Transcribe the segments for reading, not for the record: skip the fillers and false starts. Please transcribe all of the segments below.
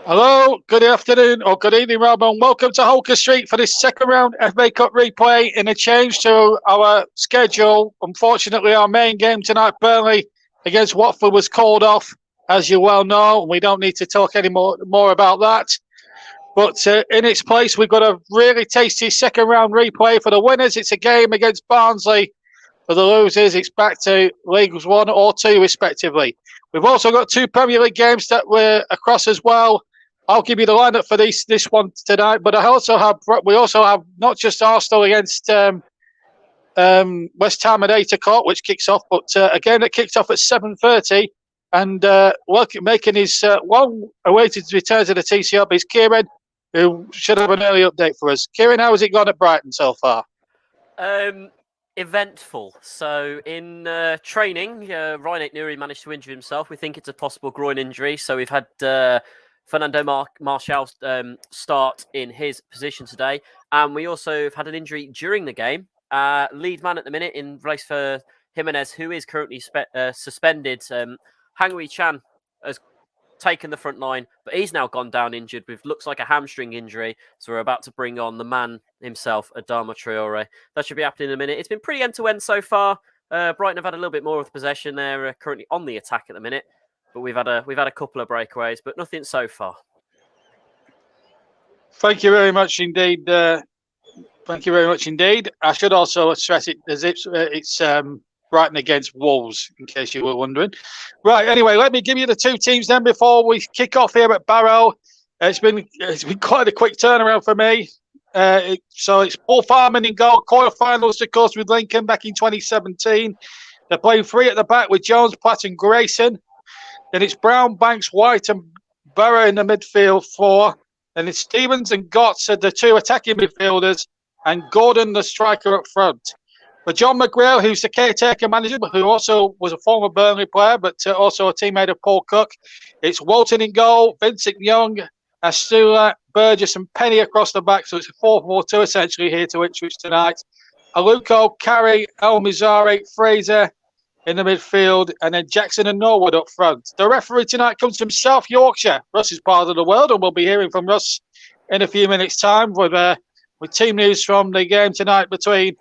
Hello, good afternoon or good evening, Rob, and welcome to Holker Street for this second round FA Cup replay. In a change to our schedule, unfortunately, our main game tonight, Burnley against Watford, was called off, as you well know. We don't need to talk any more about that. But in its place, we've got a really tasty second round replay. For the winners, it's a game against Barnsley. For the losers, it's back to Leagues 1 or 2, respectively. We've also got two Premier League games that we're across as well. I'll give you the lineup for this one tonight, but we also have not just Arsenal against West Ham at 8 o'clock, which kicks off, but a game that kicks off at 7:30. And making his long-awaited return to the TC Hub is Kieran, who should have an early update for us. Kieran, how has it gone at Brighton so far? Eventful. So in training, Ryan Nuri managed to injure himself. We think it's a possible groin injury. So we've had Fernando Martial start in his position today. And we also have had an injury during the game. Lead man at the minute in race for Jimenez, who is currently suspended. Hang-Wei Chan has taken the front line, but he's now gone down injured with looks like a hamstring injury. So we're about to bring on the man himself, Adama Traore. That should be happening in a minute. It's been pretty end-to-end so far. Brighton have had a little bit more of the possession. They're currently on the attack at the minute, but we've had a couple of breakaways, but nothing so far. Thank you very much indeed. Thank you very much indeed. I should also stress it as it's Brighton against Wolves, in case you were wondering. Right, anyway, let me give you the two teams then before we kick off here at Barrow. It's been quite a quick turnaround for me. So it's Paul Farman in goal, quarterfinals, of course, with Lincoln back in 2017. They're playing three at the back with Jones, Platt and Grayson. Then it's Brown, Banks, White and Barrow in the midfield four. Then it's Stevens and Gotts are the two attacking midfielders, and Gordon, the striker, up front. For John McGrail, who's the caretaker manager, but who also was a former Burnley player, but also a teammate of Paul Cook, it's Walton in goal, Vincent Young, Astula, Burgess and Penny across the back. So it's a 4-4-2 essentially here to Ipswich tonight. Aluko, Carey, El Mizari, Fraser in the midfield, and then Jackson and Norwood up front. The referee tonight comes from South Yorkshire. Russ is part of the world, and we'll be hearing from Russ in a few minutes' time with team news from the game tonight between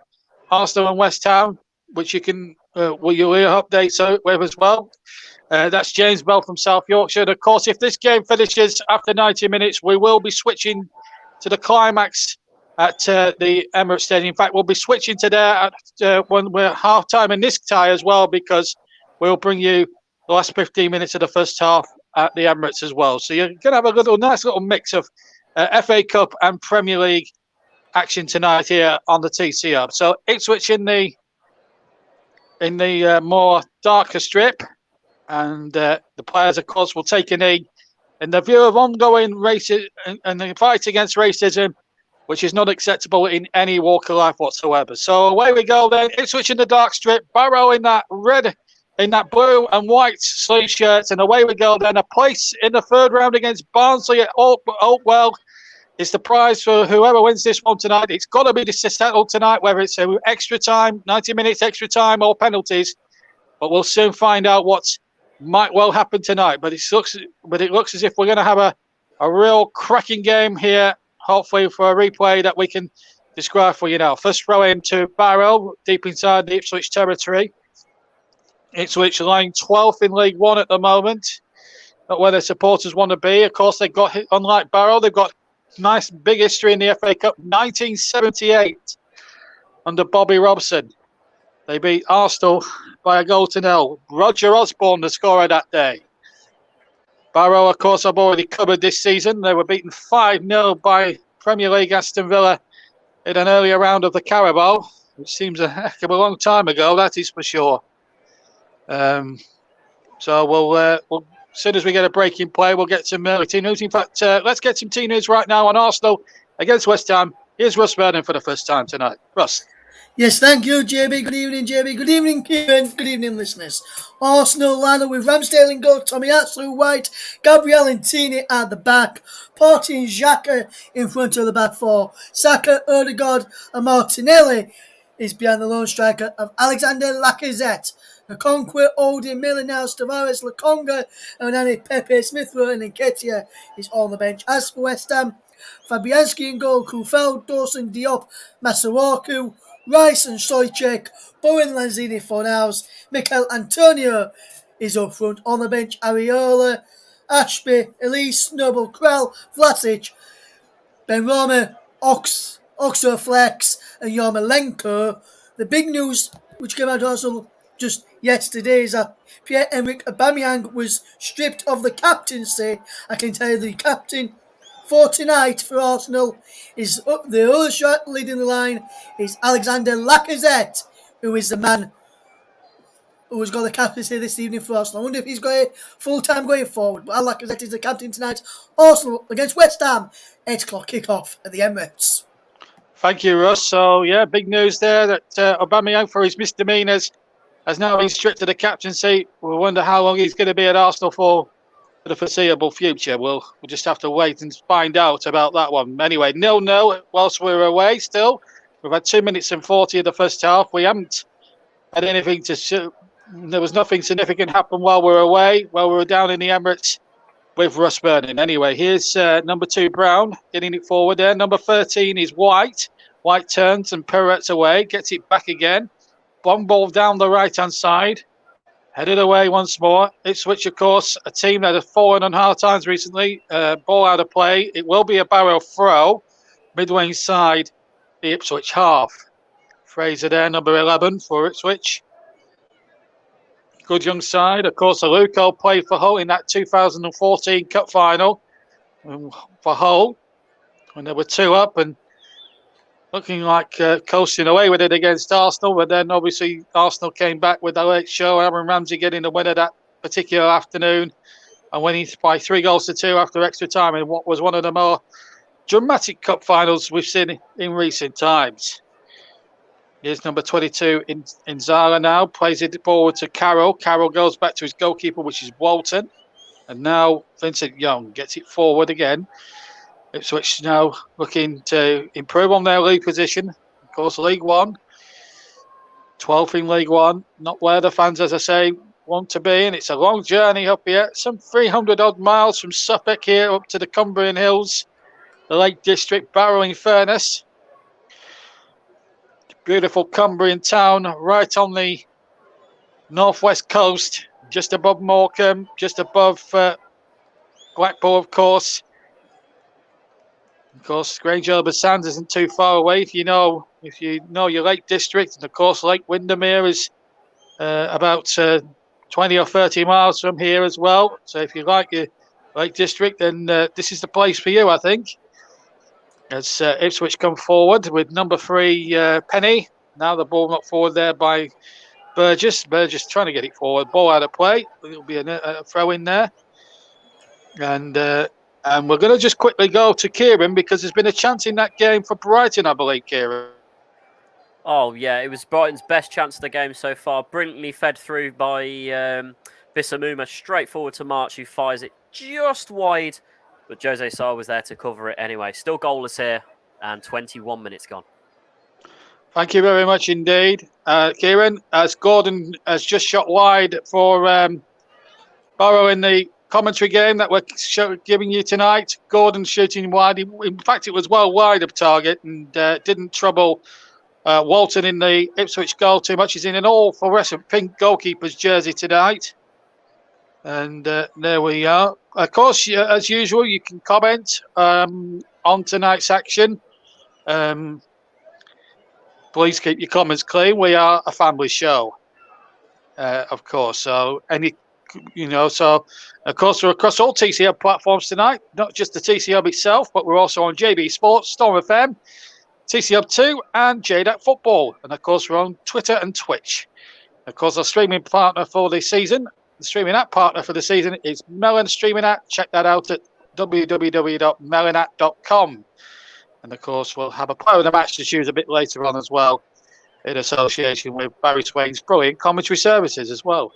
Arsenal and West Ham, which you'll hear updates with as well. That's James Bell from South Yorkshire. And of course, if this game finishes after 90 minutes, we will be switching to the climax at the Emirates Stadium. In fact, we'll be switching to there when we're half-time in this tie as well, because we'll bring you the last 15 minutes of the first half at the Emirates as well. So you're going to have a nice little mix of FA Cup and Premier League action tonight here on the TC Hub. So Ipswich in the more darker strip, and the players, of course, will take a knee in the view of ongoing racism and the fight against racism, which is not acceptable in any walk of life whatsoever. So away we go then. Ipswich in the dark strip, Barrow in that blue and white sleeve shirts, and away we go then. A place in the third round against Barnsley at Oakwell. It's the prize for whoever wins this one tonight. It's got to be settled tonight, whether it's extra time, 90 minutes extra time, or penalties. But we'll soon find out what might well happen tonight. But it looks as if we're going to have a real cracking game here, hopefully for a replay that we can describe for you now. First throw in to Barrow, deep inside the Ipswich territory. Ipswich lying 12th in League One at the moment. Not where their supporters want to be. Of course, unlike Barrow, they've got nice big history in the FA Cup. 1978 under Bobby Robson. They beat Arsenal by a goal to nil. Roger Osborne, the scorer that day. Barrow, of course, I've already covered this season. They were beaten 5-0 by Premier League Aston Villa in an earlier round of the Carabao, which seems a heck of a long time ago, that is for sure. So we'll as soon as we get a break in play, we'll get some team news. In fact, let's get some team news right now on Arsenal against West Ham. Here's Russ Vernon for the first time tonight. Russ. Yes, thank you, JB. Good evening, JB. Good evening, Kieran. Good evening, listeners. Arsenal lineup with Ramsdale in goal, Tomiyasu White, Gabriel Intini at the back, Partey and Xhaka in front of the back four, Saka, Odegaard and Martinelli is behind the lone striker of Alexander Lacazette. Okonkwo, Odin, Milinhouse, Tavares, Lakonga, and Annie Pepe, Smith-Rowe and Nketiah is on the bench. As for West Ham, Fabianski in goal, Kufel, Dawson, Diop, Masuaku, Rice and Stoichek, Bowen, Lanzini, Fornals, Mikel Antonio is up front. On the bench, Ariola, Ashby, Elise, Noble, Krell, Vlasic, Ben Rama, Oxoflex and Yarmolenko. The big news which came out also just yesterday is that Pierre-Emerick Aubameyang was stripped of the captaincy. I can tell you the captain for tonight for Arsenal is the other shot leading the line is Alexander Lacazette, who is the man who has got the captaincy this evening for Arsenal. I wonder if he's got it full time going forward. But Lacazette is the captain tonight. Arsenal against West Ham, 8 o'clock kickoff at the Emirates. Thank you, Russ. So, yeah, big news there that Aubameyang, for his misdemeanours, has now been stripped of the captaincy. We wonder how long he's going to be at Arsenal for the foreseeable future. We'll just have to wait and find out about that one. Anyway, 0-0 whilst we're away still. We've had 2 minutes and 40 of the first half. We haven't had anything to... There was nothing significant happen while we were away, while we were down in the Emirates with Russ Vernon. Anyway, here's number 2, Brown, getting it forward there. Number 13 is White. White turns and pirouettes away, gets it back again. Long ball down the right-hand side. Headed away once more. Ipswich, of course, a team that has fallen on hard times recently. Ball out of play. It will be a Barrow throw. Midway inside the Ipswich half. Fraser there, number 11 for Ipswich. Good young side. Of course, Aluko played for Hull in that 2014 Cup final for Hull when they were 2 up and looking like coasting away with it against Arsenal. But then obviously Arsenal came back with a late show. Aaron Ramsey getting the winner that particular afternoon and winning by 3-2 after extra time in what was one of the more dramatic cup finals we've seen in recent times. Here's number 22 in Zara now. Plays it forward to Carroll. Carroll goes back to his goalkeeper, which is Walton. And now Vincent Young gets it forward again. Ipswich now looking to improve on their league position. Of course, League One. 12th in League One. Not where the fans, as I say, want to be. And it's a long journey up here. Some 300-odd miles from Suffolk here up to the Cumbrian Hills. The Lake District, Barrow in fairness. Beautiful Cumbrian town right on the northwest coast, just above Morecambe, just above Blackpool, of course. Of course, Grange Elber Sands isn't too far away. If you know your Lake District, and of course Lake Windermere is about 20 or 30 miles from here as well. So if you like your Lake District, then this is the place for you, I think. As Ipswich come forward with number 3, Penny. Now the ball not forward there by Burgess. Burgess trying to get it forward. Ball out of play. It'll be a throw in there. And we're going to just quickly go to Kieran because there's been a chance in that game for Brighton, I believe, Kieran. Oh, yeah, it was Brighton's best chance of the game so far. Brilliantly fed through by Bissouma, straight forward to March, who fires it just wide. But Jose Sarr was there to cover it anyway. Still goalless here, and 21 minutes gone. Thank you very much indeed, Kieran. As Gordon has just shot wide for Barrow in the commentary game that we're giving you tonight. Gordon shooting wide. In fact, it was well wide of target and didn't trouble Walton in the Ipswich goal too much. He's in an all fluorescent pink goalkeeper's jersey tonight. And there we are. Of course, as usual, you can comment on tonight's action. Please keep your comments clean. We are a family show, of course. So so of course we're across all TCL platforms tonight, not just the TCL itself, but we're also on JB Sports, Storm FM, TCL2, and JDAC Football. And of course, we're on Twitter and Twitch. Of course, our streaming partner for the season. The streaming app partner for the season is Melon Streaming App. Check that out at www.melonapp.com. And of course, we'll have a player of the match to choose a bit later on as well, in association with Barry Swain's brilliant commentary services as well.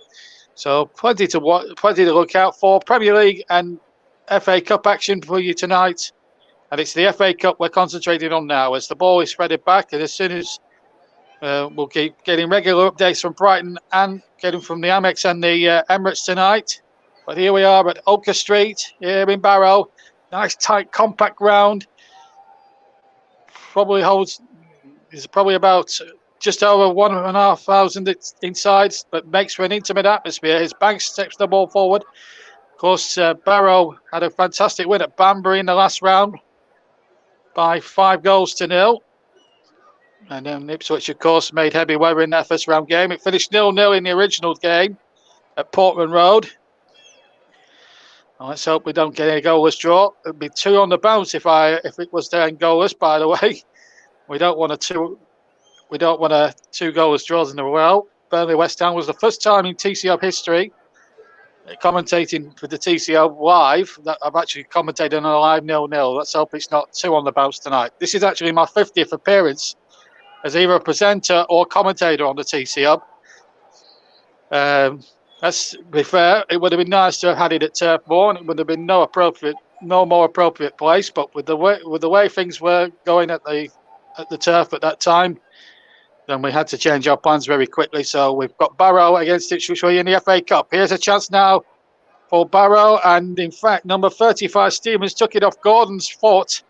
So plenty to look out for. Premier League and FA Cup action for you tonight. And it's the FA Cup we're concentrating on now as the ball is threaded back. And as soon as We'll keep getting regular updates from Brighton and getting from the Amex and the Emirates tonight. But here we are at Ulker Street here in Barrow. Nice, tight, compact ground. Is probably about just over 1,500 inside, but makes for an intimate atmosphere. His Banks steps the ball forward. Of course, Barrow had a fantastic win at Banbury in the last round by 5-0. And then Ipswich, of course, made heavy weather in their first round game. It finished 0-0 in the original game at Portman Road. Well, let's hope we don't get any goalless draw. It'd be 2 on the bounce if it was then goalless. By the way, we don't want a 2 goalless draws in a row. Burnley West Ham was the first time in TCO history commentating for the TCO live that I've actually commentated on a live 0-0. Let's hope it's not 2 on the bounce tonight. This is actually my 50th appearance as either a presenter or commentator on the TCO. Let's be fair, it would have been nice to have had it at Turf Moor, and it would have been no more appropriate place. But with the way things were going at the Turf at that time, then we had to change our plans very quickly. So we've got Barrow against Ipswich in the FA Cup. Here's a chance now for Barrow, and in fact, number 35 Stevens took it off Gordon's foot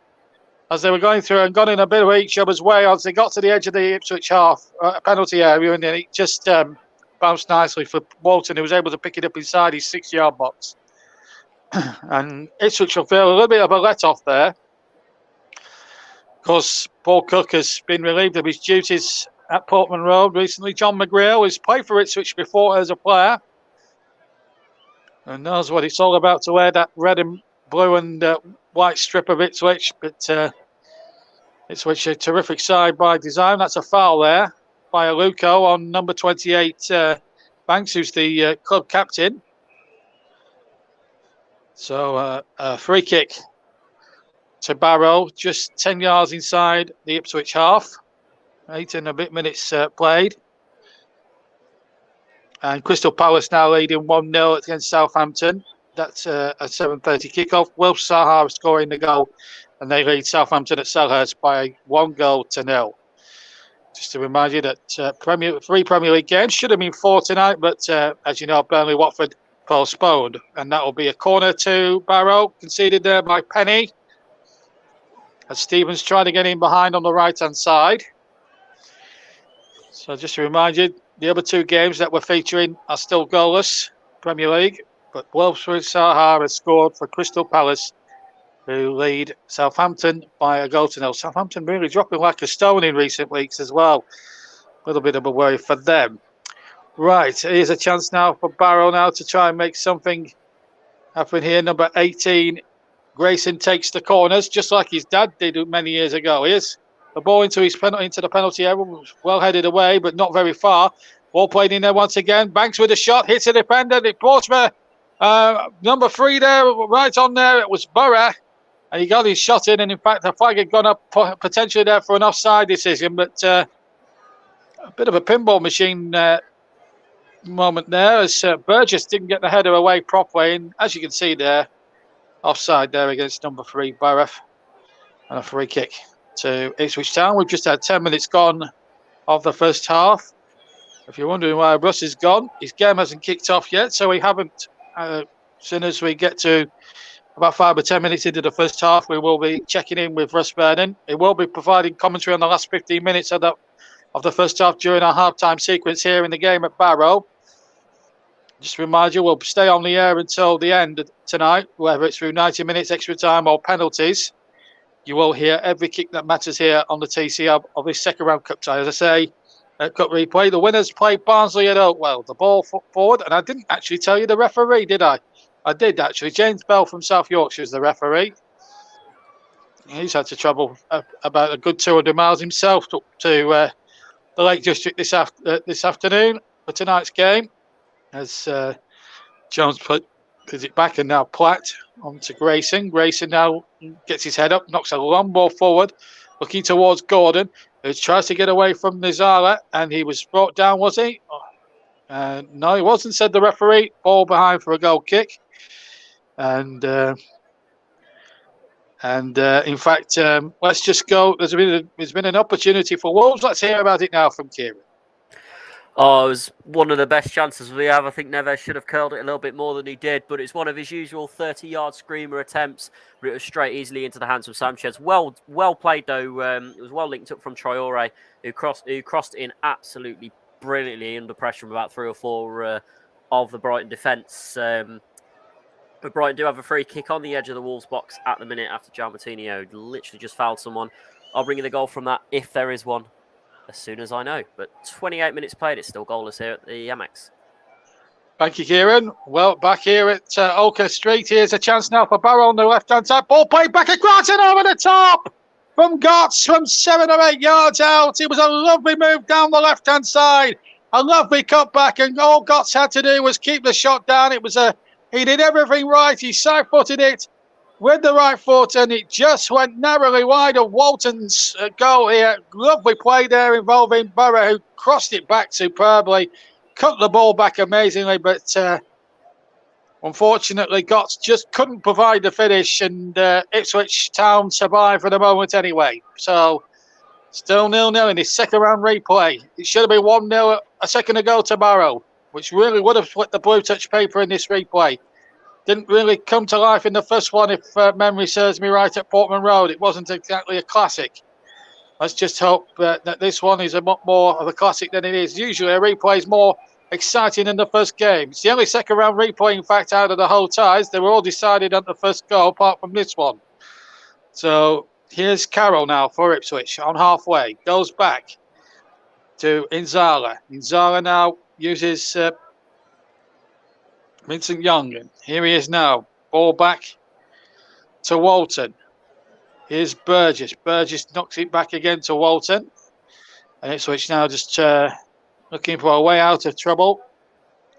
as they were going through and got in a bit of each other's way as they got to the edge of the Ipswich half penalty area, and then it just bounced nicely for Walton, who was able to pick it up inside his 6-yard box. And Ipswich will feel a little bit of a let-off there. Of course, Paul Cook has been relieved of his duties at Portman Road recently. John McGrail has played for Ipswich before as a player and knows what it's all about to wear that red and blue and white strip of Ipswich. But Ipswich, a terrific side by design. That's a foul there by Aluko on number 28, Banks, who's the club captain. So a free kick to Barrow, just 10 yards inside the Ipswich half. 8 and a bit minutes played. And Crystal Palace now leading 1-0 against Southampton. That's a 7:30 kickoff. Will Sahar scoring the goal, and they lead Southampton at Selhurst by 1-0. Just to remind you that 3 Premier League games should have been 4 tonight, but as you know, Burnley Watford postponed, and that will be a corner to Barrow, conceded there by Penny. As Stevens trying to get in behind on the right-hand side. So just to remind you, the other 2 games that we're featuring are still goalless, Premier League, but Wilfred Sahar has scored for Crystal Palace, who lead Southampton by 1-0. Southampton really dropping like a stone in recent weeks as well. A little bit of a worry for them. Right, here's a chance now for Barrow now to try and make something happen here. Number 18, Grayson takes the corners, just like his dad did many years ago. Here's the ball into the penalty area, well headed away, but not very far. Ball played in there once again. Banks with a shot, hits a defender. It Portsmouth, number 3 there, right on there. It was Barrow. And he got his shot in, and in fact, the flag had gone up potentially there for an offside decision, but a bit of a pinball machine moment there as Burgess didn't get the header away properly, and as you can see there, offside there against number 3, Barrow, and a free kick to Ipswich Town. We've just had 10 minutes gone of the first half. If you're wondering why Russ is gone, his game hasn't kicked off yet, so we haven't, as soon as we get to about 5 or 10 minutes into the first half, we will be checking in with Russ Vernon. He will be providing commentary on the last 15 minutes of the first half during our half-time sequence here in the game at Barrow. Just to remind you, we'll stay on the air until the end tonight, whether it's through 90 minutes extra time or penalties. You will hear every kick that matters here on the TCO of this second round cup tie. As I say, cup replay, the winners played Barnsley at Oakwell. The ball forward, and I didn't actually tell you the referee, did I? I did actually. James Bell from South Yorkshire is the referee. He's had to travel about a good 200 miles himself to the Lake District this afternoon for tonight's game. As Jones puts it back, and now Platt onto Grayson. Grayson now gets his head up, knocks a long ball forward, looking towards Gordon, who tries to get away from Nizala, and he was brought down, was he? No, he wasn't, said the referee. Ball behind for a goal kick. And And in fact, let's just go. There's been an opportunity for Wolves. Let's hear about it now from Kieran. Oh, it was one of the best chances we have. I think Neves should have curled it a little bit more than he did, but it's one of his usual 30-yard screamer attempts, but it was straight easily into the hands of Sanchez. Well played though. It was well linked up from Traore, who crossed in absolutely brilliantly under pressure from about 3 or 4 of the Brighton defence. But Brighton do have a free kick on the edge of the Wolves box at the minute after Gianmartino literally just fouled someone. I'll bring you the goal from that if there is one, as soon as I know. But 28 minutes played, it's still goalless here at the Amex. Thank you, Kieran. Well, back here at Oaker Street, here's a chance now for Barrow on the left-hand side. Ball played back across and over the top from Gotts from 7 or 8 yards out. It was a lovely move down the left-hand side. A lovely cut back, and all Gotts had to do was keep the shot down. He did everything right. He side-footed it with the right foot, and it just went narrowly wide of Walton's goal here. Lovely play there involving Barrow, who crossed it back superbly, cut the ball back amazingly, but unfortunately, Gotts just couldn't provide the finish, and Ipswich Town survived for the moment anyway. So, still 0-0 in his second round replay. It should have been 1-0 a second ago to Barrow, which really would have split the blue touch paper in this replay. Didn't really come to life in the first one, if memory serves me right, at Portman Road. It wasn't exactly a classic. Let's just hope that this one is a lot more of a classic than it is. Usually a replay is more exciting than the first game. It's the only second round replay, in fact, out of the whole ties. They were all decided at the first goal, apart from this one. So here's Carroll now for Ipswich on halfway. Goes back to Inzala. Inzala now uses Vincent Young. And here he is now. Ball back to Walton. Here's Burgess. Burgess knocks it back again to Walton. And Ipswich now just looking for a way out of trouble.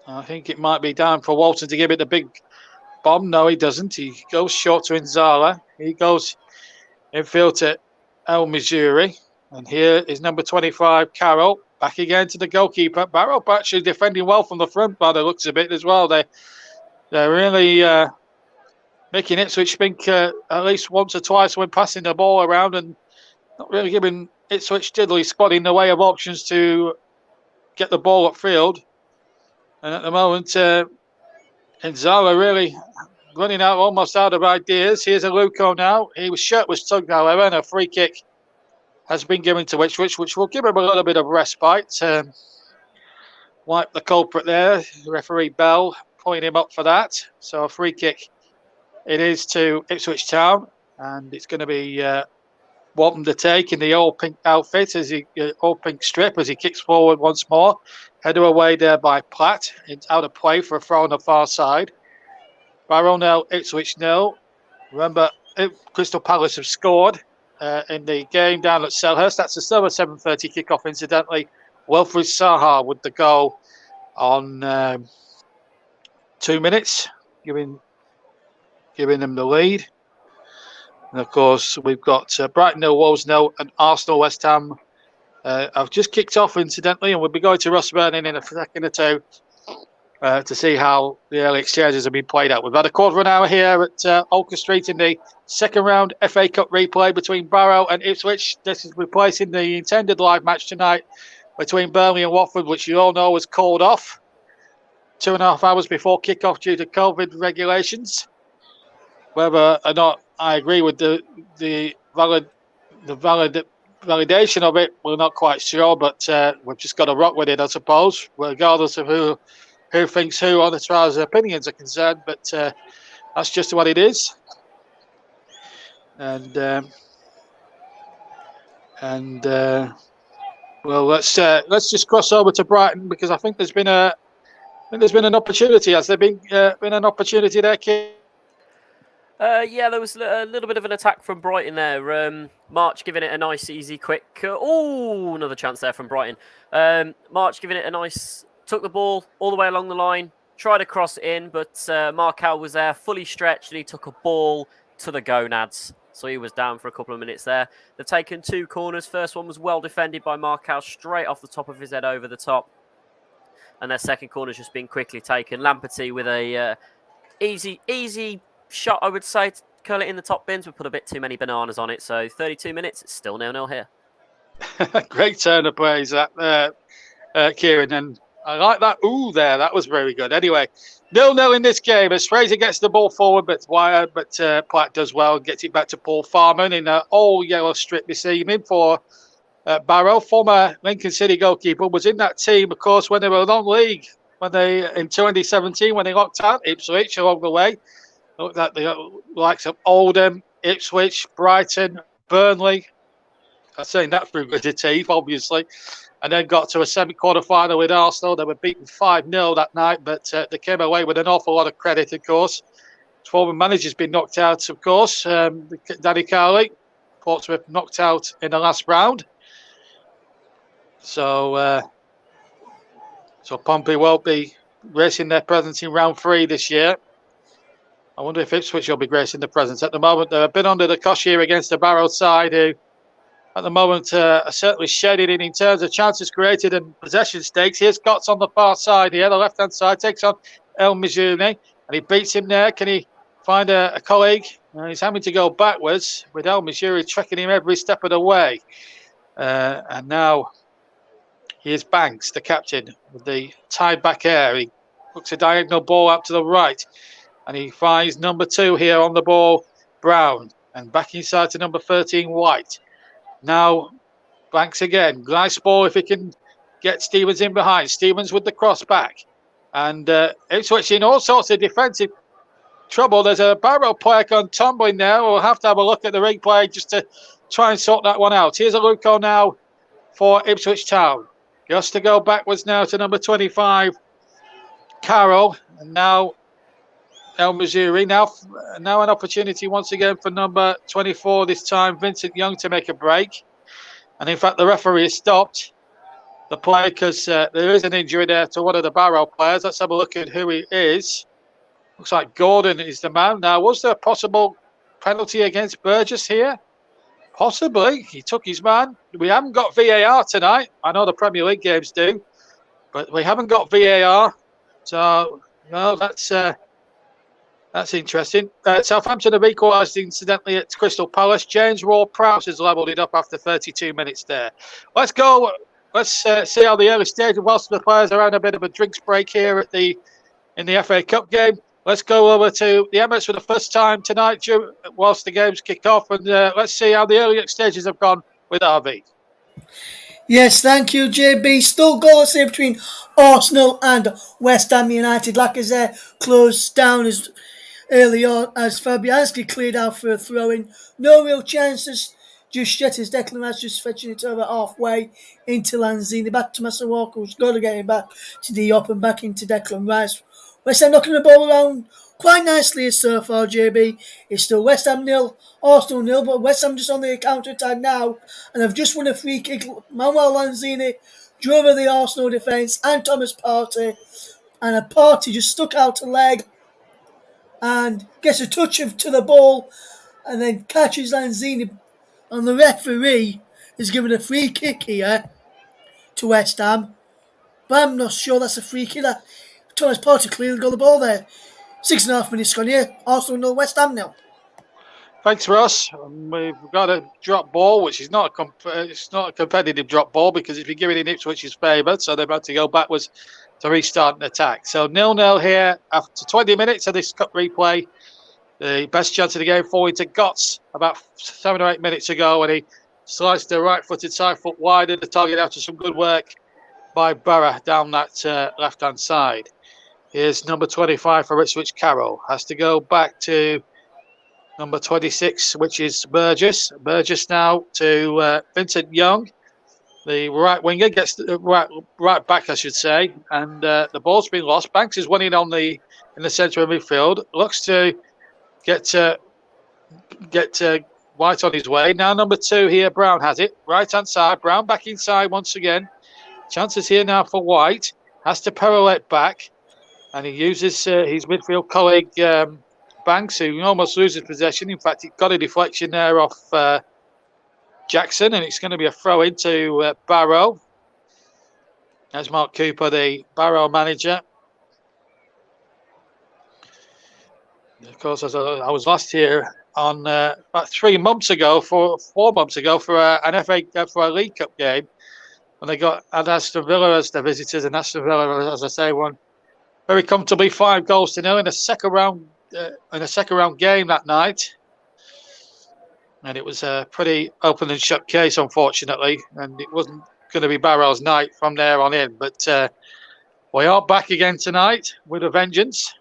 I think it might be down for Walton to give it a big bomb. No, he doesn't. He goes short to Inzala. He goes infield to El Missouri. And here is number 25, Carroll. Back again to the goalkeeper. Barrow actually defending well from the front by the looks of it as well. They're really making Ipswich think at least once or twice when passing the ball around, and not really giving Ipswich diddly spot in the way of options to get the ball upfield. And at the moment, Inzala really running out, almost out of ideas. Here's a Luco now. His shirt was tugged, however, and a free kick has been given to Ipswich, which will give him a little bit of respite. Wipe the culprit there. Referee Bell pulling him up for that. So a free kick it is to Ipswich Town, and it's going to be Walton to take in the all-pink outfit, all-pink strip, as he kicks forward once more. Header away there by Platt. It's out of play for a throw on the far side. Barrow 0, Ipswich 0. Remember, Crystal Palace have scored in the game down at Selhurst. That's still a 7:30 kickoff, incidentally. Wilfried Zaha with the goal on 2 minutes, giving them the lead. And of course, we've got Brighton 0, Wolves 0, and Arsenal West Ham. I've just kicked off, incidentally, and we'll be going to Ross Vernon in a second or two to see how the early exchanges have been played out. We've had a quarter of an hour here at Oaker Street in the second round FA Cup replay between Barrow and Ipswich. This is replacing the intended live match tonight between Burnley and Watford, which you all know was called off 2.5 hours before kick-off due to COVID regulations. Whether or not I agree with the validation of it, we're not quite sure, but we've just got to rock with it, I suppose, regardless of who thinks who on as far as opinions are concerned. But that's just what it is. And well, let's just cross over to Brighton, because I think there's been an opportunity. Has there been an opportunity there, Keith? Yeah, there was a little bit of an attack from Brighton there. March giving it a nice, easy, quick... another chance there from Brighton. March giving it a nice... Took the ball all the way along the line, tried to cross it in, but Markel was there, fully stretched, and he took a ball to the gonads. So he was down for a couple of minutes there. They've taken 2 corners. First one was well defended by Markel, straight off the top of his head over the top. And their second corner's just been quickly taken. Lamperty with a easy shot, I would say, curl it in the top bins. We put a bit too many bananas on it. So 32 minutes, it's still 0-0 here. Great turn of praise, that Kieran. And I like that. Ooh, there. That was very good. Anyway, 0-0 in this game as Fraser gets the ball forward, but Platt does well and gets it back to Paul Farman in an all-yellow strip this evening for Barrow. Former Lincoln City goalkeeper, was in that team, of course, when they were non-league. In 2017, when they locked out Ipswich along the way. Looked at the likes of Oldham, Ipswich, Brighton, Burnley. I'm saying that through gritted teeth, obviously. And then got to a semi-quarter final with Arsenal. They were beaten 5-0 that night, but they came away with an awful lot of credit, of course. Former manager's been knocked out, of course. Danny Carley, Portsmouth knocked out in the last round. So Pompey won't be gracing their presence in round 3 this year. I wonder if Ipswich will be gracing the presence. At the moment, they've been under the cosh here against the Barrow side, who at the moment are certainly shedding in terms of chances created and possession stakes. Here's Gotts on the far side here, the left-hand side, takes on El Mizuni, and he beats him there. Can he find a colleague? He's having to go backwards with El Mizuni tracking him every step of the way. And now here's Banks, the captain, with the tied back air. He looks a diagonal ball out to the right. And he finds number 2 here on the ball, Brown. And back inside to number 13, White. Now, Banks again. Nice ball if he can get Stevens in behind. Stevens with the cross back. And Ipswich in all sorts of defensive trouble. There's a Barrow player gone tumbling there. We'll have to have a look at the replay just to try and sort that one out. Here's a Luco now for Ipswich Town. Just to go backwards now to number 25, Carroll. And now El Missouri. Now an opportunity once again for number 24, this time Vincent Young, to make a break. And in fact, the referee has stopped the play because there is an injury there to one of the Barrow players. Let's have a look at who he is. Looks like Gordon is the man. Now, was there a possible penalty against Burgess here? Possibly. He took his man. We haven't got VAR tonight. I know the Premier League games do, but we haven't got VAR. So, no, that's interesting. Southampton have equalised, incidentally, at Crystal Palace. James Ward-Prowse has levelled it up after 32 minutes there. Let's go. Let's see how the early stage, whilst the players are having a bit of a drinks break here in the FA Cup game. Let's go over to the Emirates for the first time tonight, whilst the games kick off, and let's see how the early stages have gone with RV. Yes, thank you, JB. Still goalless here between Arsenal and West Ham United. Lacazette closed down as early on as Fabianski cleared out for a throw-in. No real chances just yet as Declan Rice just fetching it over halfway into Lanzini. Back to Master Walker, who's got to get it back to Diop and back into Declan Rice. West Ham knocking the ball around quite nicely so far, JB. It's still West Ham 0, Arsenal 0, but West Ham just on the counter-attack now, and they've just won a free kick. Manuel Lanzini drove over the Arsenal defence and Thomas Partey, and a Partey just stuck out a leg and gets a touch to the ball and then catches Lanzini, and the referee is given a free kick here to West Ham, but I'm not sure that's a free kick. Thomas Partey clearly got the ball there. 6.5 minutes gone here. Arsenal 0, West Ham 0. Thanks, Ross. We've got a drop ball, which is not a competitive drop ball because it's been given in Ipswich's favour, so they've had to go backwards to restart an attack. So 0-0 here after 20 minutes of this cup replay. The best chance of the game falling to Gotts about 7 or 8 minutes ago when he sliced the right-footed side foot wide of the target after some good work by Barrow down that left-hand side. Here's number 25 for Ipswich, Carroll. Has to go back to number 26, which is Burgess. Burgess now to Vincent Young. The right winger gets the right back, I should say, and the ball's been lost. Banks is winning in the centre of midfield. Looks to get White on his way. Now number 2 here, Brown has it. Right hand side, Brown back inside once again. Chances here now for White. Has to pirouette back, and he uses his midfield colleague Banks, who almost loses possession. In fact, he got a deflection there off Jackson, and it's going to be a throw into Barrow. There's Mark Cooper, the Barrow manager. Of course, as I was last here on about 4 months ago for an for a League Cup game, and they had Aston Villa as the visitors, and Aston Villa, as I say, won very comfortably 5-0 in a second round game that night. And it was a pretty open and shut case, unfortunately, and it wasn't going to be Barrow's night from there on in. But we are back again tonight with a vengeance.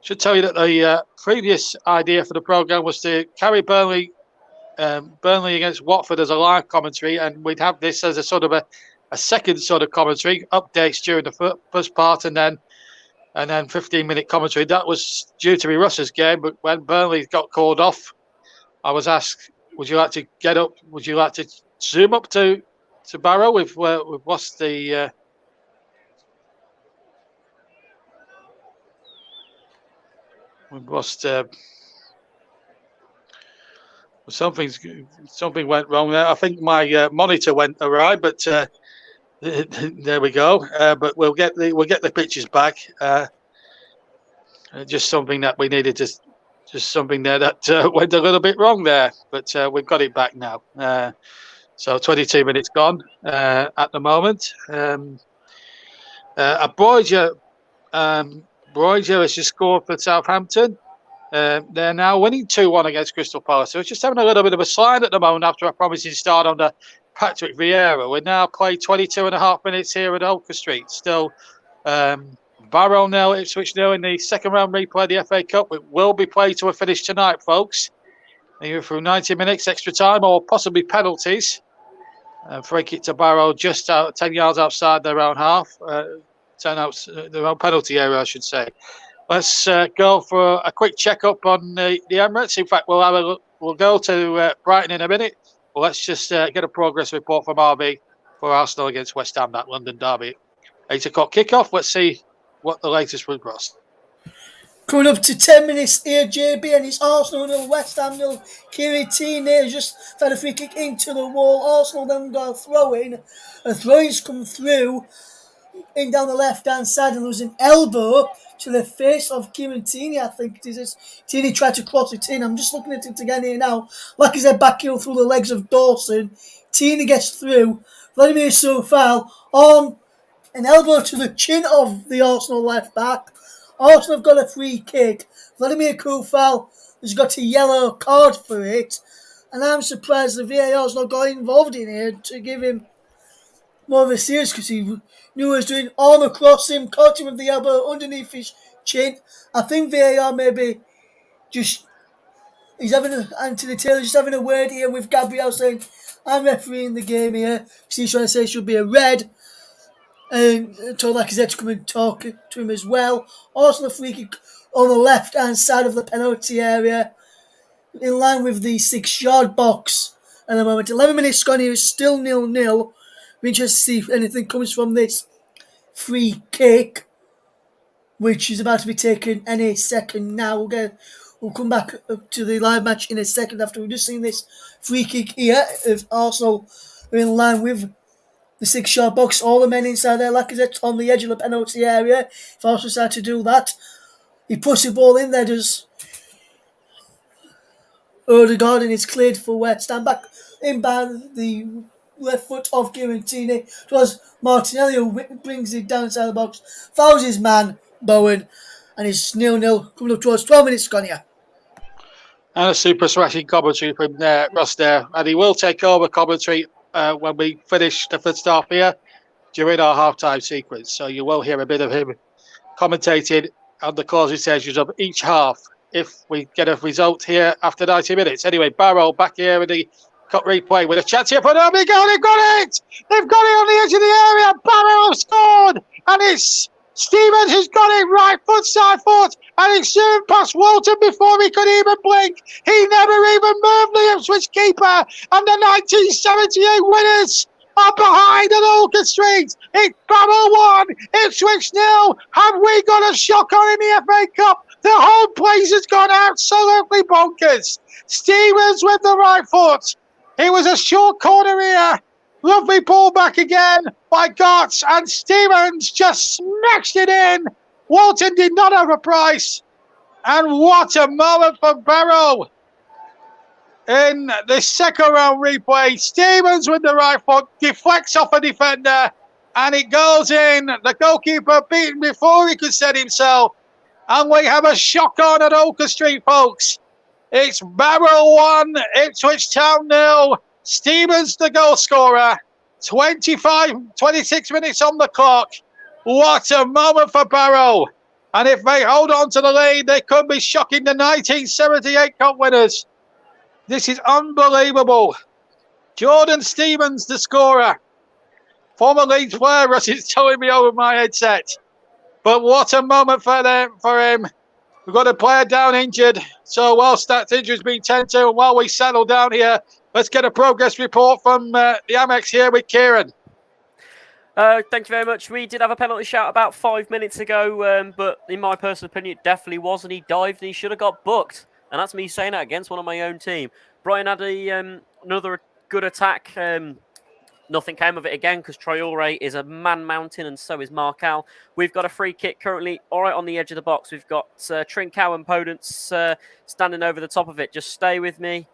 Should tell you that the previous idea for the programme was to carry Burnley against Watford as a live commentary, and we'd have this as a sort of a second sort of commentary, updates during the first part, and then 15-minute commentary. That was due to be Russ's game, but when Burnley got called off, I was asked, would you like to get up? Would you like to zoom up to Barrow? We've lost the... we've lost... something went wrong there. I think my monitor went awry, but there we go. But we'll get the pictures back. Just something that we needed to... Just something there that went a little bit wrong there, but we've got it back now. So 22 minutes gone at the moment. Broiger has just scored for Southampton. They're now winning 2-1 against Crystal Palace. So it's just having a little bit of a slide at the moment after a promising start under Patrick Vieira. We've now played 22 and a half minutes here at Olker Street. Still... Barrow 0, Ipswich 0 in the second round replay of the FA Cup. It will be played to a finish tonight, folks. Either through 90 minutes extra time or possibly penalties. Free kick to Barrow just 10 yards outside their own half. 10 out their own penalty area, I should say. Let's go for a quick check-up on the Emirates. In fact, we'll go to Brighton in a minute. But let's just get a progress report from RB for Arsenal against West Ham, that London derby. 8 o'clock kickoff. Let's see what the latest with Ross. Coming up to 10 minutes here, JB, and it's Arsenal 0, West Ham 0. Kiritine has just had a free kick into the wall. Arsenal then got a throw-in. A throw-in's come through in down the left-hand side, and there was an elbow to the face of Kiritine, I think it is. Tini tried to cross it in. I'm just looking at it again here now. Like I said, back heel through the legs of Dawson. Tini gets through. Vladimir Soufal on an elbow to the chin of the Arsenal left back. Arsenal have got a free kick. Vladimir Soufal has got a yellow card for it. And I'm surprised the VAR's not got involved in here to give him more of a serious, because he knew he was doing arm across him, caught him with the elbow underneath his chin. I think VAR maybe just... Anthony Taylor just having a word here with Gabriel saying, I'm refereeing the game here. He's trying to say it should be a red. And told Lacazette to come and talk to him as well. Arsenal free kick on the left-hand side of the penalty area, in line with the 6-yard box at the moment. 11 minutes gone here, it's still 0-0. We're interested to see if anything comes from this free kick, which is about to be taken any second now. We'll come back to the live match in a second after we've just seen this free kick here of Arsenal are in line with the 6-yard box. All the men inside there, Lacazette on the edge of the penalty area. If Arsenal decide to do that, he puts the ball in there, does Odegaard, and it's cleared for West Ham. Back in by the left foot of Girantini. It was Martinelli who brings it down inside the box. Fouls his man, Bowen, and it's 0-0 coming up towards 12 minutes gone here. And a super smashing commentary from Ross there. And he will take over commentary when we finish the first half here during our half-time sequence. So you will hear a bit of him commentating on the closing stages of each half if we get a result here after 90 minutes. Anyway, Barrow back here in the cut replay with a chance here for them. They've got it! They've got it on the edge of the area. Barrow have scored! And it's Stevens who's got it right foot, side foot, and it's soon past Walton before he could even blink. He never even moved, the Ipswich keeper, and the 1978 winners are behind at Olker Street. It's Barrow 1, Ipswich 0. Have we got a shocker in the FA Cup? The whole place has gone absolutely bonkers. Stevens with the right foot. It was a short corner here. Lovely ball back again by Gotts, and Stevens just smashed it in. Walton did not have a price. And what a moment for Barrow. In the second round replay, Stevens with the right foot deflects off a defender and it goes in. The goalkeeper beaten before he could set himself. And we have a shock on at Oaker Street, folks. It's Barrow 1, Ipswich Town 0. Stevens the goal scorer. 26 minutes on the clock. What a moment for Barrow. And if they hold on to the lead, they could be shocking the 1978 Cup winners. This is unbelievable. Jordan Stevens, the scorer. Former Leeds player, as it's telling me over my headset. But what a moment for him. We've got a player down injured. So whilst that injury's been tended to, and while we settle down here, let's get a progress report from the Amex here with Kieran. Thank you very much. We did have a penalty shout about 5 minutes ago, but in my personal opinion, it definitely wasn't. He dived and he should have got booked. And that's me saying that against one of my own team. Brighton had another good attack. Nothing came of it again because Traore is a man mountain and so is Marcal. We've got a free kick currently all right on the edge of the box. We've got Trincao and Podence standing over the top of it. Just stay with me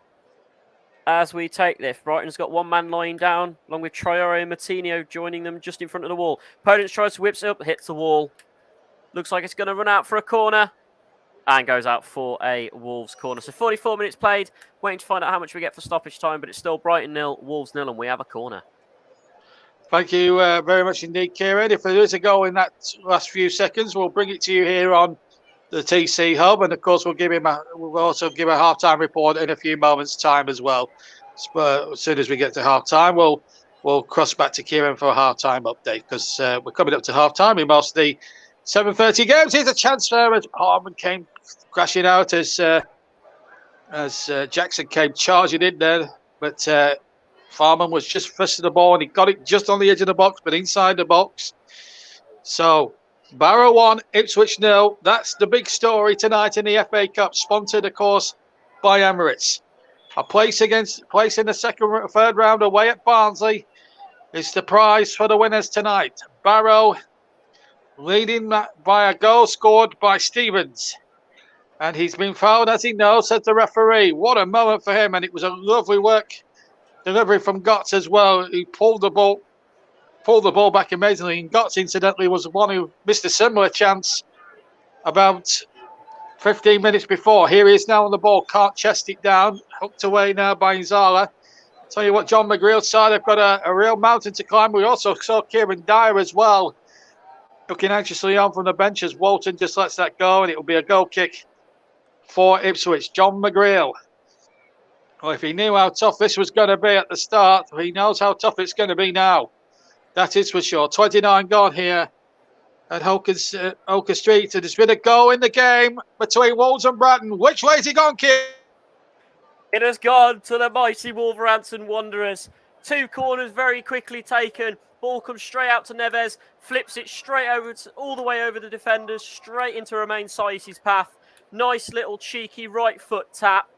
as we take this. Brighton's got one man lying down along with Traore and Martinho joining them just in front of the wall. Podence tries to whips it up, hits the wall. Looks like it's going to run out for a corner. And goes out for a Wolves corner. So 44 minutes played. Waiting to find out how much we get for stoppage time. But it's still Brighton 0, Wolves 0, and we have a corner. Thank you very much indeed, Kieran. If there is a goal in that last few seconds, we'll bring it to you here on the TC Hub. And, of course, we'll also give a half-time report in a few moments' time as well. As soon as we get to half-time, we'll cross back to Kieran for a half-time update because we're coming up to half-time in most of the 7:30 games. Here's a chance there as Harman came crashing out as Jackson came charging in there. But Farman was just first to the ball and he got it just on the edge of the box, but inside the box. So Barrow 1, Ipswich 0. That's the big story tonight in the FA Cup, sponsored, of course, by Emirates. A place in the third round away at Barnsley is the prize for the winners tonight. Barrow leading by a goal scored by Stevens. And he's been fouled, as he knows, says the referee. What a moment for him. And it was a lovely delivery from Gotts as well. He pulled the ball back amazingly. And Gotts, incidentally, was the one who missed a similar chance about 15 minutes before. Here he is now on the ball. Can't chest it down. Hooked away now by Inzala. Tell you what, John McGreal's side have got a real mountain to climb. We also saw Kieran Dyer as well, looking anxiously on from the bench as Walton just lets that go, and it will be a goal kick for Ipswich. John McGreal. Well, if he knew how tough this was going to be at the start, he knows how tough it's going to be now. That is for sure. 29 gone here at Oaker Street. And there's been a goal in the game between Wolves and Brighton. Which way has it gone, kid? It has gone to the mighty Wolverhampton Wanderers. Two corners very quickly taken. Ball comes straight out to Neves, flips it straight over all the way over the defenders, straight into Romain Saïs's path. Nice little cheeky right foot tap,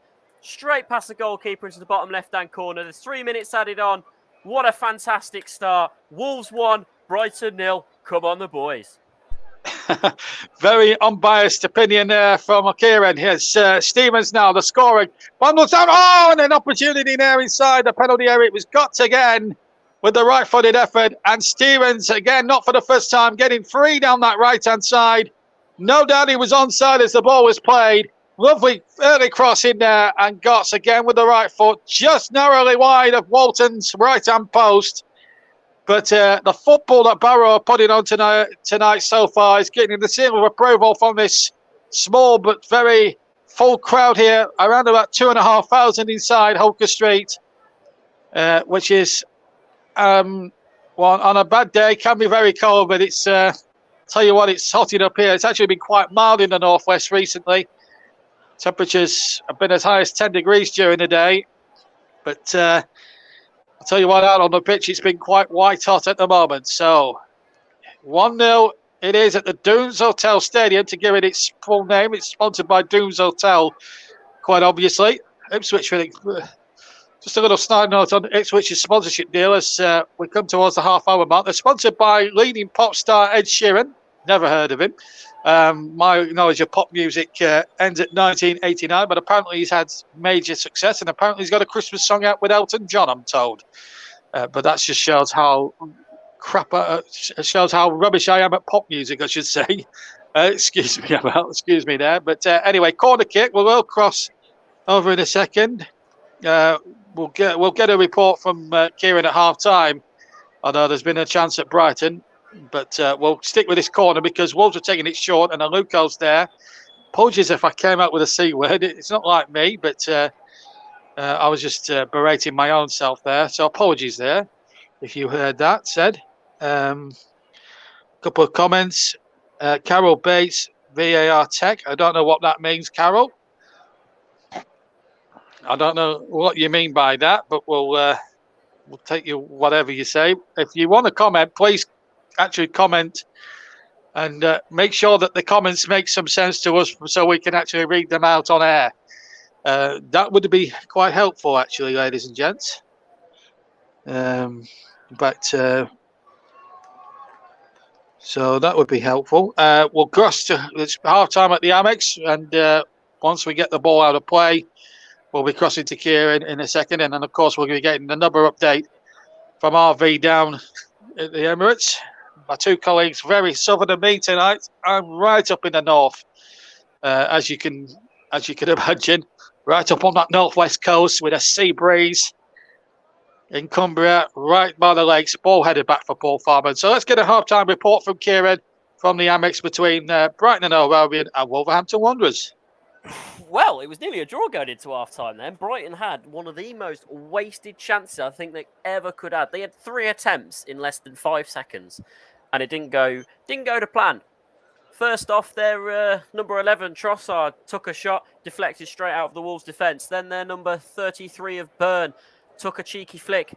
straight past the goalkeeper into the bottom left-hand corner. There's 3 minutes added on. What a fantastic start. Wolves 1, Brighton 0. Come on, the boys. Very unbiased opinion there from Kieran. Here's Stevens now, the scoring. Bundles down. Oh, and an opportunity there inside the penalty area. It was Gotts again with the right-footed effort. And Stevens, again, not for the first time, getting free down that right-hand side. No doubt he was onside as the ball was played. Lovely early cross in there. And Gotts again with the right foot, just narrowly wide of Walton's right-hand post. But the football that Barrow are putting on tonight so far is getting the seal of approval from this small but very full crowd here, around about 2,500 inside Oaker Street, which is, well, on a bad day, can be very cold, but it's, tell you what, it's hotting up here. It's actually been quite mild in the northwest recently. Temperatures have been as high as 10 degrees during the day, but I'll tell you what, out on the pitch, it's been quite white hot at the moment. So 1-0 it is at the Dooms Hotel Stadium, to give it its full name. It's sponsored by Dooms Hotel, quite obviously. Ipswich, just a little side note on Ipswich's sponsorship deal as we come towards the half-hour mark. They're sponsored by leading pop star Ed Sheeran. Never heard of him. My knowledge of pop music ends at 1989, but apparently he's had major success, and apparently he's got a Christmas song out with Elton John, I'm told. But that just shows how shows how rubbish I am at pop music, I should say. Excuse me there. But anyway, corner kick. We'll cross over in a second. We'll get a report from Kieran at half time. Although there's been a chance at Brighton. But we'll stick with this corner because Wolves are taking it short and Aluko's there. Apologies if I came out with a C word. It's not like me, but I was just berating my own self there. So apologies there if you heard that said. Couple of comments. Carol Bates, VAR Tech. I don't know what that means, Carol. I don't know what you mean by that, but we'll take you whatever you say. If you want to comment, please actually comment and make sure that the comments make some sense to us so we can actually read them out on air. That would be quite helpful, actually, ladies and gents. So that would be helpful. We'll cross to it's half time at the Amex, and once we get the ball out of play, we'll be crossing to Kieran in a second, and then of course we'll be getting another update from RV down at the Emirates. My two colleagues, very southern than me tonight. I'm right up in the north, as you can imagine, right up on that northwest coast with a sea breeze. In Cumbria, right by the lakes, ball headed back for Paul Farman. So let's get a half-time report from Kieran from the Amex between Brighton and Hove Albion and Wolverhampton Wanderers. Well, it was nearly a draw going into half-time then. Brighton had one of the most wasted chances I think they ever could have. They had 3 attempts in less than 5 seconds, and it didn't go to plan. First off, their number 11, Trossard, took a shot, deflected straight out of the Wolves' defence. Then their number 33 of Byrne took a cheeky flick,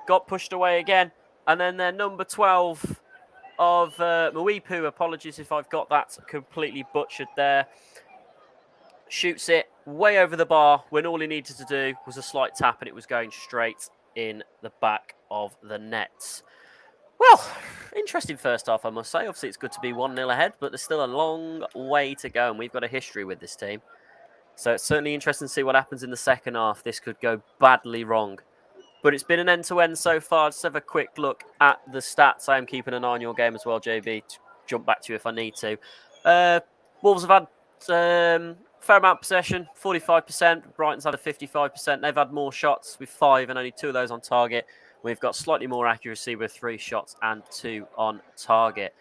got pushed away again. And then their number 12 of Mwepu, apologies if I've got that completely butchered there, shoots it way over the bar when all he needed to do was a slight tap and it was going straight in the back of the nets. Well, interesting first half, I must say. Obviously, it's good to be 1-0 ahead, but there's still a long way to go, and we've got a history with this team. So it's certainly interesting to see what happens in the second half. This could go badly wrong. But it's been an end-to-end so far. Let's have a quick look at the stats. I am keeping an eye on your game as well, JB, to jump back to you if I need to. Wolves have had fair amount of possession, 45%. Brighton's had a 55%. They've had more shots with 5 and only 2 of those on target. We've got slightly more accuracy with 3 shots and 2 on target.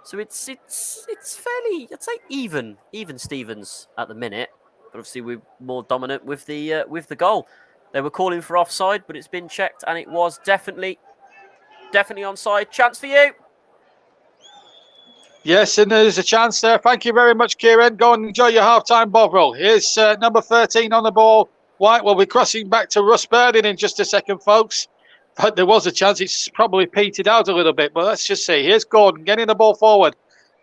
So it's fairly, I'd say, even Stevens at the minute. But obviously we're more dominant with the goal. They were calling for offside, but it's been checked, and it was definitely onside. Chance for you. Yes, and there's a chance there. Thank you very much, Kieran. Go and enjoy your half-time bovril. Here's number 13 on the ball. White will be crossing back to Russ Burden in just a second, folks. But there was a chance. It's probably petered out a little bit, but let's just see. Here's Gordon getting the ball forward.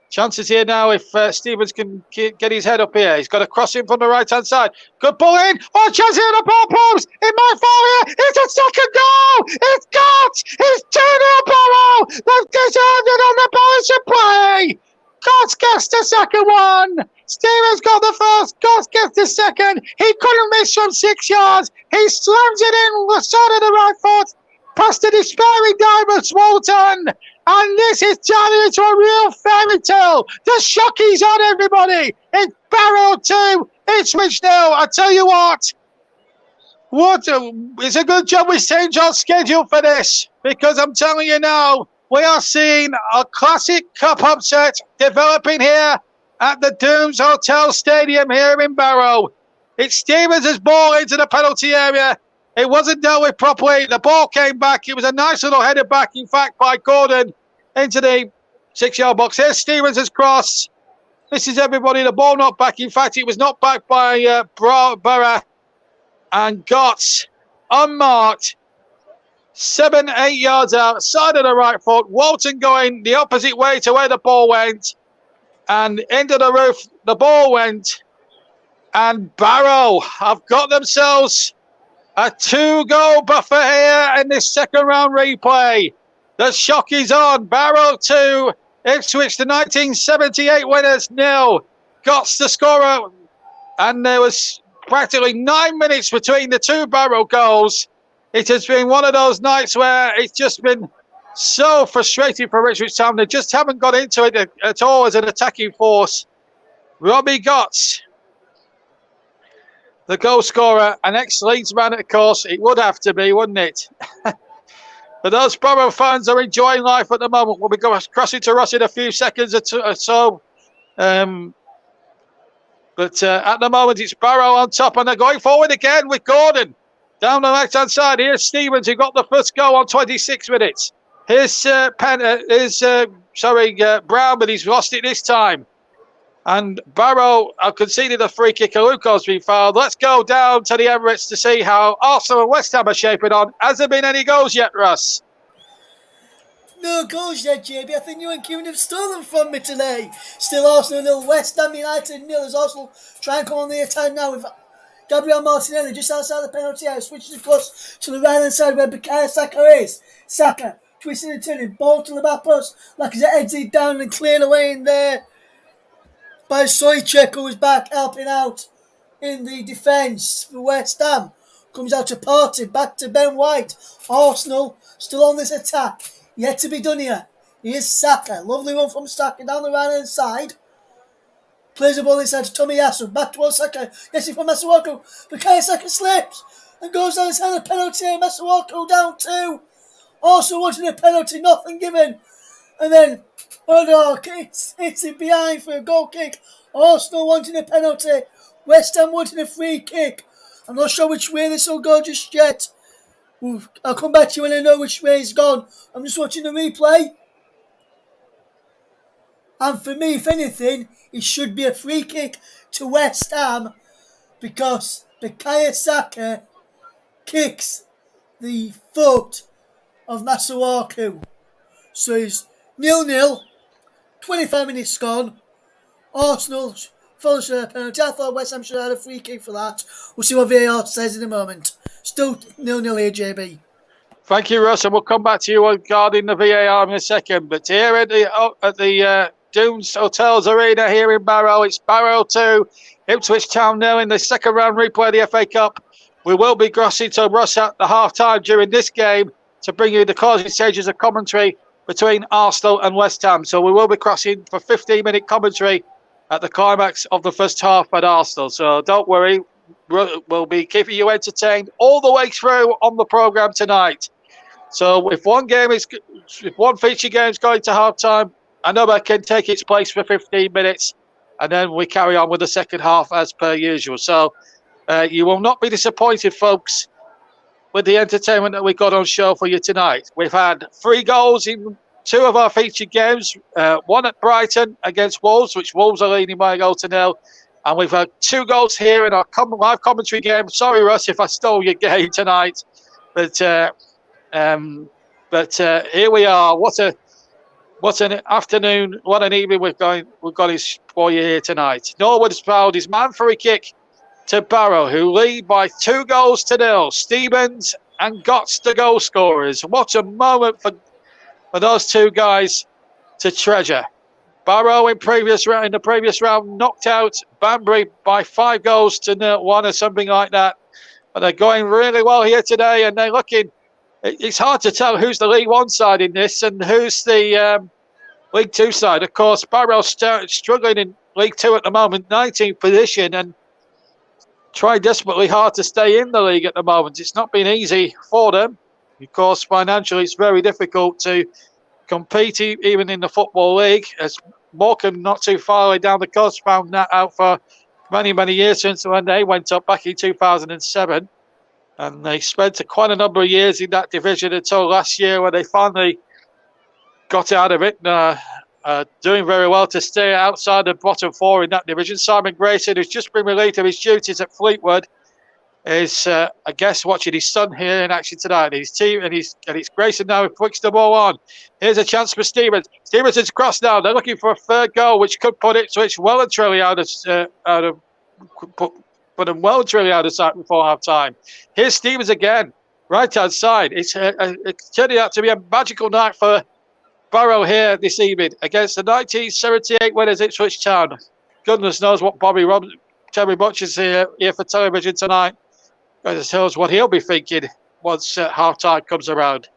Chances here now if Stevens can get his head up here. He's got to cross in from the right-hand side. Good ball in. Oh, chance here on the ball post. It might fall here. It's a second goal. It's got. It's 2-0 Barrow. They've deserved it on the position play. Gotts gets the second one. Stevens got the first. Gotts gets the second. He couldn't miss from 6 yards. He slams it in the side of the right foot. Past the despairing Diamond Walton. And this is turning into a real fairy tale. The shockies on everybody. It's Barrow 2, Ipswich 0. I tell you what, it's a good job we changed our schedule for this, because I'm telling you now, we are seeing a classic cup upset developing here at the Dooms Hotel Stadium here in Barrow. It's Stevens' ball into the penalty area. It wasn't dealt with properly. The ball came back. It was a nice little header back, in fact, by Gordon into the 6-yard box. Here's Stevens' cross. This is everybody. The ball not back. In fact, it was not back by Barrow. And Gotts, unmarked, 7-8 yards out, side of the right foot. Walton going the opposite way to where the ball went. And into the roof, the ball went. And Barrow have got themselves a 2-goal buffer here in this second round replay. The shock is on. Barrow 2, Ipswich, the 1978 winners, 0. Gotts the scorer. And there was practically 9 minutes between the two Barrow goals. It has been one of those nights where it's just been so frustrating for Ipswich Town. They just haven't got into it at all as an attacking force. Robbie Gotts, the goal scorer, an ex-Leeds man, of course. It would have to be, wouldn't it? But those Barrow fans are enjoying life at the moment. We'll be crossing to Ross in a few seconds or so. But at the moment, it's Barrow on top, and they're going forward again with Gordon. Down the right-hand side, here's Stevens, who got the first goal on 26 minutes. Here's Brown, but he's lost it this time. And Barrow have conceded a free kick. Aluko's been fouled. Let's go down to the Emirates to see how Arsenal and West Ham are shaping on. Has there been any goals yet, Russ? No goals yet, JB. I think you and Kevin have stolen from me today. Still Arsenal 0, West Ham United 0 as Arsenal try and come on the attack now with Gabriel Martinelli just outside the penalty area. Switches across to the right-hand side where Bukayo Saka is. Saka twisting and turning. Ball to the back post. Like he's exited down and cleared away in there by Soychek, who was back helping out in the defence for West Ham. Comes out to Partey, back to Ben White. Arsenal still on this attack. Yet to be done here. Here's Saka. Lovely one from Saka down the right-hand side. Plays the ball inside to Tomiyasu. Back towards Saka. Gets it from Masuaku. Bukayo Saka slips and goes down inside the penalty. Masuaku down 2. Also wanting a penalty, nothing given. And then, it's it behind for a goal kick. Arsenal wanting a penalty. West Ham wanting a free kick. I'm not sure which way this will go just yet. I'll come back to you when I know which way it's gone. I'm just watching the replay. And for me, if anything, it should be a free kick to West Ham because Bukayo Saka kicks the foot of Masuaku. So it's 0-0, 25 minutes gone. Arsenal follows the penalty. I thought West Ham should have had a free kick for that. We'll see what VAR says in a moment. Still 0-0 here, JB. Thank you, Russ, and we'll come back to you regarding the VAR in a second. But here at the Dunes Hotels Arena here in Barrow, it's Barrow 2, Ipswich Town 0 in the second round replay of the FA Cup. We will be crossing to Russ at the half-time during this game to bring you the closing stages of commentary between Arsenal and West Ham. So we will be crossing for 15-minute commentary at the climax of the first half at Arsenal. So don't worry, we'll be keeping you entertained all the way through on the programme tonight. So if one feature game is going to half-time, another can take its place for 15 minutes, and then we carry on with the second half as per usual. So you will not be disappointed, folks, with the entertainment that we got on show for you tonight. We've had 3 goals in 2 of our featured games, one at Brighton against Wolves, which Wolves are leading by a goal to 0. And we've had 2 goals here in our live commentary game. Sorry, Russ, if I stole your game tonight. But here we are. What an afternoon, what an evening we've got for you here tonight. Norwood's fouled his man for a kick to Barrow, who lead by 2 goals to 0. Stevens and Gotts, the goal scorers. What a moment for those 2 guys to treasure. Barrow in the previous round knocked out Banbury by 5 goals to 1 or something like that. But they're going really well here today, and they're looking. It's hard to tell who's the League One side in this and who's the League Two side. Of course, Barrow's struggling in League Two at the moment, 19th position, and trying desperately hard to stay in the league at the moment. It's not been easy for them. Of course, financially, it's very difficult to compete even in the Football League, as Morecambe, not too far away down the coast, found that out for many, many years since when they went up back in 2007. And they spent quite a number of years in that division until last year when they finally got out of it. Doing very well to stay outside the bottom 4 in that division. Simon Grayson, who's just been relieved of his duties at Fleetwood, is I guess watching his son here in action tonight. And his team and it's Grayson now who puts the ball on. Here's a chance for Stevens. Stevenson's crossed now. They're looking for a 3rd goal, which could put Ipswich well and truly out of sight before half time. Here's Stevens again, right hand side. It's turning out to be a magical night for Barrow here this evening against the 1978 winners Ipswich Town. Goodness knows what Terry Butch is here for television tonight. Goodness knows what he'll be thinking once half-time comes around.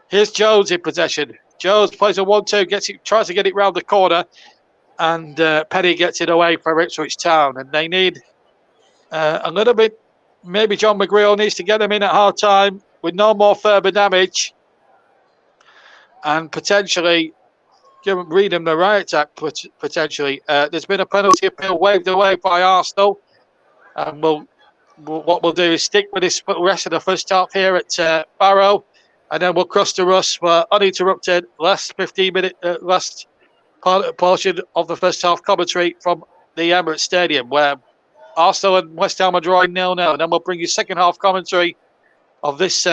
Here's Jones in possession. Jones plays a 1-2, tries to get it round the corner, and Penny gets it away for Ipswich Town. And they need a little bit. Maybe John McGreal needs to get them in at half-time with no more further damage, and potentially read them the right attack. Potentially, there's been a penalty appeal waved away by Arsenal, and what we'll do is stick with this rest of the first half here at Barrow, and then we'll cross to Russ for uninterrupted last 15-minute last portion of the first half commentary from the Emirates Stadium, where Arsenal and West Ham are drawing 0-0, and then we'll bring you second half commentary of this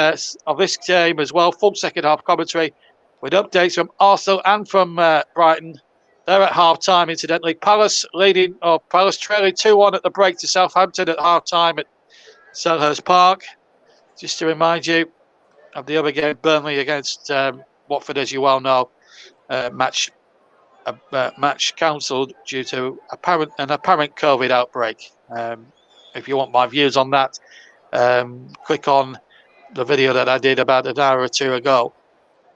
game as well, full second half commentary with updates from Arsenal and from Brighton. They're at half time, incidentally. Palace trailing 2-1 at the break to Southampton at half time at Selhurst Park. Just to remind you of the other game, Burnley against Watford, as you well know, match cancelled due to an apparent COVID outbreak. If you want my views on that, click on the video that I did about an hour or two ago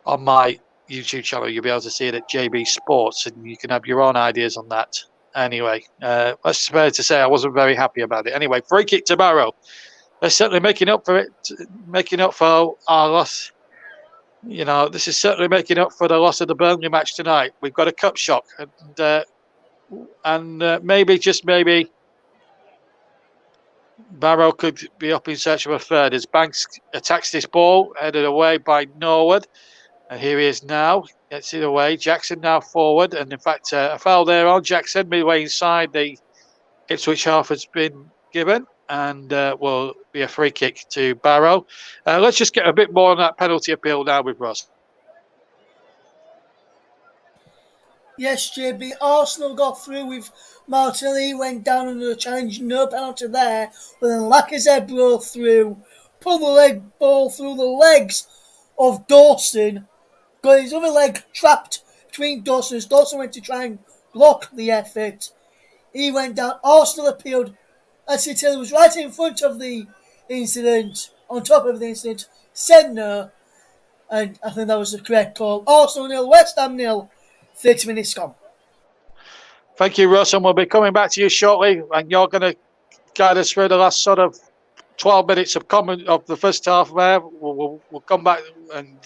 on my YouTube channel. You'll be able to see it at JB Sports, and you can have your own ideas on that. Anyway, that's fair to say I wasn't very happy about it. Anyway, free kick to Barrow. They're certainly making up for it, making up for our loss. You know, this is certainly making up for the loss of the Burnley match tonight. We've got a cup shock, and maybe, just maybe, Barrow could be up in search of a third as Banks attacks this ball, headed away by Norwood. And here he is now, gets it away. Jackson now forward, and in fact, a foul there on Jackson, midway inside the Ipswich half has been given, and will be a free kick to Barrow. Let's just get a bit more on that penalty appeal now with Ross. Yes, JB. Arsenal got through with Martinelli, went down under the challenge, no penalty there. But then Lacazette broke through, pulled the ball through the legs of Dawson, got his other leg trapped between Dawson's. Dawson went to try and block the effort. He went down. Arsenal appealed. As he was right in front of the incident, on top of the incident, said no, and I think that was the correct call. Arsenal 0, West Ham 0. 30 minutes gone. Thank you, Russ, and we'll be coming back to you shortly, and you're going to guide us through the last sort of 12 minutes of the first half there. We'll come back, and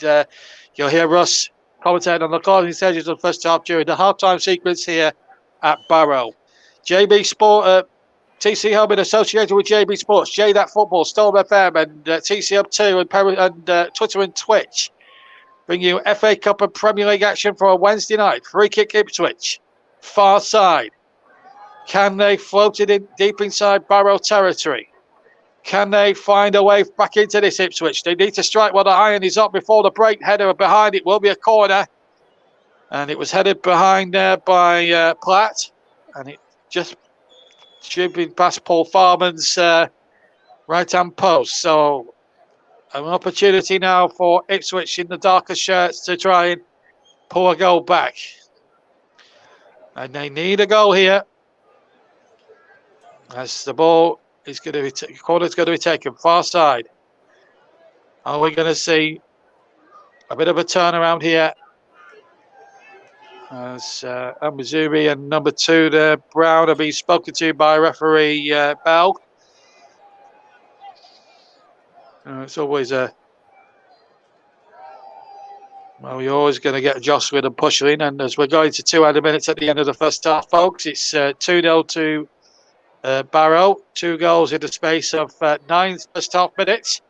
you'll hear Russ commentating on the closing stages of the first half during the half-time sequence here at Barrow. JB Sport, TC Hub in association with JB Sports, J That Football, Storm FM, and TC Hub 2 and Twitter and Twitch bring you FA Cup and Premier League action for a Wednesday night. Free kick Ipswich, far side. Can they float it in deep inside Barrow territory? Can they find a way back into this Ipswich? They need to strike while the iron is up before the break. Header behind it will be a corner. And it was headed behind there by Platt. And it just should be past Paul Farman's right-hand post. So an opportunity now for Ipswich in the darker shirts to try and pull a goal back. And they need a goal here, as the ball is going to be corner's going to be taken far side. Are we going to see a bit of a turnaround here? As Amazumi and number 2 there, Brown, are being spoken to by referee Bell. It's always you're always going to get jostling and pushing, and as we're going to 200 minutes at the end of the first half, folks, it's 2-0 to Barrow. 2 goals in the space of 9 first half minutes.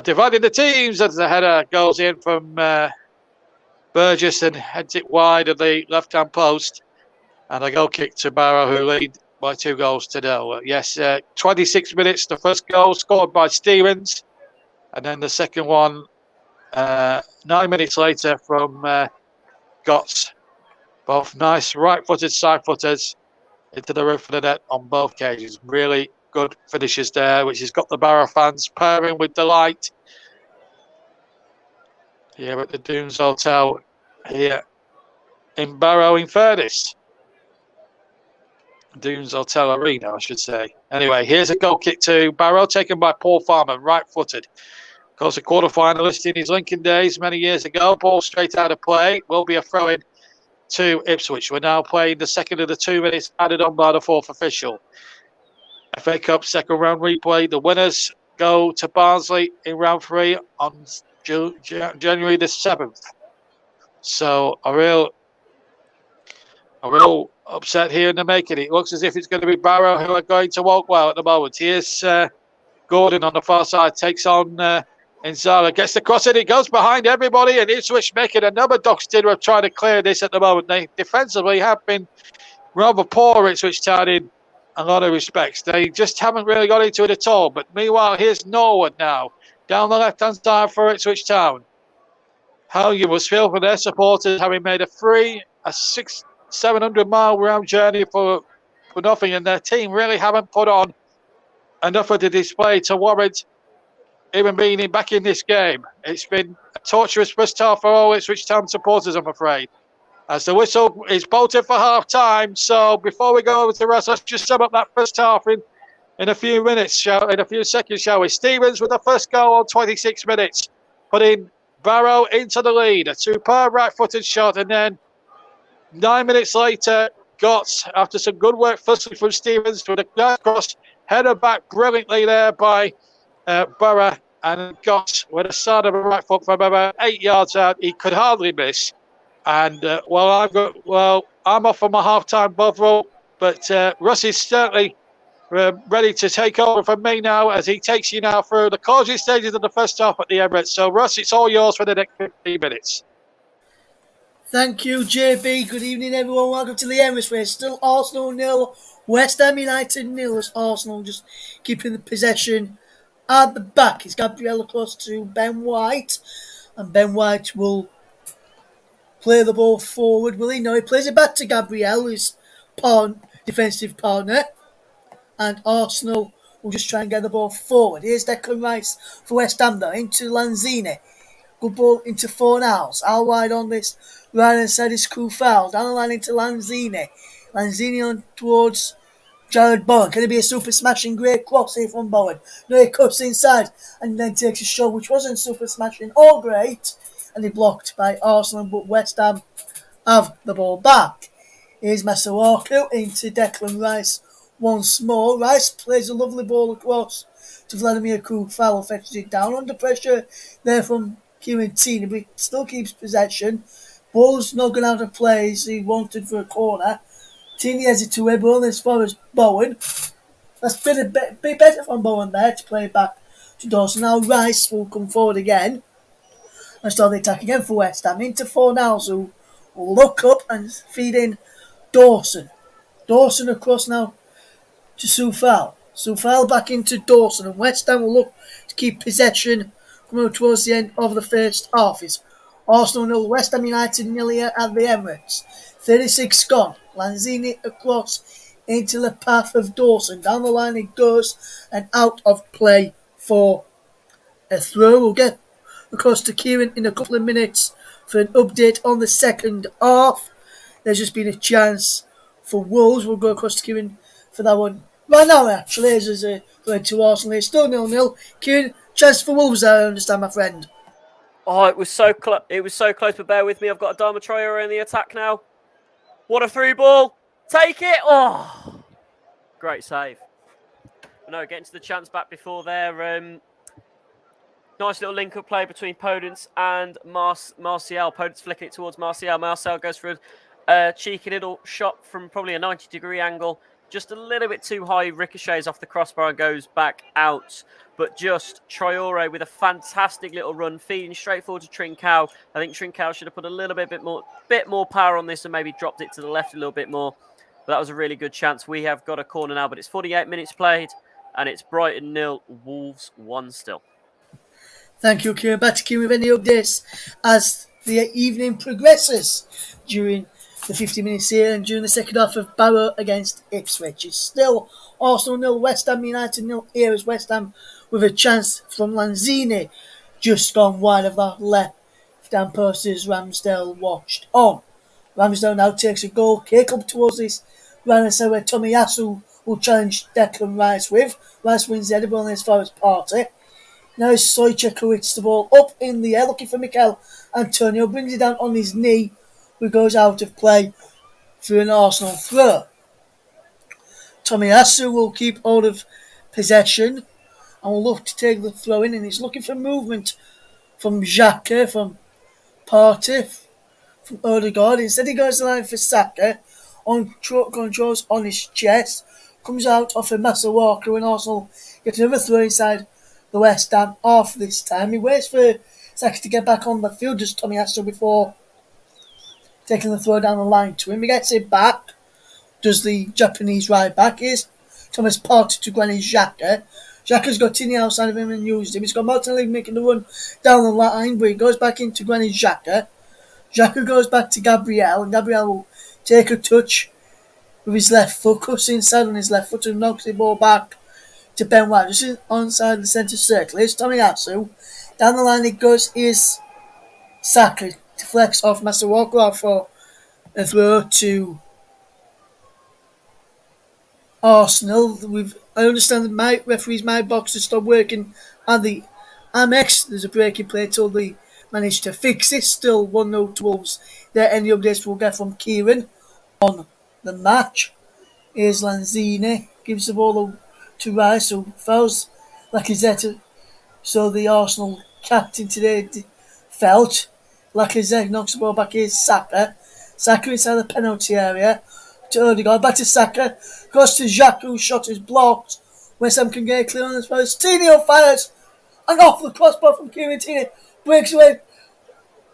Dividing the teams as the header goes in from Burgess and heads it wide of the left-hand post, and a goal kick to Barrow, who lead by 2 goals to 0. Yes, 26 minutes, the first goal scored by Stevens, and then the second one 9 minutes later from Gotts. Both nice right-footed side-footers into the roof of the net on both occasions. Really good finishes there, which has got the Barrow fans purring with delight here at the Dunes Hotel here in Barrow, in fairness. Dunes Hotel Arena, I should say. Anyway, here's a goal kick to Barrow, taken by Paul Farmer, right-footed. Of course, a quarter-finalist in his Lincoln days many years ago. Ball straight out of play. Will be a throw-in to Ipswich. We're now playing the second of the 2 minutes added on by the fourth official. FA Cup second round replay. The winners go to Barnsley in round 3 on January the 7th. So a real upset here in the making. It looks as if it's going to be Barrow who are going to walk well at the moment. Here's Gordon on the far side, takes on Inzala, gets the cross in, it goes behind everybody, and Ipswich making another dog's dinner of trying to clear this at the moment. They defensively have been rather poor, Ipswich Town, in a lot of respects. They just haven't really got into it at all. But meanwhile, here's Norwood now, down the left-hand side for Ipswich Town. How you must feel for their supporters, having made a 700-mile round journey for nothing, and their team really haven't put on enough of the display to warrant even being back in this game. It's been a torturous first half for all Ipswich Town supporters, I'm afraid. As the whistle is bolted for half-time, so before we go over to Russ, let's just sum up that first half in a few minutes, in a few seconds, shall we? Stevens with the first goal on 26 minutes, putting Barrow into the lead. A superb right-footed shot, and then 9 minutes later, Gotts, after some good work, firstly from Stevens, with a cross, header back brilliantly there by Barrow, and Gotts with a side of a right foot from about 8 yards out. He could hardly miss. And I'm off on my half-time bubble, but Russ is certainly ready to take over from me now, as he takes you now through the closing stages of the first half at the Emirates. So, Russ, it's all yours for the next 15 minutes. Thank you, JB. Good evening, everyone. Welcome to the Emirates, where it's still Arsenal 0, West Ham United 0, as Arsenal just keeping the possession. At the back is Gabriel across to Ben White, and Ben White will play the ball forward, will he? No, he plays it back to Gabriel, his defensive partner, and Arsenal will just try and get the ball forward. Here's Declan Rice for West Ham, though, into Lanzini. Good ball into Fornals. Out wide on this right hand side is Kufal. Down the line into Lanzini. Lanzini on towards Jared Bowen. Can it be a super smashing great cross here from Bowen? No, he cuts inside and then takes a shot which wasn't super smashing or great, and he blocked by Arsenal, but West Ham have the ball back. Here's Masuaku into Declan Rice once more. Rice plays a lovely ball across to Vladimir Kufal, fetches it down under pressure there from Kieran Tierney, but he still keeps possession. Ball's not going out of play as he wanted for a corner. Tierney has it to away ball as far as Bowen. That's been a bit better from Bowen there to play back to Dawson. Now Rice will come forward again and start the attack again for West Ham. Into Fornals, who will look up and feed in Dawson. Dawson across now to Soufal. Soufal back into Dawson, and West Ham will look to keep possession coming towards the end of the first half. It's Arsenal 0, West Ham United 0 here at the Emirates. 36 gone. Lanzini across into the path of Dawson. Down the line it goes, and out of play for a throw. We'll get across to Kieran in a couple of minutes for an update on the second half. There's just been a chance for Wolves. We'll go across to Kieran for that one right now, actually, as is going to Arsenal. It's still 0-0. Kieran, chance for Wolves there, I understand, my friend. Oh, it was so close. It was so close, but bear with me. I've got Adama Traore in the attack now. What a through ball. Take it. Oh, great save. No, getting to the chance back before there. Nice little link-up play between Podence and Martial. Podence flicking it towards Martial. Martial goes for a cheeky little shot from probably a 90-degree angle. Just a little bit too high, ricochets off the crossbar and goes back out. But just Traore with a fantastic little run, feeding straight forward to Trincao. I think Trincao should have put a little bit more power on this and maybe dropped it to the left a little bit more. But that was a really good chance. We have got a corner now, but it's 48 minutes played, and it's Brighton 0, Wolves 1 still. Thank you, Kieran. Back to Kieran with any updates as the evening progresses during the 50 minutes here and during the second half of Barrow against Ipswich. It's still Arsenal 0, West Ham United 0 here as West Ham with a chance from Lanzini just gone wide of that left Dan Purse's Ramsdale watched on. Ramsdale now takes a goal kick up towards this right side where Tomiyasu will challenge Declan Rice with. Rice wins the header ball as far as Partey. Now it's Stoichek who hits the ball up in the air looking for Mikel Antonio, brings it down on his knee, who goes out of play through an Arsenal throw. Tomiyasu will keep hold of possession and will look to take the throw in, and he's looking for movement from Xhaka, from Partey, from Odegaard. Instead he goes to the line for Saka, controls on his chest, comes out off a massive walker when Arsenal get another throw inside the West Ham half this time. He waits for Saka to get back on the field, just Tomiyasu, before taking the throw down the line to him. He gets it back, does the Japanese right back. Here's Thomas Partey to Granit Xhaka. Xhaka's got Tini outside of him and used him. He's got Martinelli making the run down the line, but he goes back into Granit Xhaka. Xhaka goes back to Gabriel, and Gabriel will take a touch with his left foot, cuts inside on his left foot and knocks the ball back to Ben White, just onside the centre circle. Here's Tomiyasu. Down the line it goes, is Saka. Deflects off Master Walker out for a throw to Arsenal. I understand that my referee's my box has stopped working at the Amex. There's a break in play till they manage to fix it. Still 1-0 to Wolves. There any updates we'll get from Kieran on the match. Here's Lanzini, gives the ball to Rice, who fouls Lacazette. So the Arsenal captain today felt. Lacazette knocks the ball back. Here's Saka. Saka inside the penalty area. To Odegaard, back to Saka. Goes to Xhaka, whose shot is blocked. West Ham can get clear on this post. Tini fires. And off the crossbar from Kieran. Tini breaks away.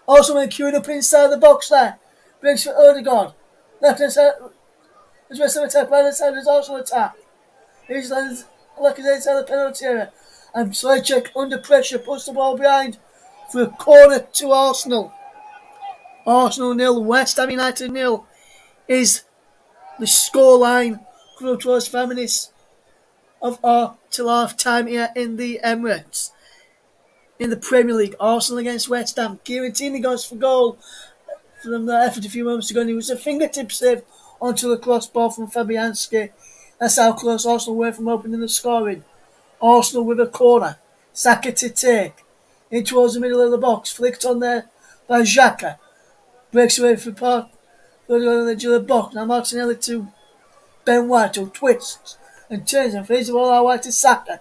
Also when Kieran up inside the box there. Breaks for Odegaard. Left hand side. There's West Ham attack. Right hand side is Arsenal attack. Here's Lacazette inside the penalty area. And Stoichek under pressure puts the ball behind for a corner to Arsenal. Arsenal 0, West Ham United 0 is the scoreline coming up towards 5 minutes of till half time here in the Emirates. In the Premier League, Arsenal against West Ham. Kieran Tierney goes for goal from the effort a few moments ago, and it was a fingertip save onto the crossbar from Fabianski. That's how close Arsenal were from opening the scoring. Arsenal with a corner. Saka to take. In towards the middle of the box. Flicked on there by Xhaka. Breaks away for Park. Going on the edge of the box. Now Martinelli to Ben White, who twists and turns and feeds the ball out wide to Saka.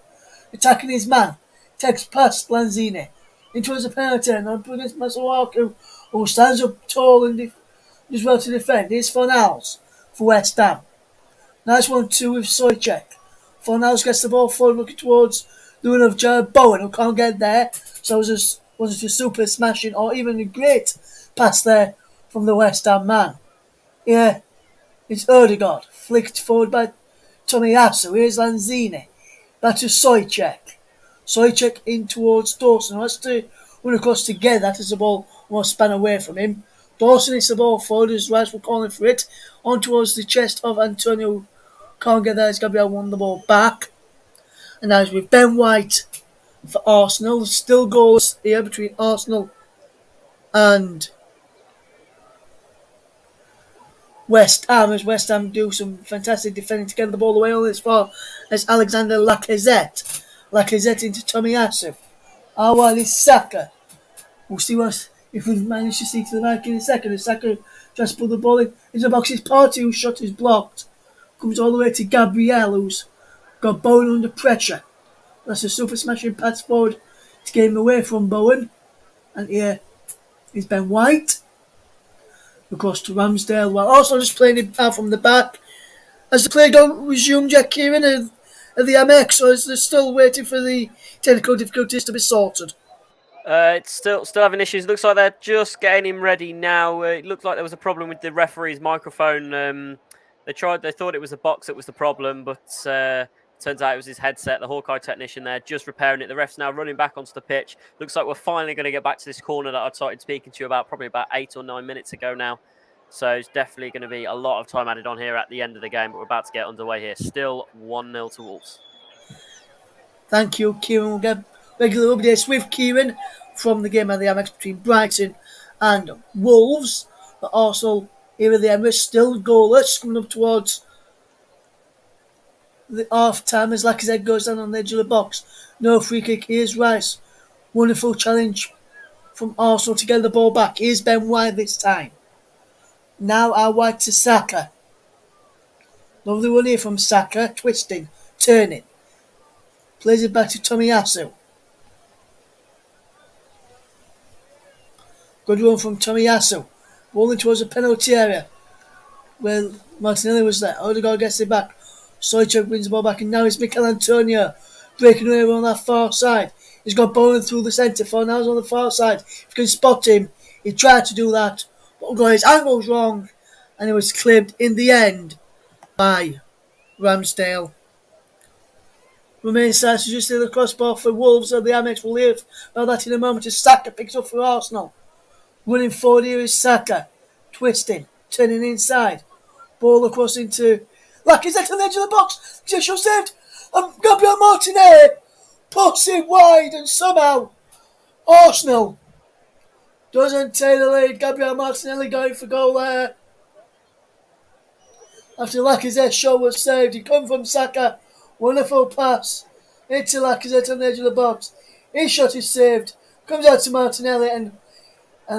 Attacking his man. Takes past Lanzini. In towards the penalty and up against Masuaku, who stands up tall and does well to defend. Here's Fornals for West Ham. Nice 1-2 with Stoichek. Fornals gets the ball forward, looking towards the run of Jared Bowen, who can't get there. So it was a super smashing or even a great pass there from the West Ham man. Yeah, it's Odegaard, flicked forward by Tomiyasu. Here's Lanzini. Back to Stoichek. Stoichek in towards Dawson. Wants to run across to get that as the ball was span away from him. Dawson hits the ball forward as Rice were calling for it. On towards the chest of Antonio. Can't get there as Gabriel won the ball back. And now it's with Ben White for Arsenal. Still goals here between Arsenal and West Ham, as West Ham do some fantastic defending to get the ball away on this far as Alexander Lacazette. Lacazette into Tomiyasu. While it's Saka. We'll see if we manage to see to the back in a second. As Saka tries to pull the ball into the box. His Partey, whose shot is blocked. Comes all the way to Gabriel, who's got Bowen under pressure. That's a super smashing pass forward to get him away from Bowen. And here is Ben White. Across to Ramsdale. While also just playing it out from the back. As the play don't resume, Jack Kieran at the MX, or is they still waiting for the technical difficulties to be sorted? It's still having issues. Looks like they're just getting him ready now. It looked like there was a problem with the referee's microphone. They thought it was the box that was the problem, but turns out it was his headset. The Hawkeye technician there just repairing it. The ref's now running back onto the pitch. Looks like we're finally going to get back to this corner that I started speaking to you about probably about 8 or 9 minutes ago now. So it's definitely going to be a lot of time added on here at the end of the game, but we're about to get underway here. Still 1-0 to Wolves. Thank you, Kieran. We'll get regular updates with Kieran from the game at the Amex between Brighton and Wolves, but also here at the Emirates, still goalless, coming up towards the half time as Lacazette goes down on the edge of the box. No free kick. Here's Rice. Wonderful challenge from Arsenal to get the ball back. Here's Ben White this time. Now our White to Saka. Lovely one here from Saka. Twisting, turning. Plays it back to Tomiyasu. Good run from Tomiyasu. Rolling towards the penalty area. Where Martinelli was there. Odegaard gets it back. Stoichkov wins the ball back, and now it's Mikel Antonio breaking away on that far side. He's got bowling through the centre for now. He's on the far side. If you can spot him, he tried to do that, but got his angles wrong, and it was clipped in the end by Ramsdale. Remains starts to just the crossbar for Wolves, so the Amex will live. Now that in a moment as Saka picks up for Arsenal. Running forward here is Saka. Twisting, turning inside. Ball across into Lacazette on the edge of the box. Position saved. And Gabriel Martinelli puts it wide, and somehow Arsenal doesn't take the lead. Gabriel Martinelli going for goal there. After Lacazette's shot was saved, he come from Saka. Wonderful pass into Lacazette on the edge of the box. His shot is saved. Comes out to Martinelli, and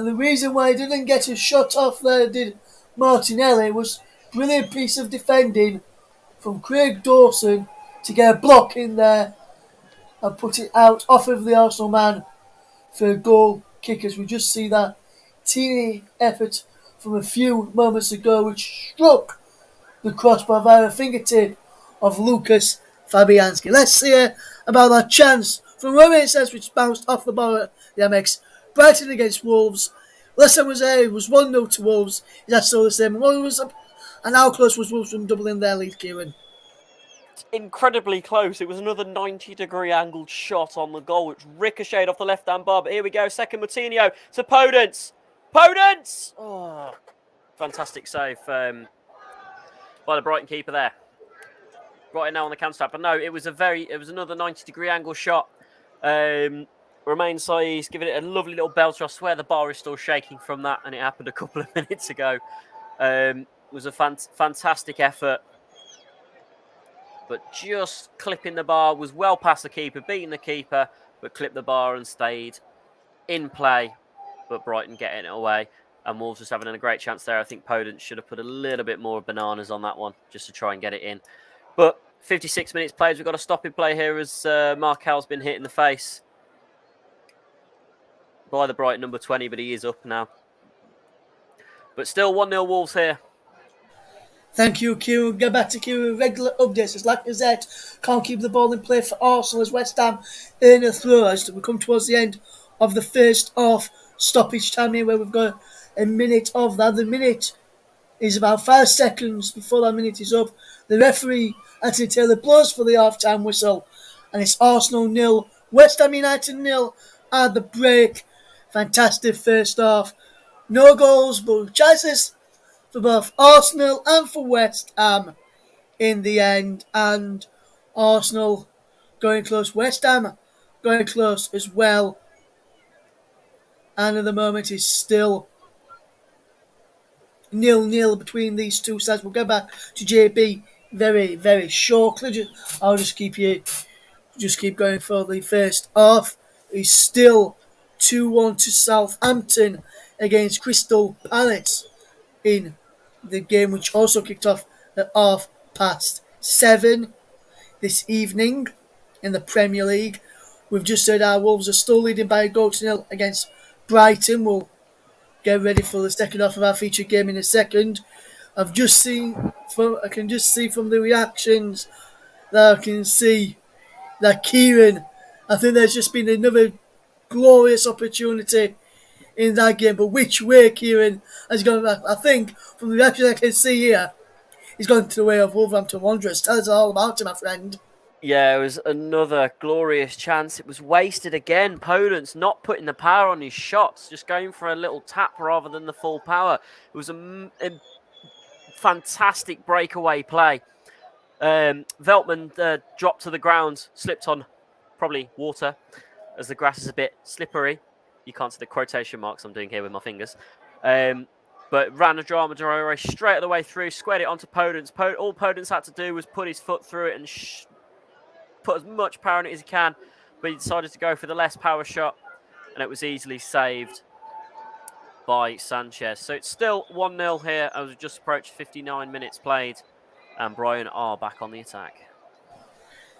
the reason why he didn't get his shot off there did Martinelli was brilliant piece of defending from Craig Dawson to get a block in there and put it out off of the Arsenal man for a goal kick, as we just see that teeny effort from a few moments ago which struck the crossbar via a fingertip of Lucas Fabianski. Let's see about that chance from Romain Says, which bounced off the bar at the MX. Brighton against Wolves. Last time was 1-0 to Wolves. Is that still the same? And how close was Wolves from doubling their lead, Kieran? Incredibly close. It was another 90-degree angled shot on the goal, which ricocheted off the left-hand bar. But here we go. Second Moutinho to Podence. Podence! Oh, fantastic save by the Brighton keeper there. Brighton now on the counter-attack. But no, it was another 90-degree angle shot. Romain Saez giving it a lovely little belter. I swear the bar is still shaking from that, and it happened a couple of minutes ago. It was a fantastic effort. But just clipping the bar, was well past the keeper, beating the keeper, but clipped the bar and stayed in play. But Brighton getting it away, and Wolves just having a great chance there. I think Podence should have put a little bit more bananas on that one just to try and get it in. But 56 minutes played, we've got a stopping play here as Markel's been hit in the face by the Brighton number 20, but he is up now. But still 1-0 Wolves here. Thank you, Q. Get back to Q. Regular updates as Lacazette can't keep the ball in play for Arsenal as West Ham in a throw as we come towards the end of the first half stoppage time here, where we've got a minute of that. The minute is about 5 seconds before that minute is up. The referee, Anthony Taylor, blows for the half-time whistle, and it's Arsenal 0, West Ham United 0 at the break. Fantastic first half. No goals, but chances for both Arsenal and for West Ham in the end. And Arsenal going close. West Ham going close as well. And at the moment it's still 0-0 between these two sides. We'll get back to JB very, very shortly. I'll just keep going for the first half. It's still 2-1 to Southampton against Crystal Palace in the game, which also kicked off at 7:30 this evening in the Premier League. We've just said our Wolves are still leading by a goal to 0 against Brighton. We'll get ready for the second half of our featured game in a second. I can just see from the reactions that I can see that Kieran, I think there's just been another glorious opportunity in that game. But which way Kieran has gone back? I think from the reaction I can see here, he's gone to the way of Wolverhampton Wanderers. Tell us all about it, my friend. Yeah, it was another glorious chance. It was wasted again. Podence not putting the power on his shots, just going for a little tap rather than the full power. It was a fantastic breakaway play. Veltman dropped to the ground, slipped on probably water as the grass is a bit slippery. You can't see the quotation marks I'm doing here with my fingers. But ran a drama straight the way through, squared it onto Podence. All Podence had to do was put his foot through it and put as much power in it as he can. But he decided to go for the less power shot, and it was easily saved by Sanchez. So it's still 1-0 here as we just approached 59 minutes played, and Brighton are back on the attack.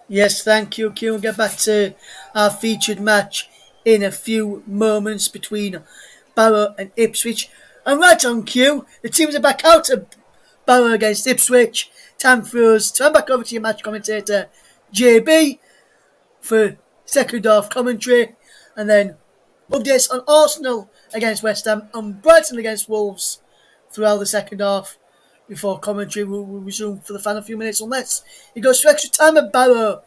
Yes, thank you, Q. We'll get back to our featured match in a few moments between Barrow and Ipswich. And right on Q, the teams are back out of Barrow against Ipswich. Time for us to hand back over to your match commentator, JB, for second half commentary, and then updates on Arsenal against West Ham and Brighton against Wolves throughout the second half before commentary will resume for the final few minutes, unless it goes to extra time at Barrow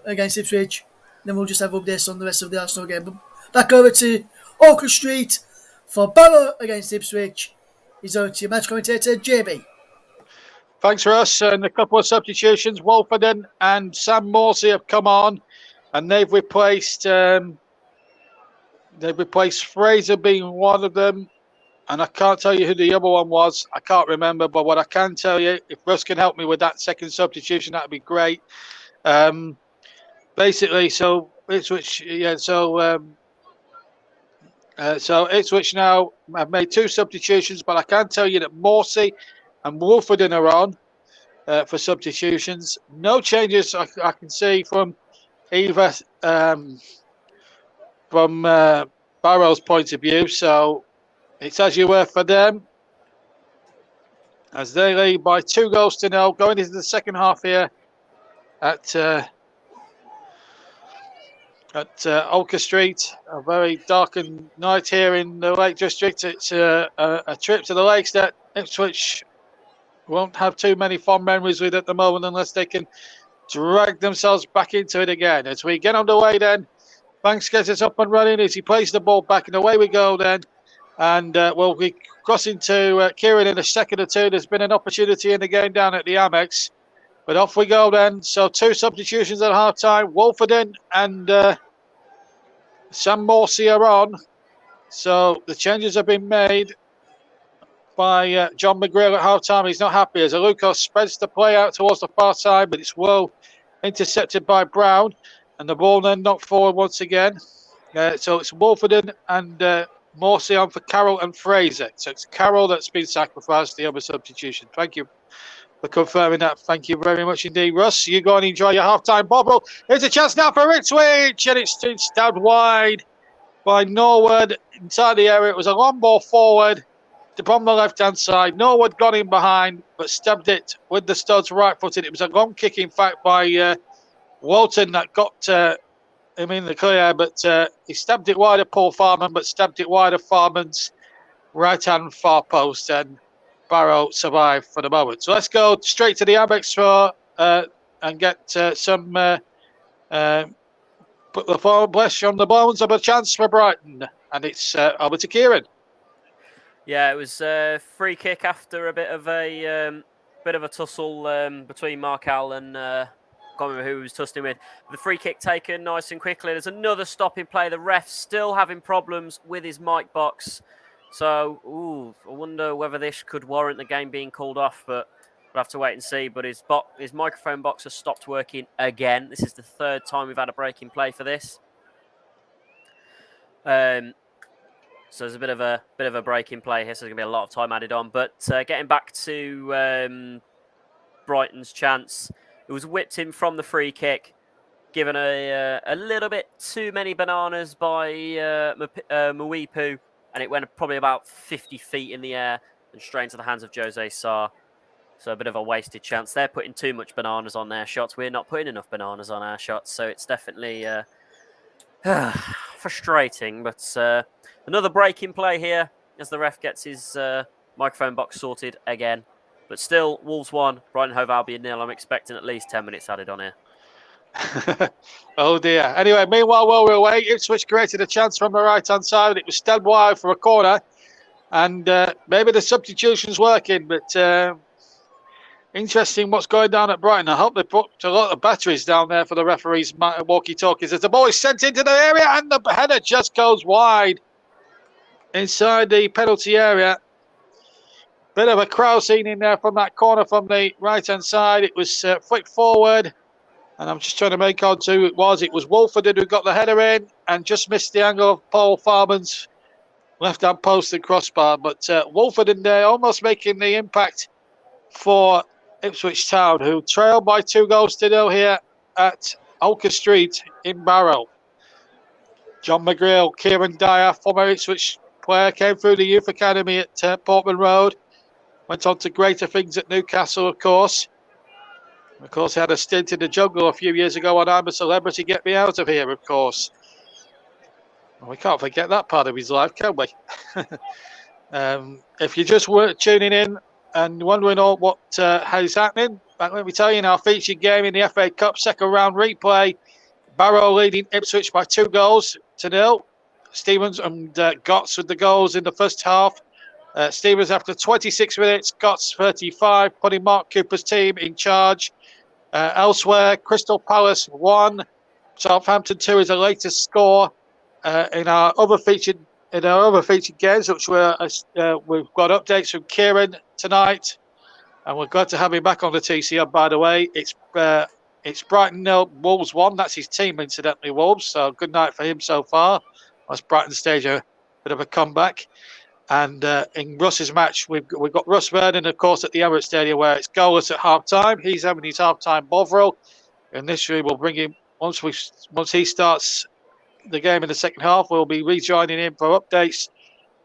against Ipswich. Then we'll just have updates on the rest of the Arsenal game. But back over to Orchard Street for Barrow against Ipswich. He's over to your match commentator, JB. Thanks, Russ. And a couple of substitutions. Wolfenden and Sam Morsey have come on, and they've replaced Fraser being one of them. And I can't tell you who the other one was. I can't remember. But what I can tell you, if Russ can help me with that second substitution, that'd be great. Basically, so Ipswich, so Ipswich now have made two substitutions, but I can tell you that Morsey and Wolfenden are on for substitutions. No changes I can see from either from Barrow's point of view. So it's as you were for them, as they lead by 2-0 going into the second half here at Olker Street. A very darkened night here in the Lake District. It's a trip to the lakes that Ipswich won't have too many fond memories with at the moment, unless they can drag themselves back into it again. As we get underway then, Banks gets us up and running as he plays the ball back, and away we go then. And we'll be crossing to Kieran in a second or two. There's been an opportunity in the game down at the Amex. But off we go then. So two substitutions at half-time. Wolfenden and Sam Morsey are on. So the changes have been made by John McGreal at half-time. He's not happy as Aluko spreads the play out towards the far side, but it's well intercepted by Brown. And the ball then knocked forward once again. So it's Wolfenden and Morsey on for Carroll and Fraser. So it's Carroll that's been sacrificed, the other substitution. Thank you for confirming that. Thank you very much indeed, Russ. You go and enjoy your half-time bobble. Here's a chance now for Ipswich, and it's stabbed wide by Norwood inside the area. It was a long ball forward from the left-hand side. Norwood got in behind, but stabbed it with the studs right-footed. It was a long kick, in fact, by Walton that got him in the clear, but he stabbed it wide of Paul Farman, but stabbed it wide of Farman's right-hand far post, and Barrow survived for the moment. So let's go straight to the Amex for and get some put the flesh on the bones of a chance for Brighton, and it's over to Kieran. Yeah, it was a free kick after a bit of a tussle between Markel and I can't remember who he was tussling with. The free kick taken nice and quickly. There's another stop in play. The ref still having problems with his mic box. So, I wonder whether this could warrant the game being called off, but we'll have to wait and see. But his microphone box has stopped working again. This is the third time we've had a break in play for this. So there's a bit of a break in play here, so there's going to be a lot of time added on. But getting back to Brighton's chance, it was whipped in from the free kick, given a little bit too many bananas by Mwepu, and it went probably about 50 feet in the air and straight into the hands of Jose Sarr. So a bit of a wasted chance. They're putting too much bananas on their shots. We're not putting enough bananas on our shots, so it's definitely frustrating. But another break in play here as the ref gets his microphone box sorted again. But still, Wolves 1, Brighton Hove Albion 0. I'm expecting at least 10 minutes added on here. Oh dear. Anyway, meanwhile, while we're away, Ipswich created a chance from the right-hand side. It was stabbed wide for a corner. And maybe the substitution's working, but Interesting what's going down at Brighton. I hope they put a lot of batteries down there for the referee's walkie-talkies as the ball is sent into the area and the header just goes wide inside the penalty area. Bit of a crowd scene in there from that corner from the right-hand side. It was flicked forward, and I'm just trying to make out who it was. It was Wolford who got the header in and just missed the angle of Paul Farman's left-hand post and crossbar. But Wolford in there almost making the impact for Ipswich Town, who trailed by 2-0 here at Olker Street in Barrow. John McGreal, Kieran Dyer, former Ipswich player, came through the youth academy at Portman Road. Went on to greater things at Newcastle, of course. Of course, he had a stint in the jungle a few years ago on I'm a Celebrity, Get Me Out of Here, of course. Well, we can't forget that part of his life, can we? If you just were tuning in and wondering what is happening, let me tell you, in our featured game in the FA Cup second round replay, Barrow leading Ipswich by 2-0. Stevens and Gotts with the goals in the first half. Stevens after 26 minutes, Gotts 35, putting Mark Cooper's team in charge. Elsewhere, Crystal Palace 1, Southampton 2 is the latest score. In our other featured games, which we've got updates from Kieran tonight, and we're glad to have him back on the TCR. By the way, it's Brighton 0, Wolves 1. That's his team, incidentally, Wolves. So good night for him so far. As Brighton stage a bit of a comeback. And in Russ's match, we've got Russ Vernon, of course, at the Emirates Stadium, where it's goalless at half time. He's having his half time Bovril, and this will bring him once he starts the game in the second half. We'll be rejoining him for updates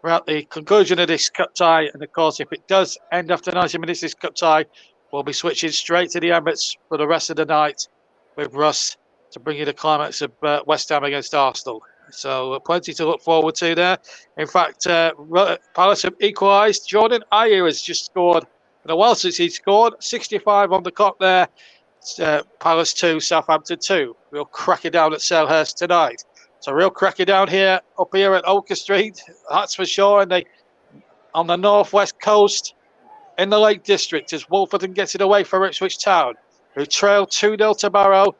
throughout the conclusion of this cup tie. And of course, if it does end after 90 minutes, this cup tie, we'll be switching straight to the Emirates for the rest of the night with Russ to bring you the climax of West Ham against Arsenal. So plenty to look forward to there. In fact, Palace have equalised. Jordan Ayew has just scored. In a while since he scored, 65 on the clock there. Palace 2, Southampton 2. We'll crack it down at Selhurst tonight. So real crack it down here, up here at Olker Street. That's for sure. And on the northwest coast in the Lake District as Wolverton gets it away for Ipswich Town, who trail 2-0 to Barrow.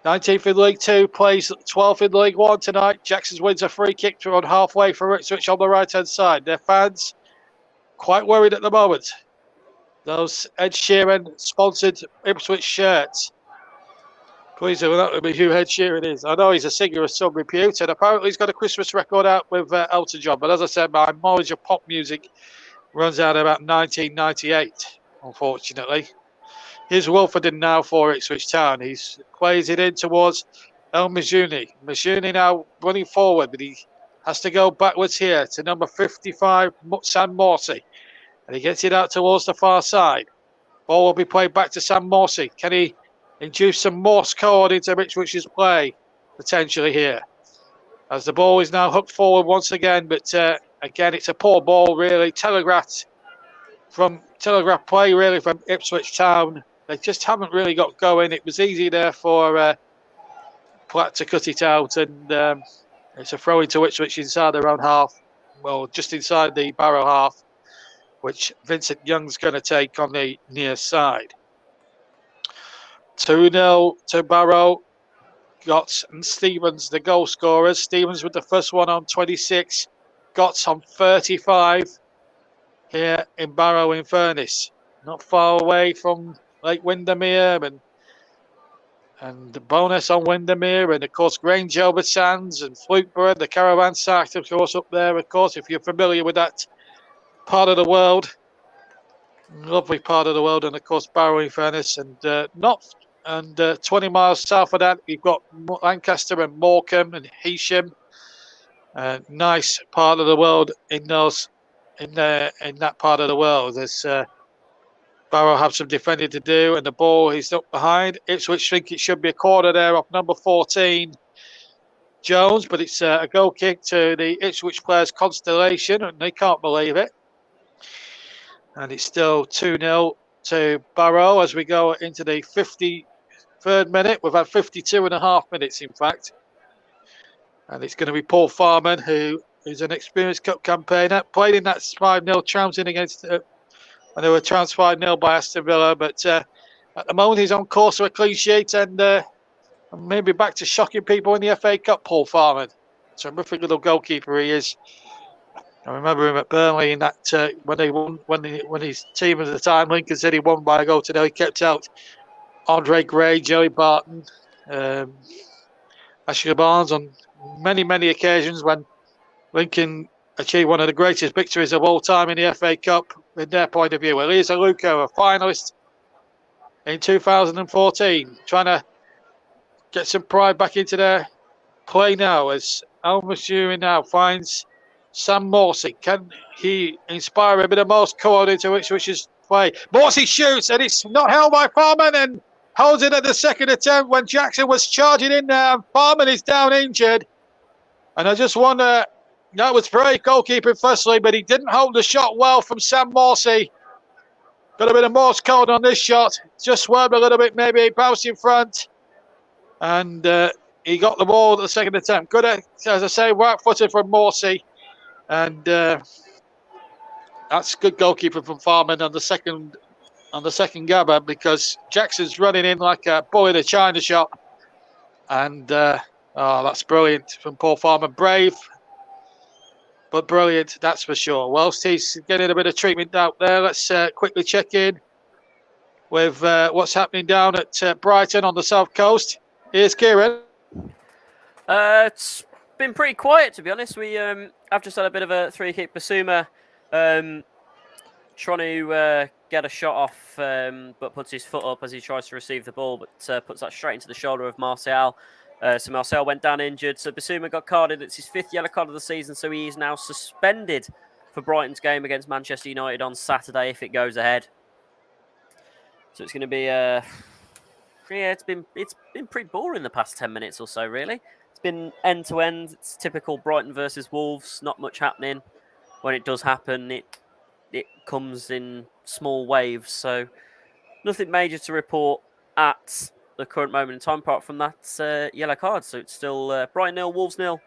19th in League 2, plays 12th in League 1 tonight. Jackson's wins a free kick to run halfway for Ipswich on the right-hand side. Their fans quite worried at the moment. Those Ed Sheeran-sponsored Ipswich shirts. Please do that with me who Ed Sheeran is. I know he's a singer of some repute, and apparently he's got a Christmas record out with Elton John. But as I said, my knowledge of pop music runs out about 1998, unfortunately. Here's Wolford now for Ipswich Town. He plays it in towards El Majuni. Majuni now running forward, but he has to go backwards here to number 55, Sam Morsey. And he gets it out towards the far side. Ball will be played back to Sam Morsey. Can he induce some Morse code into Ipswich's play, potentially here? As the ball is now hooked forward once again, but again, it's a poor ball, really. Telegraph play, really, from Ipswich Town. They just haven't really got going. It was easy there for Platt to cut it out, and it's a throw into Ipswich inside their own half. Well, just inside the Barrow half, which Vincent Young's going to take on the near side. 2-0 to Barrow. Gotts and Stevens, the goal scorers. Stevens with the first one on 26. Gotts on 35 here in Barrow in Furness. Not far away from Lake Windermere and the bonus on Windermere, and of course Grange Over Sands and Flukeborough, the caravan site, of course, up there. Of course, if you're familiar with that part of the world, lovely part of the world, and of course Barrow in Furness, and 20 miles south of that, you've got Lancaster and Morecambe and Heysham. Nice part of the world in that part of the world. There's Barrow have some defending to do, and the ball is up behind. Ipswich think it should be a corner there off number 14, Jones, but it's a goal kick to the Ipswich players' constellation, and they can't believe it. And it's still 2-0 to Barrow as we go into the 53rd minute. We've had 52 and a half minutes, in fact. And it's going to be Paul Farman, who is an experienced cup campaigner, played in that 5-0 trouncing against when they were transferred nil by Aston Villa. But at the moment, he's on course for a clean sheet and maybe back to shocking people in the FA Cup, Paul Farman. Terrific little goalkeeper he is. I remember him at Burnley in that when they won, when his team at the time, Lincoln City, won by a goal to nil. He kept out Andre Gray, Joey Barton, Ashley Barnes on many occasions when Lincoln achieved one of the greatest victories of all time in the FA Cup in their point of view. Elisa Luco, a finalist in 2014, trying to get some pride back into their play now as Al Masuri now finds Sam Morsey. Can he inspire a bit of Morse code into Ipswich's play? Morsey shoots and it's not held by Farman and holds it at the second attempt when Jackson was charging in there and Farman is down injured. And I just wonder, that was brave goalkeeping firstly, but he didn't hold the shot well from Sam Morsey. Got a bit of Morse code on this shot. Just swerved a little bit, maybe bounced in front. And he got the ball at the second attempt. Good, as I say, right-footed from Morsey. And that's good goalkeeping from Farman on the second gabber, because Jackson's running in like a bull in a china shop. And that's brilliant from Paul Farman. Brave, but brilliant, that's for sure. Whilst he's getting a bit of treatment out there, let's quickly check in with what's happening down at Brighton on the south coast. Here's Kieran. It's been pretty quiet, to be honest. I've just had a bit of a three-kick. Basuma trying to get a shot off, but puts his foot up as he tries to receive the ball, but puts that straight into the shoulder of Martial. So Martial went down injured. So Basuma got carded. It's his 5th yellow card of the season, so he is now suspended for Brighton's game against Manchester United on Saturday if it goes ahead. So it's going to be it's been pretty boring the past 10 minutes or so, really. It's been end to end. It's typical Brighton versus Wolves. Not much happening. When it does happen, it comes in small waves. So nothing major to report at the current moment in time, apart from that yellow card. So it's still Brighton 0, Wolves 0.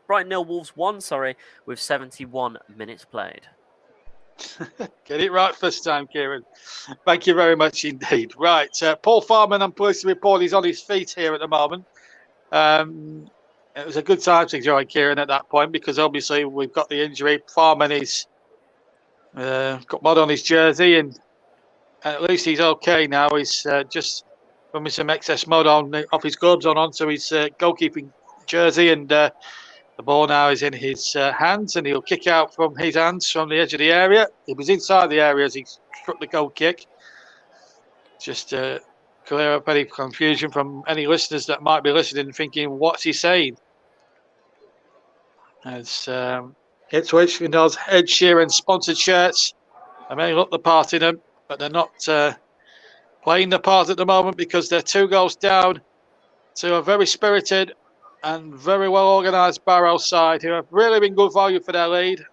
Brighton 0, Wolves 1. With 71 minutes played. Get it right first time, Kieran. Thank you very much indeed. Right, Paul Farman, I'm pleased to report he's on his feet here at the moment. It was a good time to join Kieran at that point because obviously we've got the injury. Farman is got mud on his jersey and at least he's okay now. He's just rubbing some excess mud off his gloves onto his goalkeeping jersey, and the ball now is in his hands, and he'll kick out from his hands from the edge of the area. He was inside the area as he struck the goal kick. Just to clear up any confusion from any listeners that might be listening and thinking, what's he saying? As Ipswich in those Ed Sheeran sponsored shirts, they may look the part in them, but they're not playing the part at the moment because they're 2 goals down to a very spirited and very well organised Barrow side who have really been good value for their lead.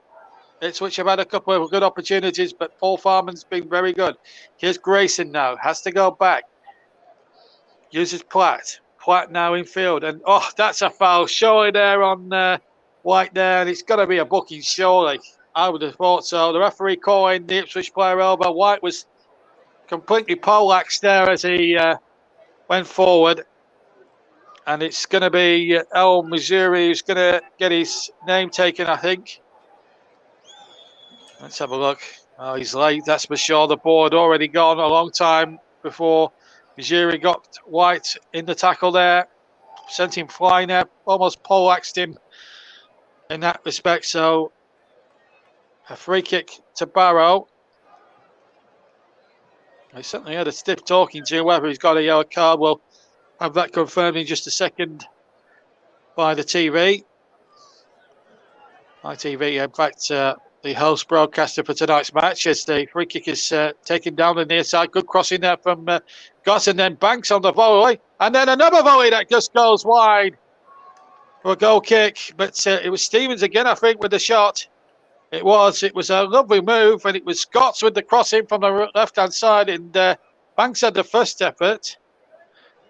Ipswich have had a couple of good opportunities, but Paul Farman's been very good. Here's Grayson now, has to go back. Uses Platt. Platt now in field, and that's a foul. Surely there on White there, and it's got to be a booking, surely. I would have thought so. The referee calling the Ipswich player over. White was completely poleaxed there as he went forward. And it's going to be El Missouri who's going to get his name taken, I think. Let's have a look. Oh, he's late, that's for sure. The ball had already gone a long time before Missouri got White in the tackle there. Sent him flying there, almost poleaxed him in that respect. So a free kick to Barrow. I certainly had a stiff talking to. Whether he's got a yellow card, we'll have that confirmed in just a second by the TV. ITV, in fact, the host broadcaster for tonight's match, as the free kick is taken down the near side. Good crossing there from Goss, and then Banks on the volley. And then another volley that just goes wide for a goal kick. But it was Stevens again, I think, with the shot. It was a lovely move, and it was Scotts with the crossing from the left-hand side, and Banks had the first effort,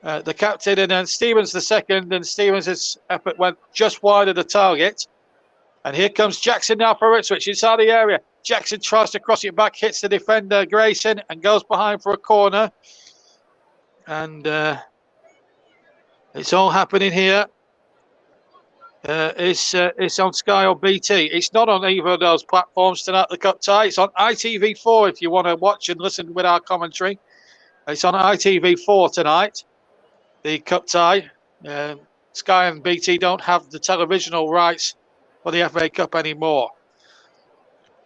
the captain, and then Stevens the second, and Stevens' effort went just wide of the target. And here comes Jackson now for Ipswich inside the area. Jackson tries to cross it back, hits the defender Grayson, and goes behind for a corner. And it's all happening here. It's on Sky or BT. It's not on either of those platforms tonight, the cup tie. It's on ITV4 if you want to watch and listen with our commentary. It's on ITV4 tonight, the cup tie. Sky and BT don't have the televisional rights for the FA Cup anymore.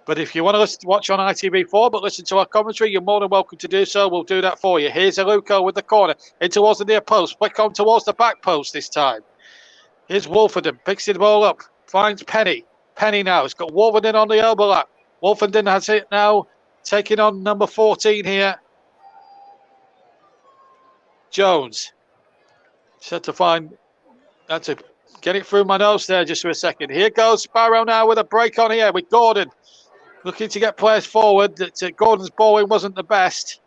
But if you want to watch on ITV4 but listen to our commentary, you're more than welcome to do so. We'll do that for you. Here's Aluko with the corner in towards the near post. Flick on towards the back post this time. Here's Wolfenden, picks the ball up, finds Penny. Penny now, it's got Wolfenden on the overlap. Wolfenden has it now, taking on number 14 here. Jones. Had to get it through my nose there just for a second. Here goes Barrow now with a break on here with Gordon. Looking to get players forward. Gordon's bowling wasn't the best.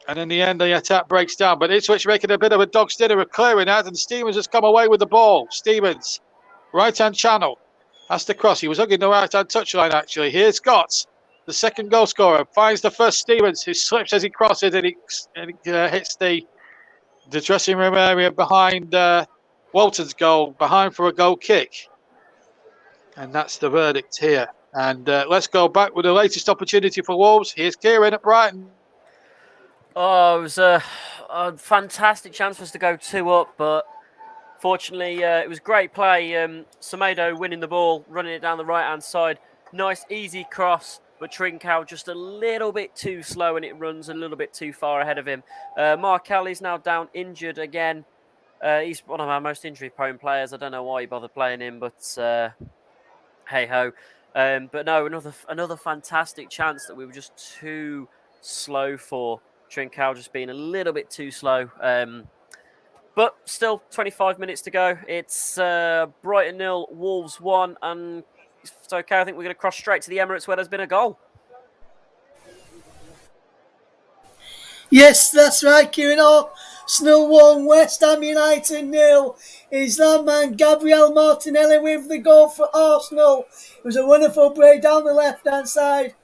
And in the end, the attack breaks down. But Ipswich making a bit of a dog's dinner of clearing out. And Stevens has come away with the ball. Stevens, right-hand channel. Has to cross. He was hugging the right-hand touchline, actually. Here's Scott, the second goal scorer. Finds the first Stevens, who slips as he crosses. And he hits the dressing room area behind Walton's goal. Behind for a goal kick. And that's the verdict here. And let's go back with the latest opportunity for Wolves. Here's Kieran at Brighton. Oh, it was a fantastic chance for us to go 2 up, but fortunately, it was great play. Semedo winning the ball, running it down the right-hand side. Nice, easy cross, but Trincao just a little bit too slow, and it runs a little bit too far ahead of him. Markel is now down injured again. He's one of our most injury-prone players. I don't know why he bothered playing him, but hey-ho. But no, another fantastic chance that we were just too slow for. Trincao just being a little bit too slow. But still, 25 minutes to go. It's Brighton 0, Wolves 1. And it's okay, I think we're going to cross straight to the Emirates where there's been a goal. Yes, that's right, Kieran. Arsenal 1, West Ham United 0. Is that man Gabriel Martinelli with the goal for Arsenal. It was a wonderful break down the left-hand side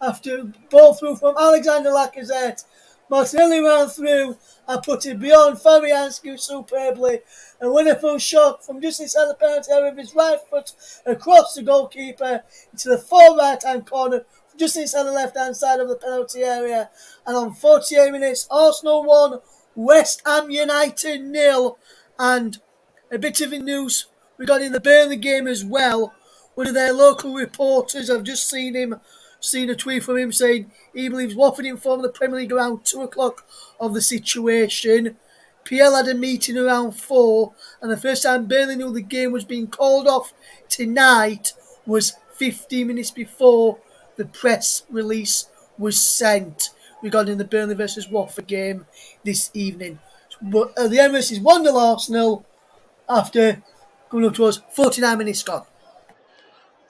after ball through from Alexander Lacazette. Martinelli ran through and put it beyond Fabianski superbly. A wonderful shot from just inside the penalty area with his right foot across the goalkeeper into the far right-hand corner, just inside the left-hand side of the penalty area. And on 48 minutes, Arsenal 1, West Ham United 0. And a bit of news regarding the Burnley game as well. One of their local reporters, I've just seen a tweet from him saying he believes Watford informed the Premier League around 2 o'clock of the situation. PL had a meeting around 4, and the first time Burnley knew the game was being called off tonight was 15 minutes before the press release was sent regarding the Burnley versus Watford game this evening. But the Emirates is 1-0 Arsenal after going up towards 49 minutes gone.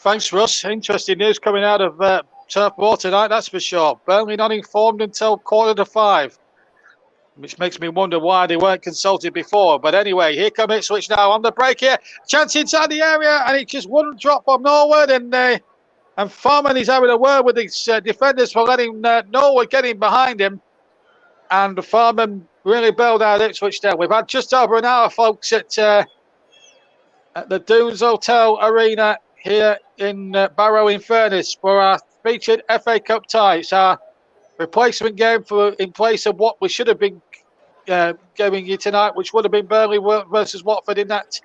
Thanks, Russ. Interesting news coming out of Turf Moor tonight, that's for sure. Burnley not informed until 5:15, which makes me wonder why they weren't consulted before. But anyway, here come Ipswich now on the break here. Chance inside the area, and it just wouldn't drop from Norwood. And Farman is having a word with his defenders for letting Norwood get in behind him. And Farman really bailed out Ipswich there. We've had just over an hour, folks, at the Dunes Hotel Arena here in Barrow in Furness for our featured FA Cup tie. It's our replacement game in place of what we should have been giving you tonight, which would have been Burnley versus Watford in that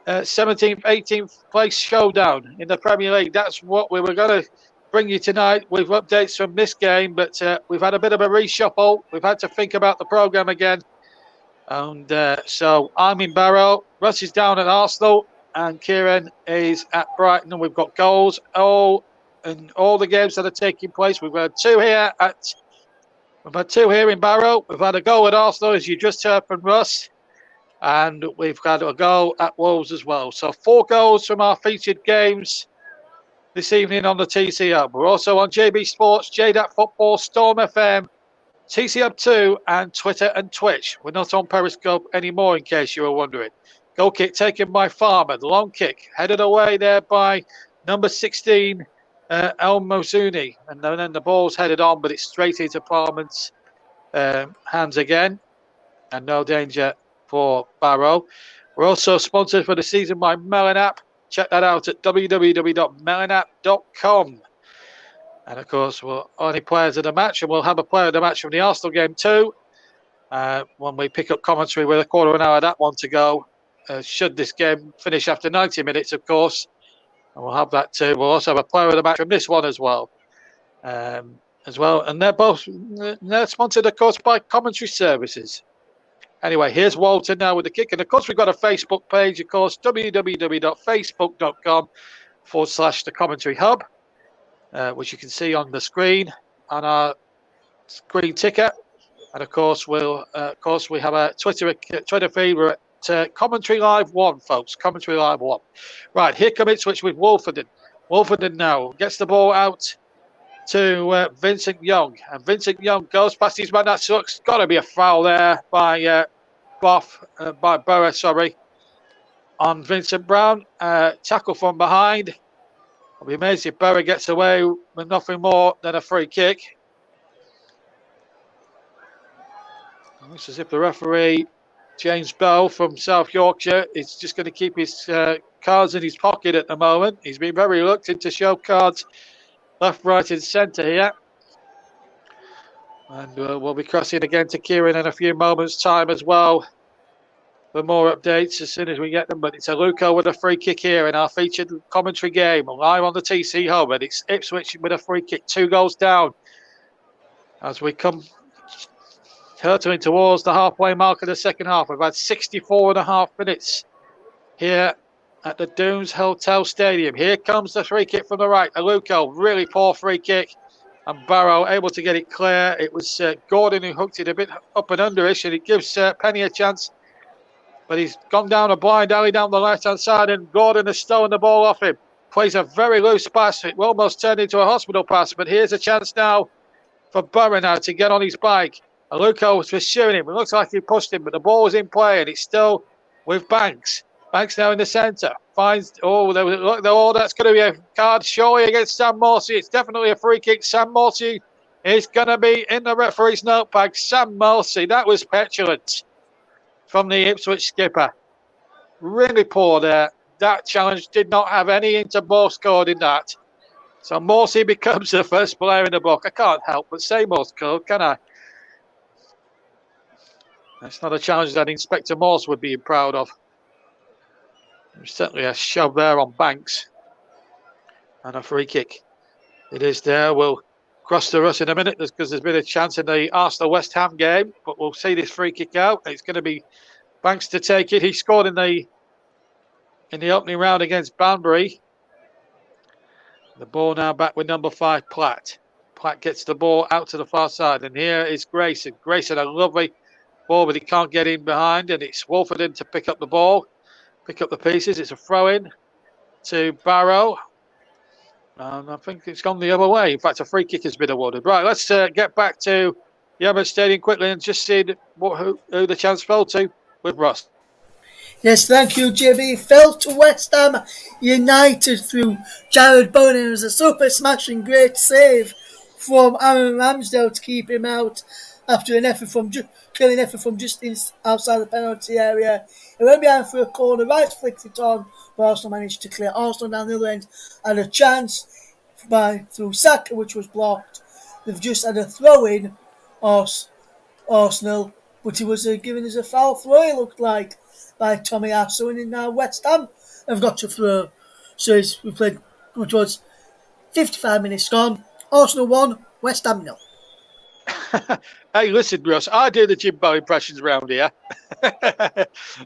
17th, 18th place showdown in the Premier League. That's what we were going to bring you tonight with updates from this game, but we've had a bit of a reshuffle. We've had to think about the programme again. And so I'm in Barrow, Russ is down at Arsenal, and Kieran is at Brighton, and we've got goals in all the games that are taking place. We've had two here in Barrow. We've had a goal at Arsenal, as you just heard from Russ, and we've had a goal at Wolves as well. So 4 goals from our featured games this evening on the TC Hub. We're also on JB Sports, JDAT Football, Storm FM, TC Hub 2, and Twitter and Twitch. We're not on Periscope anymore, in case you were wondering. Goal kick taken by Farmer. The long kick headed away there by number 16, El Mosuni, and then the ball's headed on, but it's straight into Parman's hands again, and no danger for Barrow. We're also sponsored for the season by Melon App. Check that out at www.melonapp.com. And of course, we're only players of the match, and we'll have a player of the match from the Arsenal game too. When we pick up commentary with a quarter of an hour of that one to go, should this game finish after 90 minutes, of course, and we'll have that too. We'll also have a player of the match from this one as well. And they're sponsored, of course, by Commentary Services. Anyway, here's Walton now with the kick, and of course we've got a Facebook page, of course, www.facebook.com/the Commentary Hub, which you can see on the screen on our screen ticker. And of course, we have a Twitter feed. We're at Commentary Live 1, folks. Commentary Live 1. Right, here come Ipswich with Wolfenden. Wolfenden now gets the ball out to Vincent Young. And Vincent Young goes past his man. That's got to be a foul there by Barrow, on Vincent Brown. Tackle from behind. I'll be amazed if Barrow gets away with nothing more than a free kick. Looks as if the referee, James Bell from South Yorkshire, is just going to keep his cards in his pocket at the moment. He's been very reluctant to show cards left, right and centre here. And we'll be crossing again to Kieran in a few moments' time as well for more updates as soon as we get them. But it's Aluko with a free kick here in our featured commentary game, live on the TC Hub. And it's Ipswich with a free kick, 2 goals down as we come hurtling towards the halfway mark of the second half. We've had 64 and a half minutes here at the Dunes Hotel Stadium. Here comes the free kick from the right. Aluko, really poor free kick. And Barrow able to get it clear. It was Gordon who hooked it a bit up and underish, and it gives Penny a chance. But he's gone down a blind alley down the left-hand side, and Gordon has stolen the ball off him. Plays a very loose pass. It almost turned into a hospital pass, but here's a chance now for Barrow now to get on his bike. Aluko was pursuing him. It looks like he pushed him, but the ball was in play, and it's still with Banks. Banks now in the centre. Finds, that's going to be a card surely against Sam Morsey. It's definitely a free kick. Sam Morsey is going to be in the referee's notepad. Sam Morsey, that was petulant from the Ipswich skipper. Really poor there. That challenge did not have any interboard scored in that. So Morsey becomes the first player in the book. I can't help but say Morse code, can I? That's not a challenge that Inspector Morse would be proud of. There's certainly a shove there on Banks. And a free kick. It is there. We'll cross the Russ in a minute because there's been a chance in the Arsenal-West Ham game. But we'll see this free kick out. It's going to be Banks to take it. He scored in the opening round against Banbury. The ball now back with number 5, Platt. Platt gets the ball out to the far side. And here is Grayson. Grayson, a lovely ball, but he can't get in behind, and it's Wolfenden to pick up the ball, pick up the pieces. It's a throw-in to Barrow, and I think it's gone the other way. In fact, a free kick has been awarded. Right, let's get back to the Emirates Stadium quickly and just see who the chance fell to with Ross. Yes, thank you, JB. Fell to West Ham United through Jared Bowen. It was a super smashing great save from Aaron Ramsdale to keep him out after an effort from just outside the penalty area. It went behind for a corner, right flicked it on, but Arsenal managed to clear. Arsenal down the other end had a chance through Saka, which was blocked. They've just had a throw-in, Arsenal, but it was given as a foul throw, it looked like, by Tommy Asu, and in now West Ham have got to throw. So we played, which was 55 minutes gone. Arsenal 1, West Ham 0. Hey, listen, Russ, I do the Jimbo impressions around here.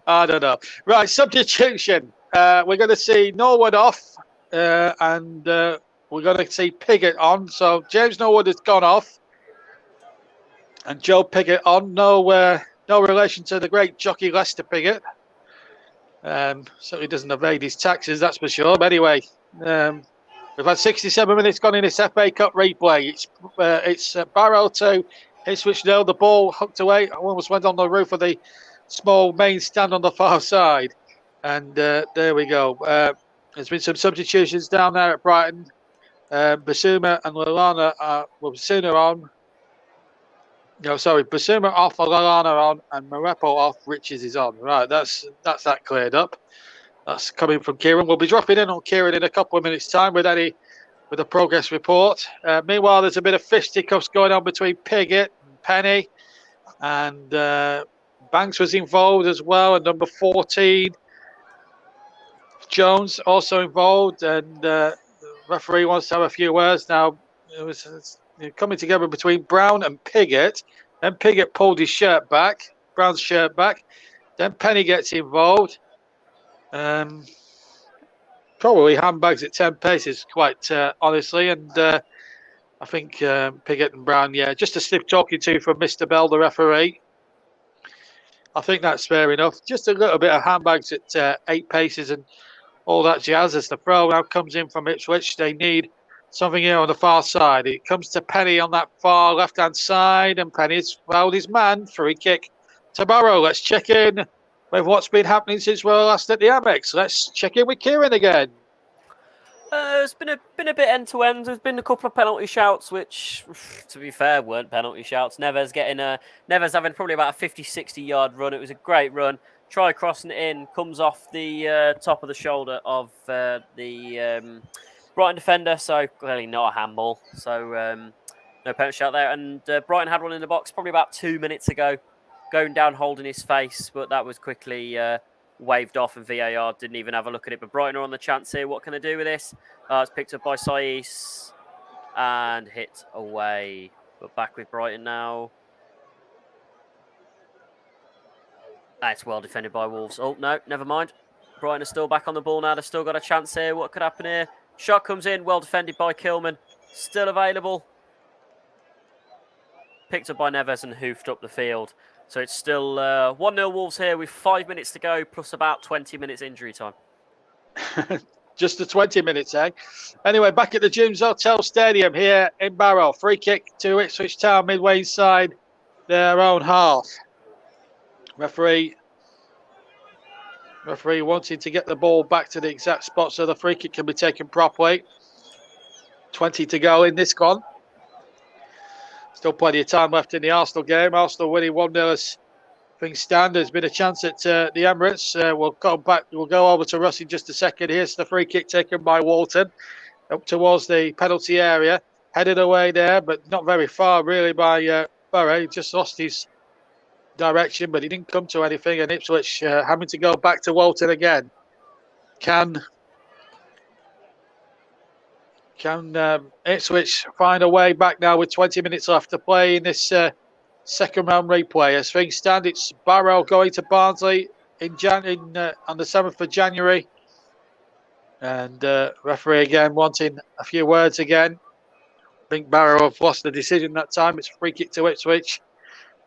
I don't know. Right, substitution. We're going to see Norwood off, and we're going to see Piggott on. So James Norwood has gone off, and Joe Piggott on. No relation to the great jockey Lester Piggott. Certainly doesn't evade his taxes, that's for sure. But anyway, we've had 67 minutes gone in this FA Cup replay. It's Barrow 2, Ipswich 0. The ball hooked away. Almost went on the roof of the small main stand on the far side. And there we go. There's been some substitutions down there at Brighton. Basuma and Lallana Basuma on. No, sorry, Basuma off, Lallana on, and Marepo off, Riches is on. Right, that's that cleared up. That's coming from Kieran. We'll be dropping in on Kieran in a couple of minutes' time with a progress report. Meanwhile, there's a bit of fisticuffs going on between Piggott and Penny, and Banks was involved as well, and number 14, Jones, also involved, and the referee wants to have a few words. Now, it was coming together between Brown and Piggott. Then Piggott pulled his shirt back, Brown's shirt back. Then Penny gets involved. Probably handbags at 10 paces, quite honestly. And I think Piggott and Brown, just a stiff talking to from Mr. Bell, the referee. I think that's fair enough. Just a little bit of handbags at 8 paces and all that jazz as the throw now comes in from Ipswich. They need something here on the far side. It comes to Penny on that far left-hand side, and Penny's fouled his man. Free kick to Barrow. Let's check in with what's been happening since we were last at the Amex. Let's check in with Kieran again. It's been a bit end-to-end. There's been a couple of penalty shouts, which, to be fair, weren't penalty shouts. Neves having probably about a 50, 60-yard run. It was a great run. Try crossing it in, comes off the top of the shoulder of the Brighton defender, so clearly not a handball. So no penalty shout there. And Brighton had one in the box probably about 2 minutes ago, going down holding his face, but that was quickly waved off, and VAR didn't even have a look at it. But Brighton are on the chance here. What can I do with this? It's picked up by Saiz and hit away. But back with Brighton now. It's well defended by Wolves. Oh, no, never mind. Brighton are still back on the ball now. They've still got a chance here. What could happen here? Shot comes in. Well defended by Kilman. Still available. Picked up by Neves and hoofed up the field. So it's still 1-0 Wolves here with 5 minutes to go, plus about 20 minutes injury time. Just the 20 minutes, eh? Anyway, back at the Dunes Hotel Stadium here in Barrow. Free kick to Ipswich Town, midway inside their own half. Referee wanting to get the ball back to the exact spot so the free kick can be taken properly. 20 to go in this one. Still plenty of time left in the Arsenal game. Arsenal winning 1-0 as things stand. There's been a chance at the Emirates. We'll go over to Russ in just a second. Here's the free kick taken by Walton up towards the penalty area. Headed away there, but not very far really by Barrow. He just lost his direction, but he didn't come to anything. And Ipswich having to go back to Walton again. Can Ipswich find a way back now with 20 minutes left to play in this second round replay? As things stand, it's Barrow going to Barnsley on the 7th of January. And referee again wanting a few words again. I think Barrow have lost the decision that time. It's a free kick to Ipswich.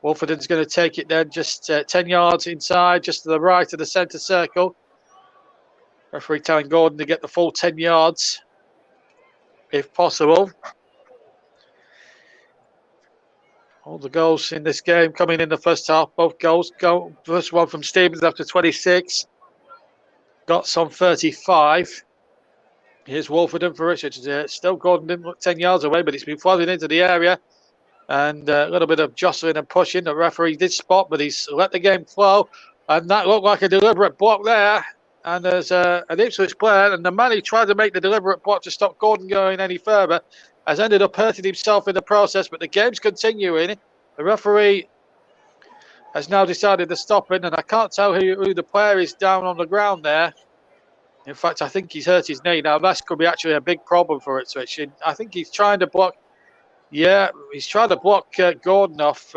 Wolfordon's going to take it then just 10 yards inside, just to the right of the centre circle. Referee telling Gordon to get the full 10 yards, if possible. All the goals in this game coming in the first half. Both goals. First one from Stevens after 26. Got some 35. Here's Wolfordon for Richard. Still Gordon didn't look 10 yards away, but it's been flooding into the area. And a little bit of jostling and pushing. The referee did spot, but he's let the game flow. And that looked like a deliberate block there. And there's an Ipswich player, and the man who tried to make the deliberate block to stop Gordon going any further has ended up hurting himself in the process. But the game's continuing. The referee has now decided to stop it, and I can't tell who the player is down on the ground there. In fact, I think he's hurt his knee. Now, that could be actually a big problem for Ipswich. I think he's trying to block. Yeah, he's trying to block Gordon off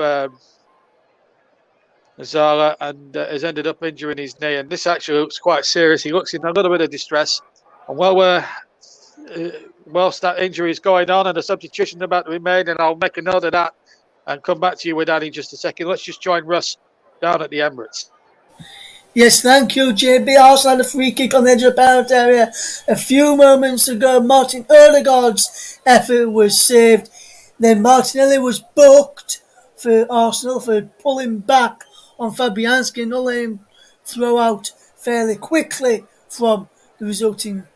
Zala, and has ended up injuring his knee. And this actually looks quite serious. He looks in a little bit of distress. And whilst that injury is going on and the substitution about to be made, and I'll make a note of that and come back to you with that in just a second. Let's just join Russ down at the Emirates. Yes, thank you, JB. Arsenal had a free kick on the edge of the penalty area a few moments ago. Martin Odegaard's effort was saved. Then Martinelli was booked for Arsenal for pulling back on Fabianski and not letting him throw out fairly quickly from the resulting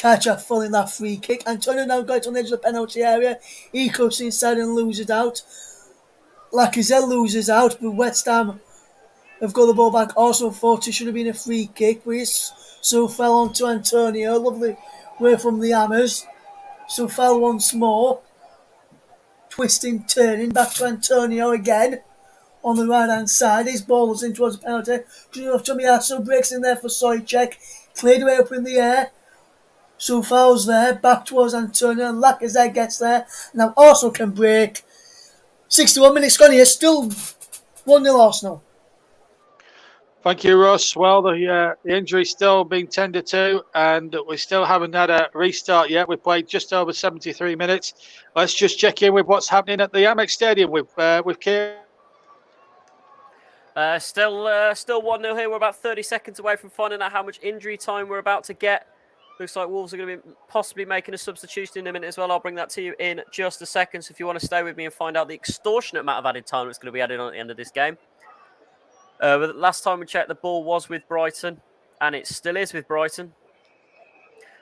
catch full in that free kick. Antonio now got on the edge of the penalty area. He cuts inside and loses out. Lacazette loses out, but West Ham have got the ball back. Arsenal thought it should have been a free kick, but it so fell onto Antonio. Lovely way from the Hammers. So fell once more. Twisting, turning, back to Antonio again. On the right hand side, his ball was in towards the penalty. Tomiyasu breaks in there for Soychek. Cleared away up in the air. So fouls there, back towards Antonio, and Lacazette gets there. Now Arsenal can break. 61 minutes gone here, still 1-0 Arsenal. Thank you, Russ. Well, the injury's still being tended to, and we still haven't had a restart yet. We've played just over 73 minutes. Let's just check in with what's happening at the Amex Stadium with Kieran. Still 1-0 here. We're about 30 seconds away from finding out how much injury time we're about to get. Looks like Wolves are going to be possibly making a substitution in a minute as well. I'll bring that to you in just a second. So if you want to stay with me and find out the extortionate amount of added time that's going to be added on at the end of this game. But last time we checked, the ball was with Brighton, and it still is with Brighton.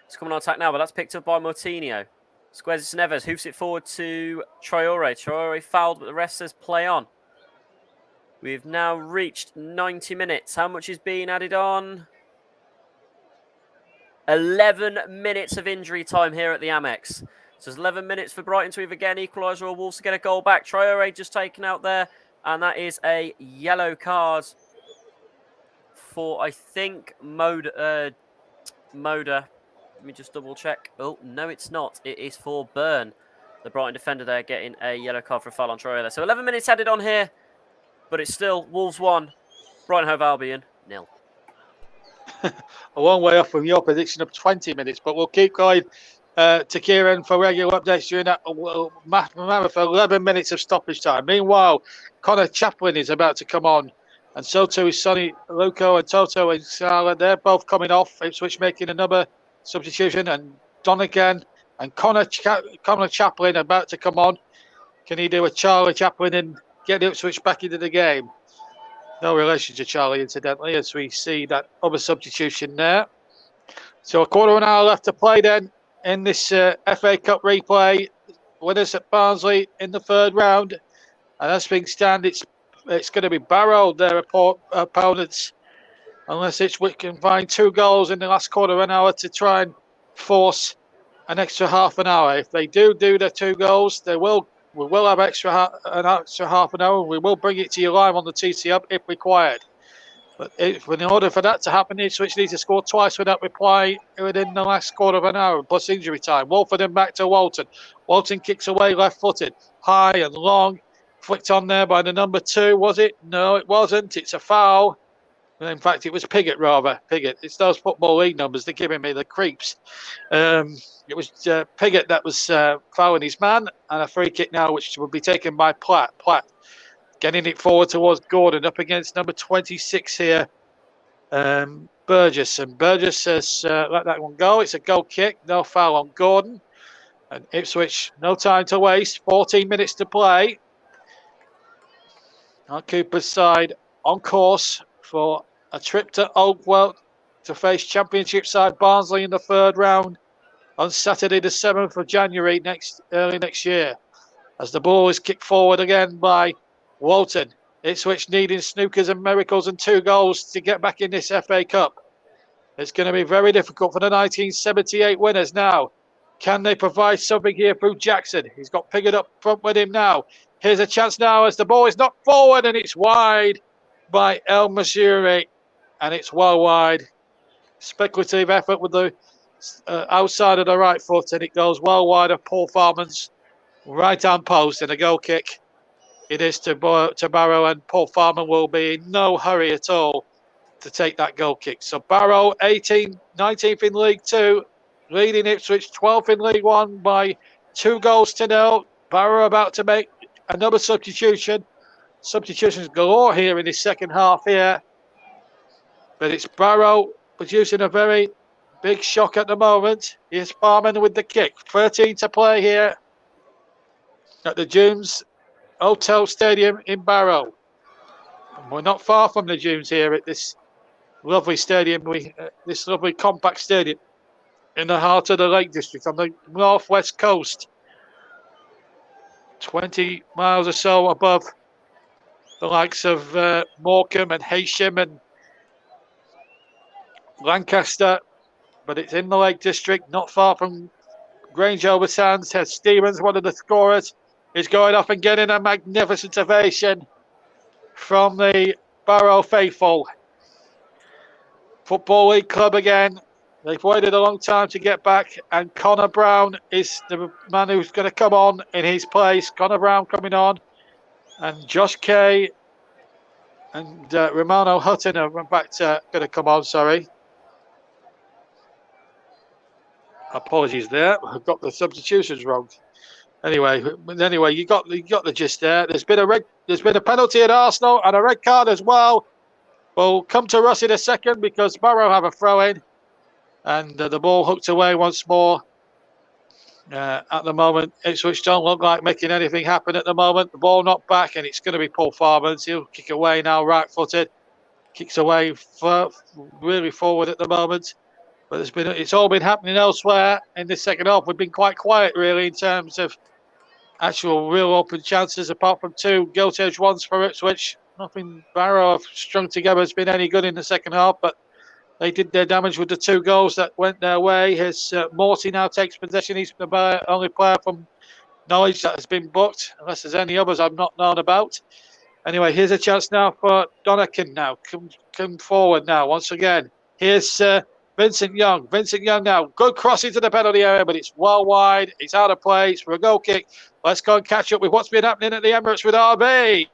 It's coming on attack now, but that's picked up by Moutinho. Squares Neves hoofs it forward to Traore. Traore fouled, but the ref says play on. We've now reached 90 minutes. How much is being added on? 11 minutes of injury time here at the Amex. So it's 11 minutes for Brighton to either get an equaliser or Wolves to get a goal back. Traore just taken out there. And that is a yellow card for, I think, Moda. Let me just double check. Oh, no, it's not. It is for Burn. The Brighton defender there getting a yellow card for a foul on Traore there. So 11 minutes added on here. But it's still Wolves 1, Brighton Hove Albion 0. A long way off from your prediction of 20 minutes, but we'll keep going to Kieran for regular updates during that marathon. 11 minutes of stoppage time. Meanwhile, Connor Chaplin is about to come on, and so too is Sonny Luco and Toto and Sala. They're both coming off. Ipswich making another substitution, and Donegan and Connor Chaplin about to come on. Can he do a Charlie Chaplin and get Ipswich back into the game? No relation to Charlie, incidentally, as we see that other substitution there. So a quarter of an hour left to play then in this FA Cup replay. Winners at Barnsley in the third round. And as things stand, it's going to be Barrow, their opponents, unless Ipswich can find 2 goals in the last quarter of an hour to try and force an extra half an hour. If they do the 2 goals, we will have an extra half an hour. We will bring it to you live on the TC Hub if required. But in order for that to happen, Ipswich needs to score twice without reply within the last quarter of an hour, plus injury time. Wolford back to Walton. Walton kicks away left-footed, high and long. Flicked on there by the number 2, was it? No, it wasn't. It's a foul. In fact, it was Piggott, rather. Piggott. It's those Football League numbers. They're giving me the creeps. It was Piggott that was fouling his man, and a free kick now, which will be taken by Platt. Platt getting it forward towards Gordon, up against number 26 here, Burgess. And Burgess has let that one go. It's a goal kick. No foul on Gordon. And Ipswich, no time to waste. 14 minutes to play. On Cooper's side, on course for a trip to Oakwell to face Championship side Barnsley in the third round on Saturday the 7th of January early next year. As the ball is kicked forward again by Walton. Ipswich needing snookers and miracles and 2 goals to get back in this FA Cup. It's going to be very difficult for the 1978 winners now. Can they provide something here through Jackson? He's got Piggott up front with him now. Here's a chance now as the ball is knocked forward and it's wide by El Masuri. And it's well wide. Speculative effort with the outside of the right foot, and it goes well wide of Paul Farman's right-hand post, and a goal kick it is to Barrow, and Paul Farman will be in no hurry at all to take that goal kick. So Barrow, 19th in League 2, leading Ipswich 12th in League 1 by 2 goals to 0. Barrow about to make another substitution. Substitutions galore here in this second half here. But it's Barrow producing a very big shock at the moment. Here's Farman with the kick. 13 to play here at the Dunes Hotel Stadium in Barrow. And we're not far from the Dunes here at this lovely stadium, this lovely compact stadium in the heart of the Lake District on the northwest coast. 20 miles or so above the likes of Morecambe and Heysham and Lancaster. But it's in the Lake District, not far from Grange over Sands. Stevens, one of the scorers, is going off and getting a magnificent ovation from the Barrow faithful. Football League club again. They've waited a long time to get back, and Connor Brown is the man who's going to come on in his place. Connor Brown coming on, and Josh Kay and Romano Hutton are going to come on. Sorry, apologies there. I've got the substitutions wrong. Anyway, you got the gist there. There's been a penalty at Arsenal and a red card as well. We'll come to Russ in a second because Barrow have a throw in. And the ball hooked away once more. At the moment, Ipswich don't look like making anything happen at the moment. The ball knocked back, and it's going to be Paul Farmans. He'll kick away now, right-footed. Kicks away really forward at the moment. But it's all been happening elsewhere in the second half. We've been quite quiet, really, in terms of actual real open chances, apart from two gilt-edged ones for Ipswich. Nothing Barrow have strung together has been any good in the second half, but they did their damage with the two goals that went their way. Morty now takes possession. He's the only player from Norwich that has been booked, unless there's any others I've not known about. Anyway, here's a chance now for Donican now. Come forward now once again. Here's Vincent Young. Vincent Young now. Good cross into the penalty area, but it's well wide. It's out of place for a goal kick. Let's go and catch up with what's been happening at the Emirates with RB.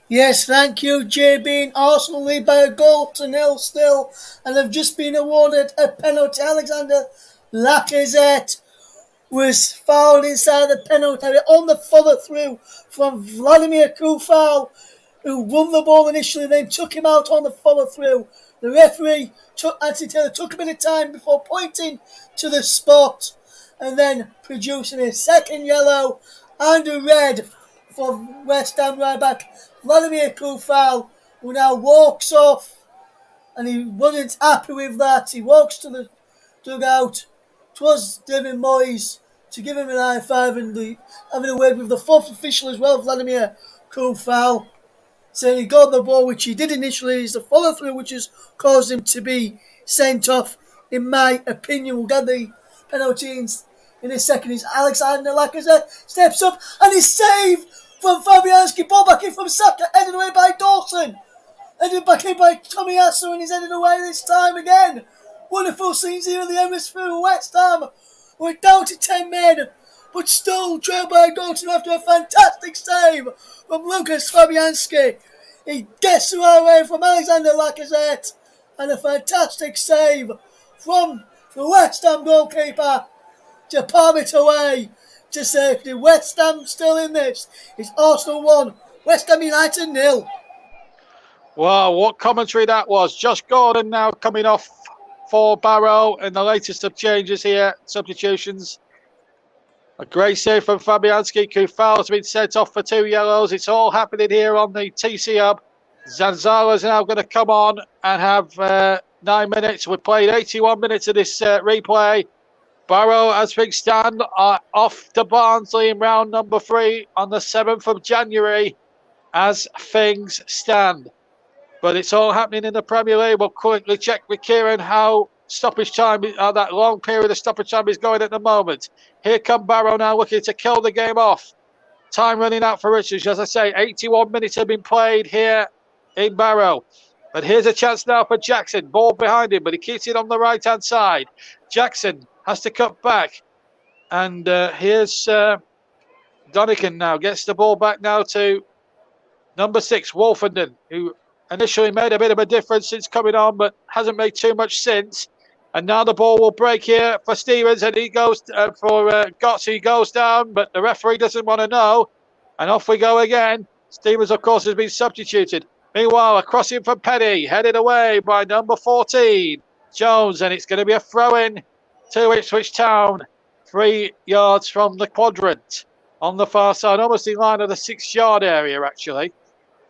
Yes, thank you, JB. Arsenal lead by a goal to 0 still, and have just been awarded a penalty. Alexander Lacazette was fouled inside the penalty area on the follow through from Vladimir Kufal, who won the ball initially, then took him out on the follow through. The referee, Anthony Taylor, took a bit of time before pointing to the spot and then producing a second yellow and a red for West Ham right back Vladimir Kufal, who now walks off, and he wasn't happy with that. He walks to the dugout. It was David Moyes to give him an high five and having a word with the fourth official as well, Vladimir Kufal, saying he got the ball, which he did initially. It's the follow through which has caused him to be sent off, in my opinion. We'll get the penalty in a second. Is Alexander Lacazette steps up and is saved from Fabianski. Ball back in from Saka, headed away by Dawson. Headed back in by Tomiyasu, and he's headed away this time again. Wonderful scenes here in the Hemisphere for West Ham. We're down to 10 men, but still trailed by Dawson after a fantastic save from Lucas Fabianski. He gets the right away from Alexander Lacazette, and a fantastic save from the West Ham goalkeeper to palm it away to safety. West Ham still in this. It's Arsenal 1, West Ham United 0. Wow, what commentary that was. Josh Gordon now coming off for Barrow in the latest of changes here, substitutions. A great save from Fabianski. Kufal has been sent off for 2 yellows. It's all happening here on the TC Hub. Zanzala's now going to come on and have 9 minutes. We've played 81 minutes of this replay. Barrow, as things stand, are off to Barnsley in round number 3 on the 7th of January, as things stand. But it's all happening in the Premier League. We'll quickly check with Kieran how stoppage time, how that long period of stoppage time is going at the moment. Here come Barrow now looking to kill the game off. Time running out for Ipswich. As I say, 81 minutes have been played here in Barrow. But here's a chance now for Jackson. Ball behind him, but he keeps it on the right-hand side. Jackson has to cut back. And here's Donican now. Gets the ball back now to number 6, Wolfenden, who initially made a bit of a difference since coming on, but hasn't made too much since. And now the ball will break here for Stevens, and he goes for Gotts. He goes down, but the referee doesn't want to know. And off we go again. Stevens, of course, has been substituted. Meanwhile, a crossing from Penny, headed away by number 14, Jones, and it's going to be a throw-in to Ipswich Town, 3 yards from the quadrant on the far side, almost in line of the 6-yard area, actually.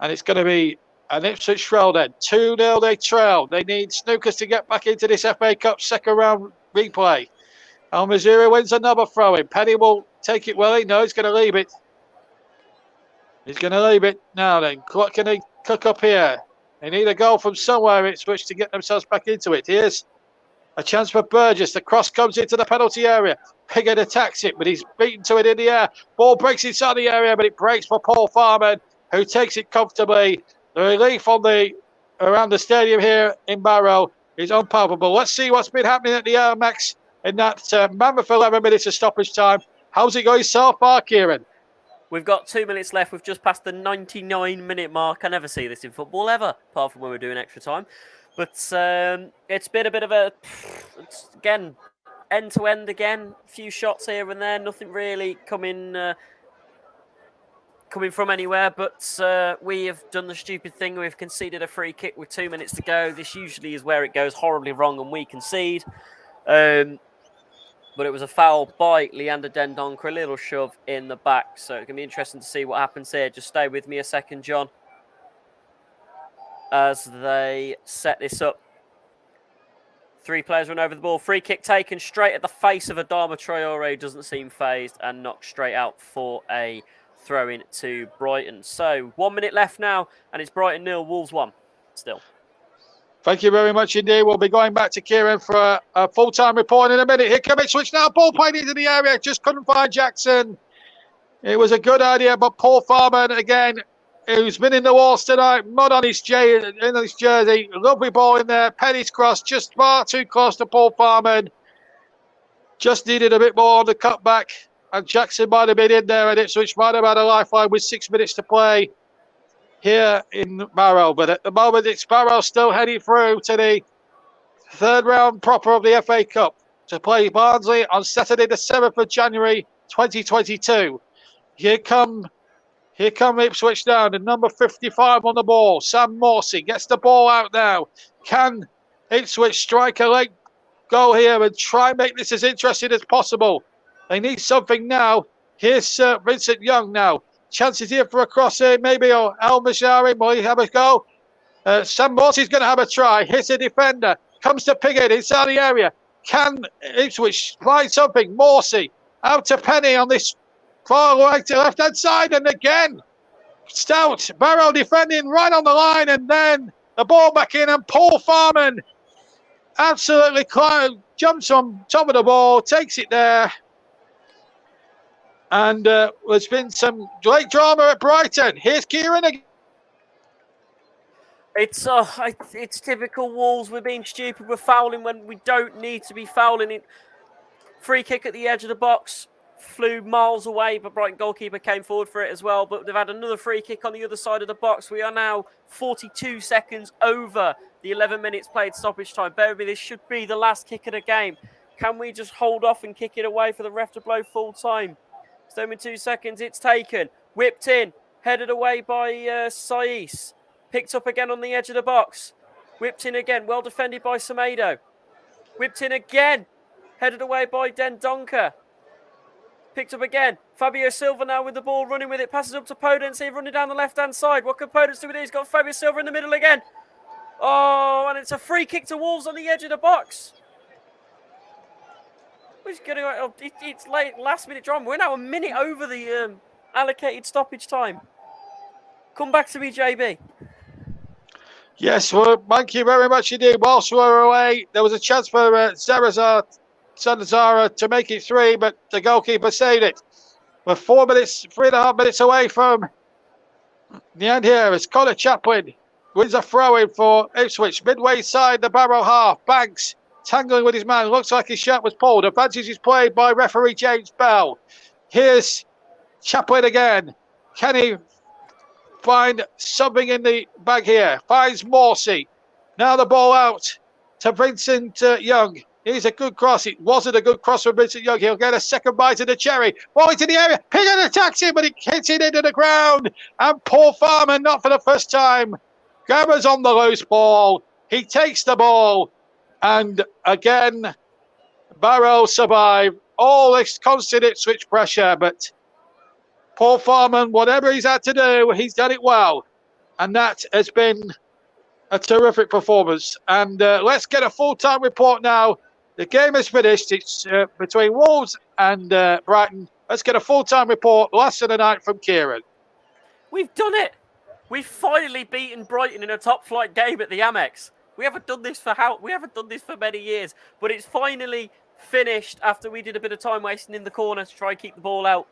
And it's going to be an Ipswich throw then. 2-0 they trail. They need Snookers to get back into this FA Cup second round replay. Al Missouri wins another throw-in. Penny will take it well. No, he's going to leave it. He's going to leave it now then. What can he cook up here? They need a goal from somewhere, Ipswich, to get themselves back into it. Here's a chance for Burgess. The cross comes into the penalty area. Piggott attacks it, but he's beaten to it in the air. Ball breaks inside the area, but it breaks for Paul Farman, who takes it comfortably. The relief on around the stadium here in Barrow is unpalpable. Let's see what's been happening at the Max in that mammoth 11 minutes of stoppage time. How's it going so far, Kieran? We've got 2 minutes left. We've just passed the 99-minute mark. I never see this in football ever, apart from when we're doing extra time. But it's been a bit of again, end-to-end again. A few shots here and there. Nothing really coming from anywhere. But we have done the stupid thing. We've conceded a free kick with 2 minutes to go. This usually is where it goes horribly wrong and we concede. But it was a foul by Leander Dendoncker, a little shove in the back. So it's going to be interesting to see what happens here. Just stay with me a second, John, as they set this up. 3 players run over the ball. Free kick taken straight at the face of Adama Traore. Doesn't seem phased and knocked straight out for a throw-in to Brighton. So 1 minute left now, and it's Brighton 0, Wolves 1 still. Thank you very much indeed. We'll be going back to Kieran for a full-time report in a minute. Here comes Ipswich now. Ball played into the area. Just couldn't find Jackson. It was a good idea, but Paul Farman, again, who's been in the walls tonight, mud on his jersey. Lovely ball in there. Penny's cross, just far too close to Paul Farman. Just needed a bit more on the cutback. And Jackson might have been in there, and Ipswich might have had a lifeline with 6 minutes to play here in Barrow. But at the moment, it's Barrow still heading through to the third round proper of the FA Cup to play Barnsley on Saturday, the 7th of January, 2022. Here come Ipswich now. The number 55 on the ball, Sam Morsey, gets the ball out now. Can Ipswich strike a late goal here and try and make this as interesting as possible? They need something now. Here's Vincent Young now. Chances here for a cross here, maybe, or Al Mashari. Will he have a go? Sam Morsey's going to have a try. Hits a defender. Comes to Piggott inside the area. Can Ipswich find something? Morsey out to Penny on this far right to left-hand side. And again, Stout. Barrow defending right on the line. And then the ball back in. And Paul Farman absolutely jumps on top of the ball. Takes it there. And there's been some late drama at Brighton. Here's Kieran again. It's typical Wolves. We're being stupid. We're fouling when we don't need to be fouling. It. Free kick at the edge of the box. Flew miles away, but Brighton goalkeeper came forward for it as well. But they've had another free kick on the other side of the box. We are now 42 seconds over the 11 minutes played stoppage time. Bear with me, this should be the last kick of the game. Can we just hold off and kick it away for the ref to blow full time? So in 2 seconds, it's taken. Whipped in. Headed away by Saiss. Picked up again on the edge of the box. Whipped in again. Well defended by Semedo. Whipped in again. Headed away by Dendoncker. Picked up again. Fabio Silva now with the ball, running with it. Passes up to Podence here, running down the left-hand side. What can Podence do with it? He's got Fabio Silva in the middle again. Oh, and it's a free kick to Wolves on the edge of the box. It's late, last-minute drama. We're now a minute over the allocated stoppage time. Come back to me, JB. Yes, well, thank you very much indeed. Whilst we were away, there was a chance for Salazar to make it 3, but the goalkeeper saved it. We're 3.5 minutes away from the end here. It's Connor Chaplin wins a throw-in for Ipswich. Midway side, the Barrow half. Banks tangling with his man. Looks like his shot was pulled. Advantage is played by referee James Bell. Here's Chaplin again. Can he find something in the bag here? Finds Morsey. Now the ball out to Vincent Young. Here's a good cross. It wasn't a good cross from Vincent Young. He'll get a second bite of the cherry. Ball into the area. Piggott attacks him, but it hits it into the ground. And Paul Farman, not for the first time, Gabber's on the loose ball. He takes the ball. And again, Barrow survived all this constant Ipswich pressure. But Paul Farman, whatever he's had to do, he's done it well. And that has been a terrific performance. And let's get a full-time report now The game is finished. It's between Wolves and Brighton. Let's get a full-time report last of the night from Kieran. We've done it. We've finally beaten Brighton in a top-flight game at the Amex. We haven't done this for many years, but it's finally finished after we did a bit of time wasting in the corner to try and keep the ball out.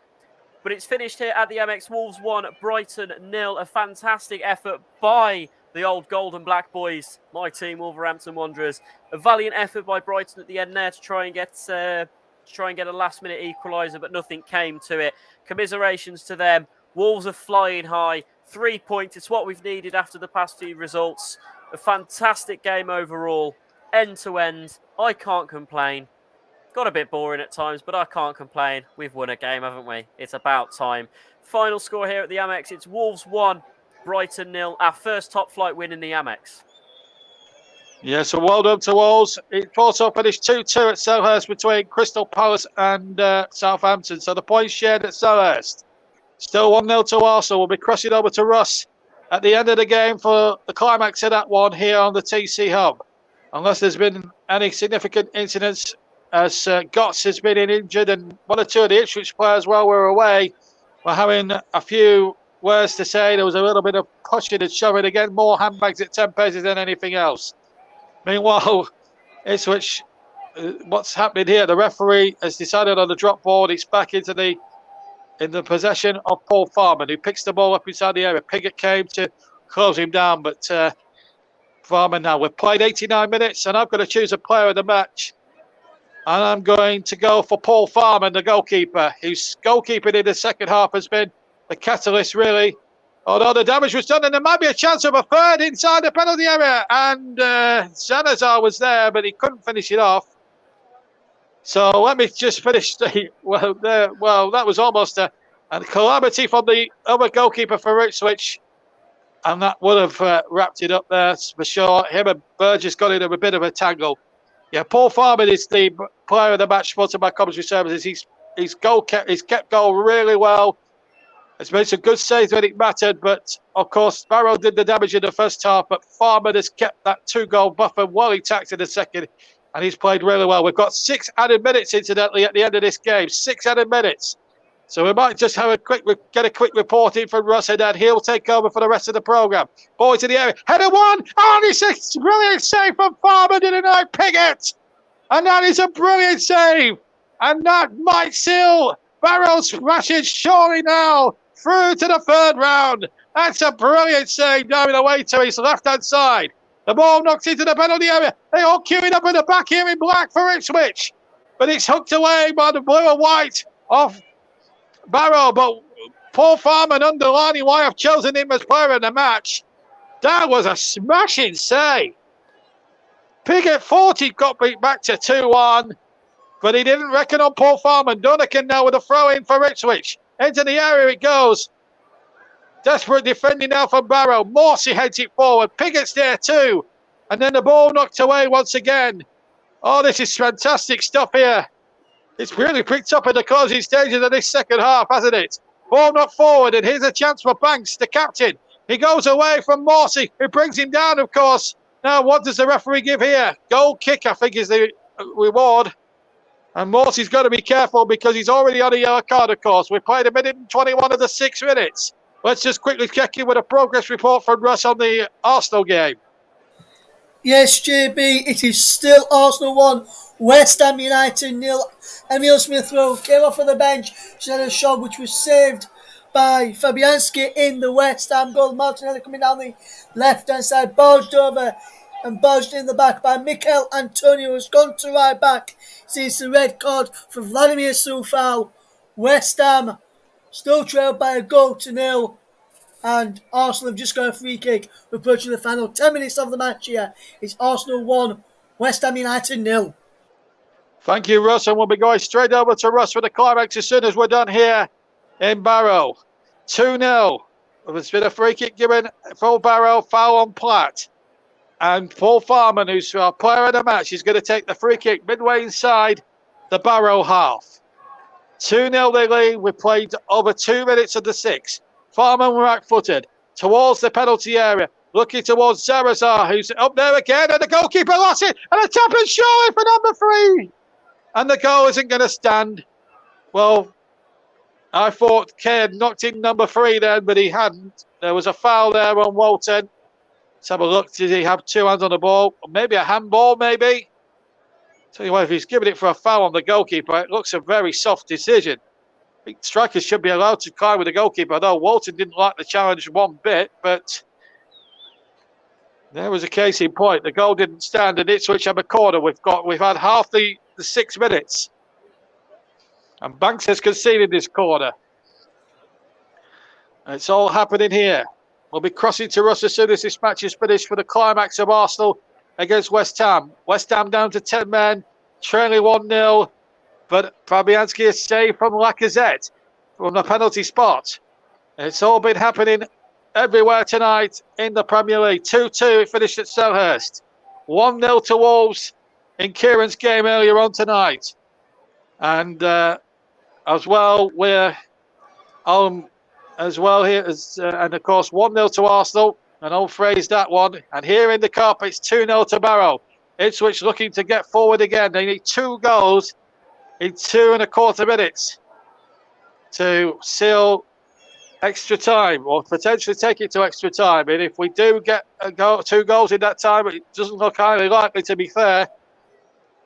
But it's finished here at the Amex. Wolves 1, Brighton 0. A fantastic effort by the old gold and black boys, my team, Wolverhampton Wanderers. A valiant effort by Brighton at the end there to try and get a last-minute equaliser, but nothing came to it. Commiserations to them. Wolves are flying high. 3 points. It's what we've needed after the past few results. A fantastic game overall, end to end. I can't complain. Got a bit boring at times, but I can't complain. We've won a game, haven't we? It's about time. Final score here at the Amex. It's Wolves 1, Brighton 0. Our first top flight win in the Amex. Yeah, so well done to Wolves. It also finished 2-2 at Selhurst between Crystal Palace and Southampton. So the points shared at Selhurst. Still 1-0 to Arsenal. We'll be crossing over to Russ at the end of the game for the climax of that one here on the TC Hub. Unless there's been any significant incidents, as Gotts has been injured and one or two of the Ipswich players while we were away were having a few words to say. There was a little bit of pushing and shoving again, more handbags at 10 paces than anything else. Meanwhile, Ipswich, what's happening here? The referee has decided on the drop ball. It's back in the possession of Paul Farman, who picks the ball up inside the area. Piggott came to close him down, but Farman now. We've played 89 minutes, and I've got to choose a player of the match. And I'm going to go for Paul Farman, the goalkeeper, whose goalkeeping in the second half has been the catalyst, really. Although the damage was done, and there might be a chance of a third inside the penalty area. And Zanazar was there, but he couldn't finish it off. So let me just finish. That was almost a calamity from the other goalkeeper for Ipswich. And that would have wrapped it up there for sure. Him and Burgess got into a bit of a tangle. Yeah, Paul Farman is the player of the match, sponsored by Commentary Services. He's kept goal really well. It's made some good saves when it mattered, but of course Barrow did the damage in the first half. But Farman has kept that 2-goal buffer well intact in the second, and he's played really well. We've got 6 added minutes, incidentally, at the end of this game. 6 added minutes. So we might just have get a quick report in from Russ, and then he'll take over for the rest of the programme. Ball into the area. Header one. Oh, this is a brilliant save from Farman, didn't I? Piggott. And that is a brilliant save. And that might seal Barrow's smashing surely now through to the third round. That's a brilliant save down away to his left-hand side. The ball knocks into the penalty area. They all queuing up in the back here in black for Ipswich. But it's hooked away by the blue and white of Barrow. But Paul Farman underlining why I've chosen him as player of the match. That was a smashing save. Piggott thought he got beat back to 2-1, but he didn't reckon on Paul Farman. Duncan now with a throw-in for Ipswich. Into the area it goes. Desperate defending now from Barrow. Morsey heads it forward. Piggott's there too. And then the ball knocked away once again. Oh, this is fantastic stuff here. It's really picked up in the closing stages of this second half, hasn't it? Ball knocked forward, and here's a chance for Banks, the captain. He goes away from Morsey, who brings him down, of course. Now, what does the referee give here? Goal kick, I think, is the reward. And Morsey's got to be careful because he's already on a yellow card, of course. We played a minute and 21 of the 6 minutes. Let's just quickly check in with a progress report from Russ on the Arsenal game. Yes, JB, it is still Arsenal 1, West Ham United 0. Emile Smith-Rowe came off of the bench. She had a shot which was saved by Fabianski in the West Ham goal. Martinelli coming down the left-hand side, barged over and barged in the back by Mikel Antonio, who's gone to right back. Sees the red card for Vladimir Soufal. West Ham still trailed by a goal to 0. And Arsenal have just got a free kick. We're approaching the final 10 minutes of the match here. It's Arsenal 1, West Ham United 0. Thank you, Russ. And we'll be going straight over to Russ for the climax as soon as we're done here in Barrow. 2-0. There's been a free kick given for Barrow, foul on Platt. And Paul Farman, who's our player of the match, is going to take the free kick midway inside the Barrow half. 2-0 they lead. We played over 2 minutes of the 6. Farman right-footed towards the penalty area. looking towards Zarazar, who's up there again, and the goalkeeper lost it, and a tap and surely for number 3. And the goal isn't going to stand. Well, I thought Kay had knocked in number 3 then, but he hadn't. There was a foul there on Walton. Let's have a look. Did he have 2 hands on the ball? Or maybe a handball, maybe? Tell you what, if he's given it for a foul on the goalkeeper, it looks a very soft decision. I think strikers should be allowed to climb with the goalkeeper, although Walton didn't like the challenge one bit, but there was a case in point. The goal didn't stand, and Ipswich have a corner. We've had half the 6 minutes. And Banks has conceded this corner. It's all happening here. We'll be crossing to Russ as soon as this match is finished for the climax of Arsenal against West Ham. West Ham down to 10 men, trailing 1-0. But Fabianski is saved from Lacazette from the penalty spot. It's all been happening everywhere tonight in the Premier League. 2-2, it finished at Selhurst. 1-0 to Wolves in Kieran's game earlier on tonight. And as well, we're as well here, and of course 1-0 to Arsenal. An old phrase, that one. And here in the cup, it's 2-0 to Barrow. Ipswich looking to get forward again. They need 2 goals in 2.25 minutes to seal extra time, or potentially take it to extra time. And if we do get 2 goals in that time, it doesn't look highly likely, to be fair,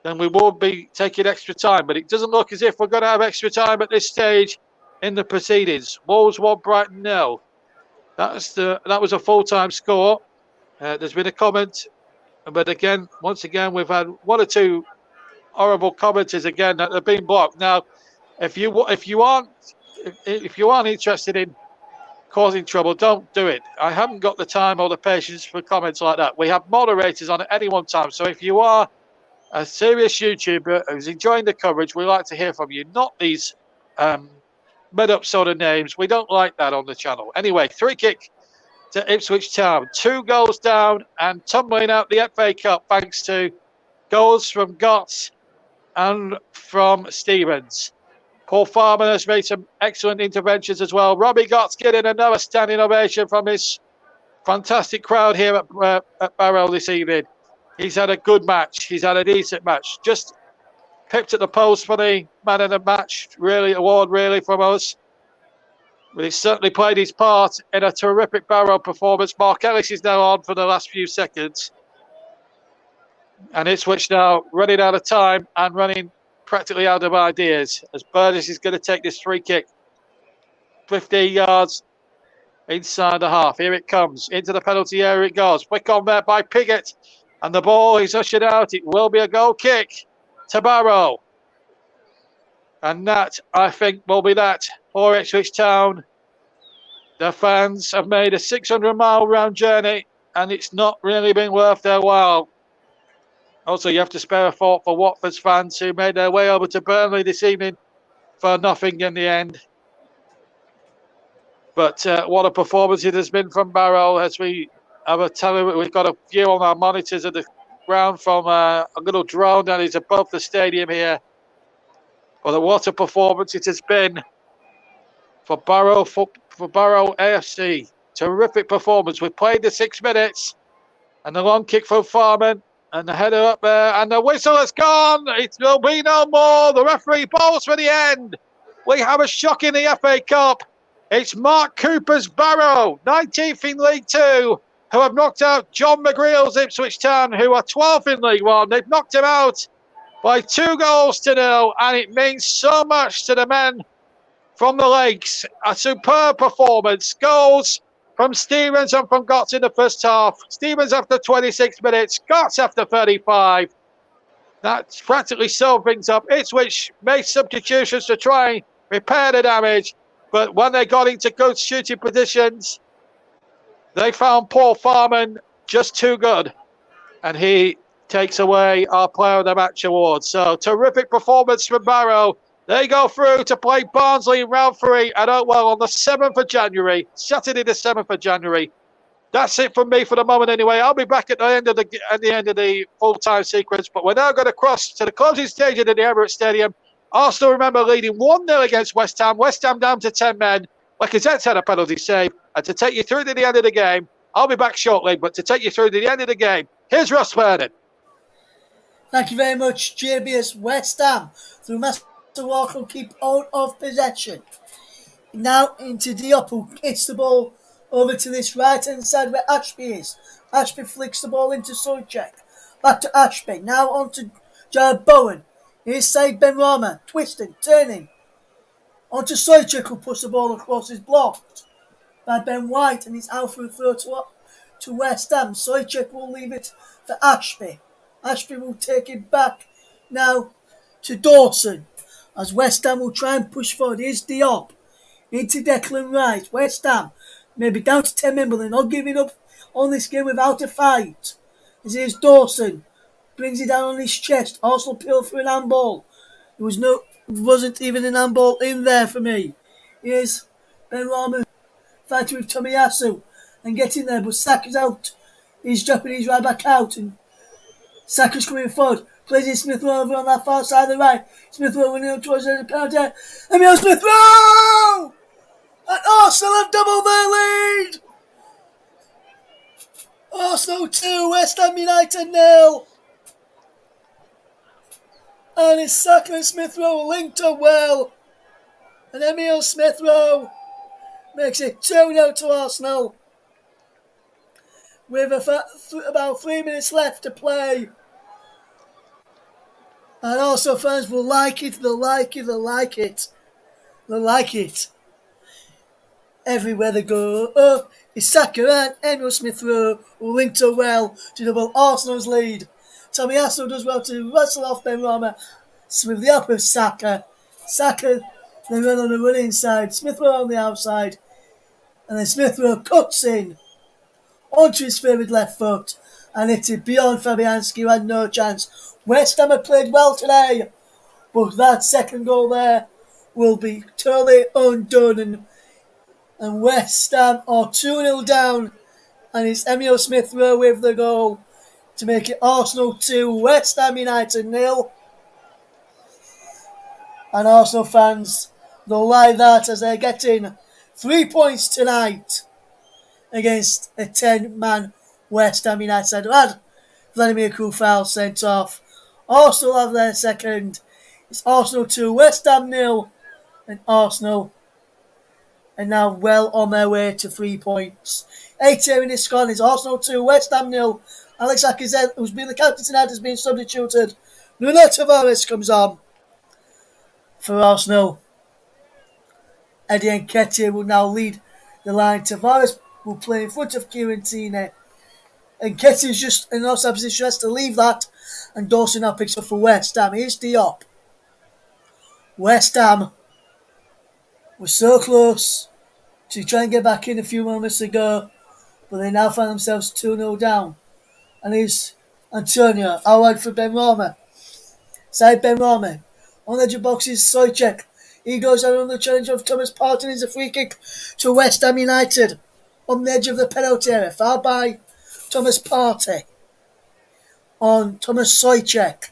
then we will be taking extra time. But it doesn't look as if we're going to have extra time at this stage in the proceedings. Wolves 1, Brighton 0. That was a full-time score. There's been a comment, but again, once again, we've had 1 or 2 horrible commenters again that have been blocked. Now, if you aren't interested in causing trouble, don't do it. I haven't got the time or the patience for comments like that. We have moderators on at any one time, so if you are a serious YouTuber who's enjoying the coverage, we like to hear from you, not these made up sort of names. We don't like that on the channel. Anyway, 3 kick to Ipswich Town. 2 goals down and tumbling out the FA Cup thanks to goals from Gotts and from Stevens. Paul Farman has made some excellent interventions as well. Robbie Gotts getting another standing ovation from his fantastic crowd here at Barrow this evening. He's had a good match. He's had a decent match. Just pipped at the post for the man of the match award from us. But he's certainly played his part in a terrific Barrow performance. Mark Ellis is now on for the last few seconds. And Ipswich now running out of time and running practically out of ideas, as Burgess is going to take this 3 kick 15 yards inside the half. Here it comes into the penalty area. It goes quick on there by Piggott, and the ball is ushered out. It will be a goal kick to Barrow, and that, I think, will be that for Ipswich Town. The fans have made a 600-mile round journey, and it's not really been worth their while. Also, you have to spare a thought for Watford's fans who made their way over to Burnley this evening for nothing in the end. But what a performance it has been from Barrow. As we have we've got a view on our monitors of the ground from a little drone that is above the stadium here. But what a performance it has been for Barrow AFC. Terrific performance. We played the 6 minutes, and the long kick from Farman. And the header up there, and the whistle has gone. It will be no more. The referee balls for the end. We have a shock in the FA Cup. It's Mark Cooper's Barrow, 19th in League 2, who have knocked out John McGreal's Ipswich Town, who are 12th in League 1. They've knocked him out by 2 goals to 0, and it means so much to the men from the Lakes. A superb performance. Goals from Stevens and from Gotts in the first half. Stevens after 26 minutes, Gotts after 35. That practically sealed things up. Ipswich made substitutions to try and repair the damage, but when they got into good shooting positions, they found Paul Farman just too good, and he takes away our Player of the Match award. So, terrific performance from Barrow. They go through to play Barnsley in round 3 at Oakwell on the 7th of January, Saturday the 7th of January. That's it from me for the moment anyway. I'll be back at the end of the full-time sequence, but we're now going to cross to the closing stage of the Emirates Stadium. Arsenal, remember, leading 1-0 against West Ham. West Ham down to 10 men. Lacazette's had a penalty save. And to take you through to the end of the game, I'll be back shortly, but to take you through to the end of the game, here's Ross Vernon. Thank you very much, JBS. West Ham, through Master Walker, keep out of possession. Now into Diop, who hits the ball over to this right-hand side where Ashby is. Ashby flicks the ball into Souček. Back to Ashby. Now on to Jared Bowen. Here's side Ben Rama, twisting, turning. On to Souček, who puts the ball across, is blocked by Ben White, and it's out for a throw to West Ham. Souček will leave it for Ashby. Ashby will take it back now to Dawson, as West Ham will try and push forward. Here's Diop into Declan Rice. West Ham maybe down to 10 men, but they're not giving up on this game without a fight. As here's Dawson, brings it down on his chest. Arsenal appeal for an handball. Wasn't even an handball in there for me. Here's Ben Rama fighting with Tomiyasu and getting there, but Saka's out. He's dropping his right back out, and Saka's coming forward. Plays in Smith Rowe over on that far side of the right. Smith Rowe running up towards the penalty. Emil Smith Rowe! And Arsenal have doubled their lead! Arsenal 2, West Ham United 0. And it's Saka and Smith Rowe linked up well. And Emil Smith Rowe makes it 2-0 to Arsenal, with about 3 minutes left to play. And also fans will like it, they'll like it, they'll like it. They'll like it. Everywhere they go, it's Saka and Emil Smith Rowe who linked up well to double Arsenal's lead. Tomiyasu does well to wrestle off Ben Rama with the help of Saka. Saka then run on the run inside, Smith Rowe on the outside, and then Smith Rowe cuts in onto his favoured left foot and hit it beyond Fabianski, who had no chance. West Ham have played well today, but that second goal there will be totally undone, and West Ham are 2-0 down, and it's Emil Smith Rowe with the goal to make it Arsenal 2, West Ham United 0. And Arsenal fans, they'll like that as they're getting 3 points tonight against a 10-man West Ham United side who had Vladimir Kufal sent off. Arsenal have their second. It's Arsenal 2, West Ham 0, and Arsenal are now well on their way to 3 points. 8 here in this score is Arsenal 2, West Ham 0. Alex Lacazette, who's been the captain tonight, has been substituted. Nuno Tavares comes on for Arsenal. Eddie Nketiah will now lead the line. Tavares will play in front of Kieran Tierney. Nketiah is just in an offside position, has to leave that, and Dawson now picks up for West Ham. Here's Diop. West Ham were so close to try and get back in a few moments ago, but they now find themselves 2-0 down. And here's Antonio, out wide for Ben Rama. Side Ben Rama. On the edge of box is Souček. He goes out on the challenge of Thomas Partey. It's a free kick to West Ham United on the edge of the penalty area. Fouled by Thomas Partey on Thomas Souček.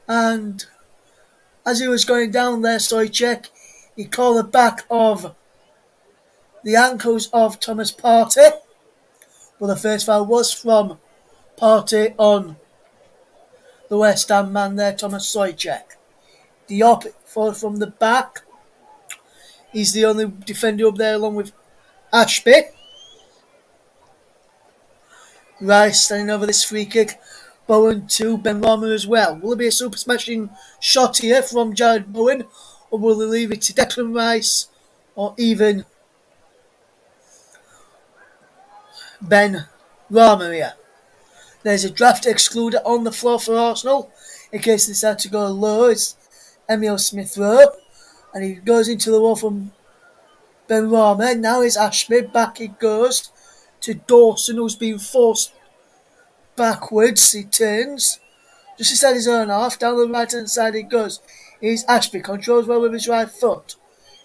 And as he was going down there, Souček, he called the back of the ankles of Thomas Partey. But the first foul was from Partey on the West Ham man there, Thomas Souček. Diop forward from the back. He's the only defender up there along with Ashby. Rice standing over this free kick. Bowen to Ben Rama as well. Will it be a super smashing shot here from Jared Bowen, or will they leave it to Declan Rice or even Ben Rama here? There's a draft excluder on the floor for Arsenal in case they decide to go low. It's Emil Smith Rowe, and he goes into the wall from Ben Rama. Now it's Ashby. Back it goes to Dawson, who's been forced backwards. He turns just inside his own half. Down the right hand side it goes. Here's Ashby. Controls well with his right foot.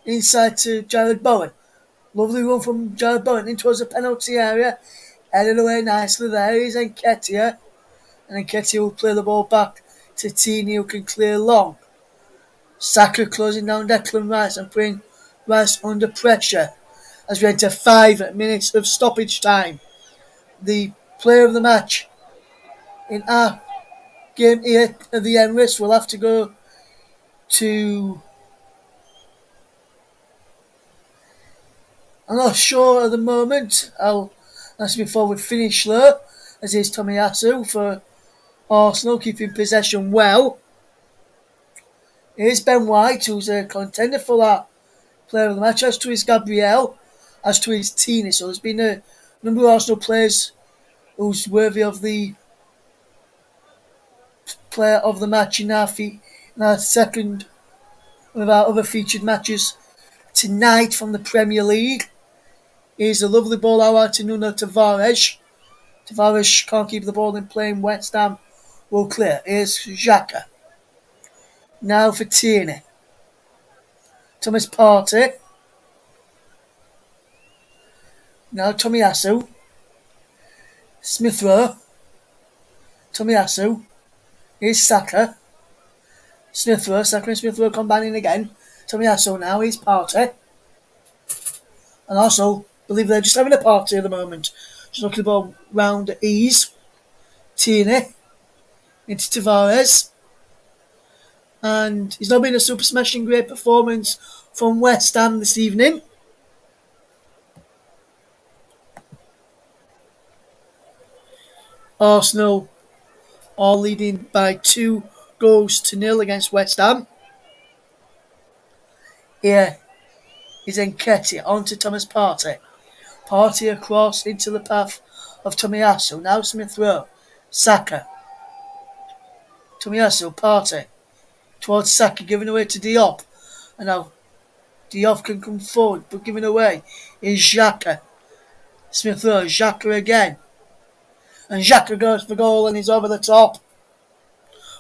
Inside to Jared Bowen. Lovely run from Jared Bowen in towards the penalty area. Headed away nicely there. Here's Nketiah. And Nketiah will play the ball back to Tierney, who can clear long. Saka closing down Declan Rice and putting Rice under pressure. as we enter 5 minutes of stoppage time. The player of the match in our game here at the Emirates will have to go to... I'm not sure at the moment. That's before we finish though, as is Tomiyasu for Arsenal, keeping possession well. Here's Ben White, who's a contender for that player of the match, as to his Gabriel, as to his Tini. So there's been a number of Arsenal players who's worthy of the player of the match in our second of our other featured matches tonight from the Premier League. Here's a lovely ball out to Nuno Tavares. Tavares can't keep the ball in play. West Ham will clear. Here's Xhaka. Now for Tierney. Thomas Partey. Now Tomiyasu. Smith Rowe. Tomiyasu. Here's Saka. Smith Rowe. Saka and Smith Rowe combining again. Tomiyasu now. Here's Partey. And also, believe they're just having a party at the moment. Just knocking the ball round at ease. Tierney. Into Tavares. And it's not been a super smashing great performance from West Ham this evening. Arsenal are leading by 2-0 against West Ham. Here is Nketiah onto Thomas Partey. Partey across into the path of Tomiyasu. Now Smith Rowe. Saka. Tomiyasu, Partey. Towards Saka, giving away to Diop. And now Diop can come forward, but giving away is Xhaka. Smith Rowe, Xhaka again. And Xhaka goes for goal and he's over the top.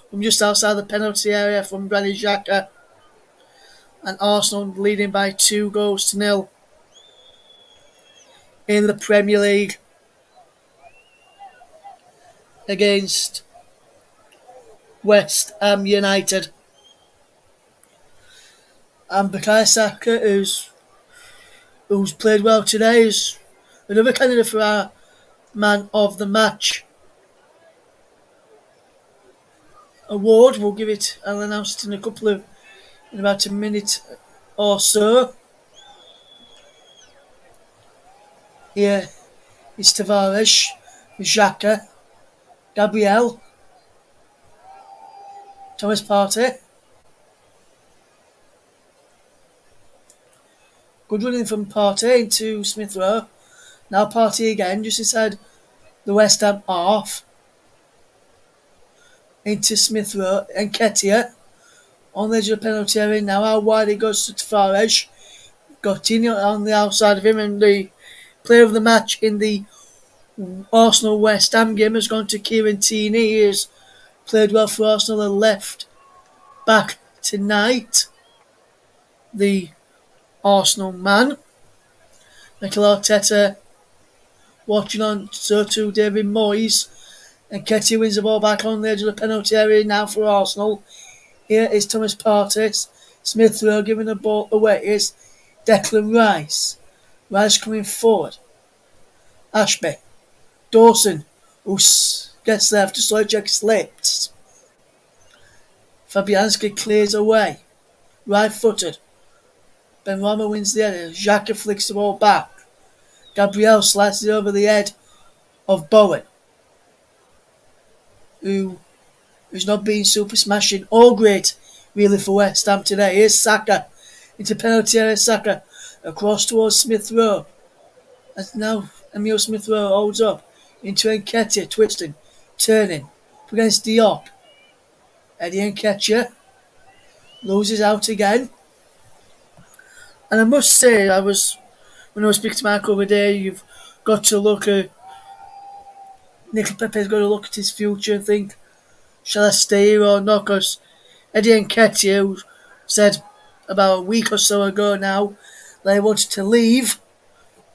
From just outside the penalty area from Granit Xhaka. And Arsenal leading by 2-0 in the Premier League against West Ham United. And Bukayo Saka, who's played well today, is another candidate for our man of the match award. We'll give it, I'll announce it in about a minute or so. Here is Tavares, Xhaka, Gabriel, Thomas Partey. Good running from Partey into Smith Rowe. Now Partey again, just inside the West Ham half. Into Smith Rowe and Nketiah. On the edge of the penalty area. Now how wide it goes to Tavares. Coutinho on the outside of him, and the player of the match in the Arsenal West Ham game has gone to Kieran Tierney. He has played well for Arsenal and left back tonight. The Arsenal man. Mikel Arteta watching on, so too David Moyes. And Nketiah wins the ball back on the edge of the penalty area now for Arsenal. Here is Thomas Partey. Smith Rowe giving the ball away. Here's Declan Rice. Rice coming forward. Ashby. Dawson, who gets there after Sojek slips. Fabianski clears away. Right footed. Benrahma wins the header. Xhaka flicks the ball back. Gabriel slices it over the head of Bowen, who's not been super smashing or great really for West Ham today. Here's Saka into penalty area. Saka across towards Smith Rowe. As now Emile Smith Rowe holds up into Nketiah, twisting, turning against Diop. Eddie Nketiah loses out again. And I must say, when I was speaking to Mark over there, you've got to look at Nicola Pepe's got to look at his future and think, shall I stay here or not? Because Eddie Nketiah, who said about a week or so ago now that he wanted to leave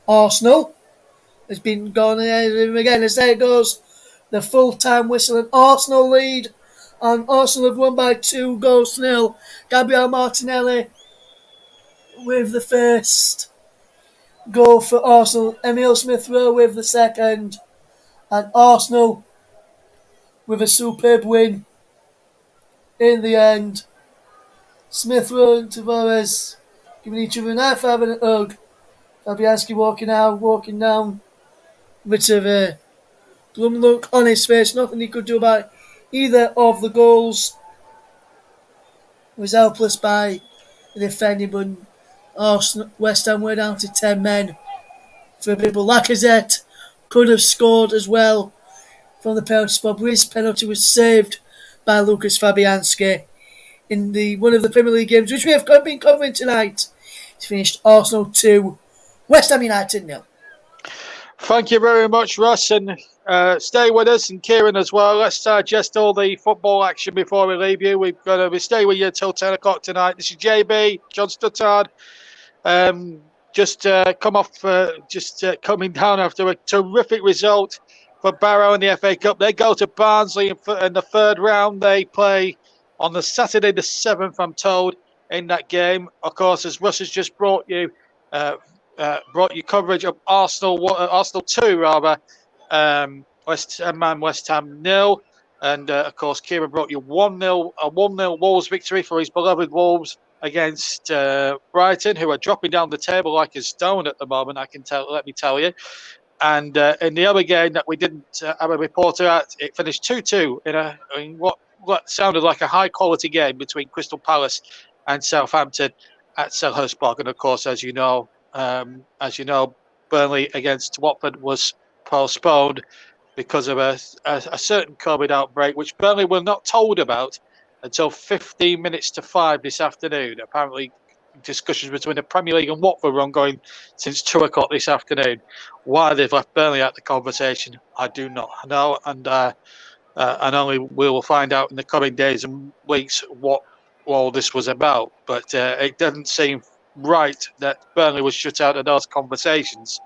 Arsenal, has been gone ahead of him again. As there it goes, the full-time whistle, and Arsenal lead. And Arsenal have won by 2-0. Gabriel Martinelli with the first. goal for Arsenal. Emil Smith-Rowe with the second. And Arsenal with a superb win in the end. Smith-Rowe and Tavares giving each other an high five and a hug. Fabianski walking down. Bit of a glum look on his face. Nothing he could do about either of the goals. He was helpless by the defending, but Arsenal, West Ham were down to 10 men. For people, Lacazette could have scored as well from the penalty spot, but his penalty was saved by Lucas Fabianski in one of the Premier League games, which we have been covering tonight. It's finished Arsenal 2, West Ham United 0. Thank you very much, Russ, and stay with us, and Kieran as well. Let's digest all the football action before we leave you. We stay with you till 10 o'clock tonight. This is JB, John Stuttard. Coming down after a terrific result for Barrow in the FA Cup. They go to Barnsley in the third round. They play on the Saturday the 7th, I'm told, in that game. Of course, as Russ has just brought you coverage of Arsenal 2 rather, West Ham 0, and of course Kieran brought you 1-0 Wolves victory for his beloved Wolves against Brighton, who are dropping down the table like a stone at the moment. Let me tell you. And in the other game that we didn't have a reporter at, it finished 2-2 in what sounded like a high quality game between Crystal Palace and Southampton at Selhurst Park. And of course, as you know, Burnley against Watford was postponed because of a certain COVID outbreak, which Burnley were not told about until 15 minutes to 5 this afternoon. Apparently, discussions between the Premier League and Watford were ongoing since 2 o'clock this afternoon. Why they've left Burnley out of the conversation, I do not know, and only we will find out in the coming days and weeks what all this was about. But it doesn't seem right that Burnley was shut out of those conversations.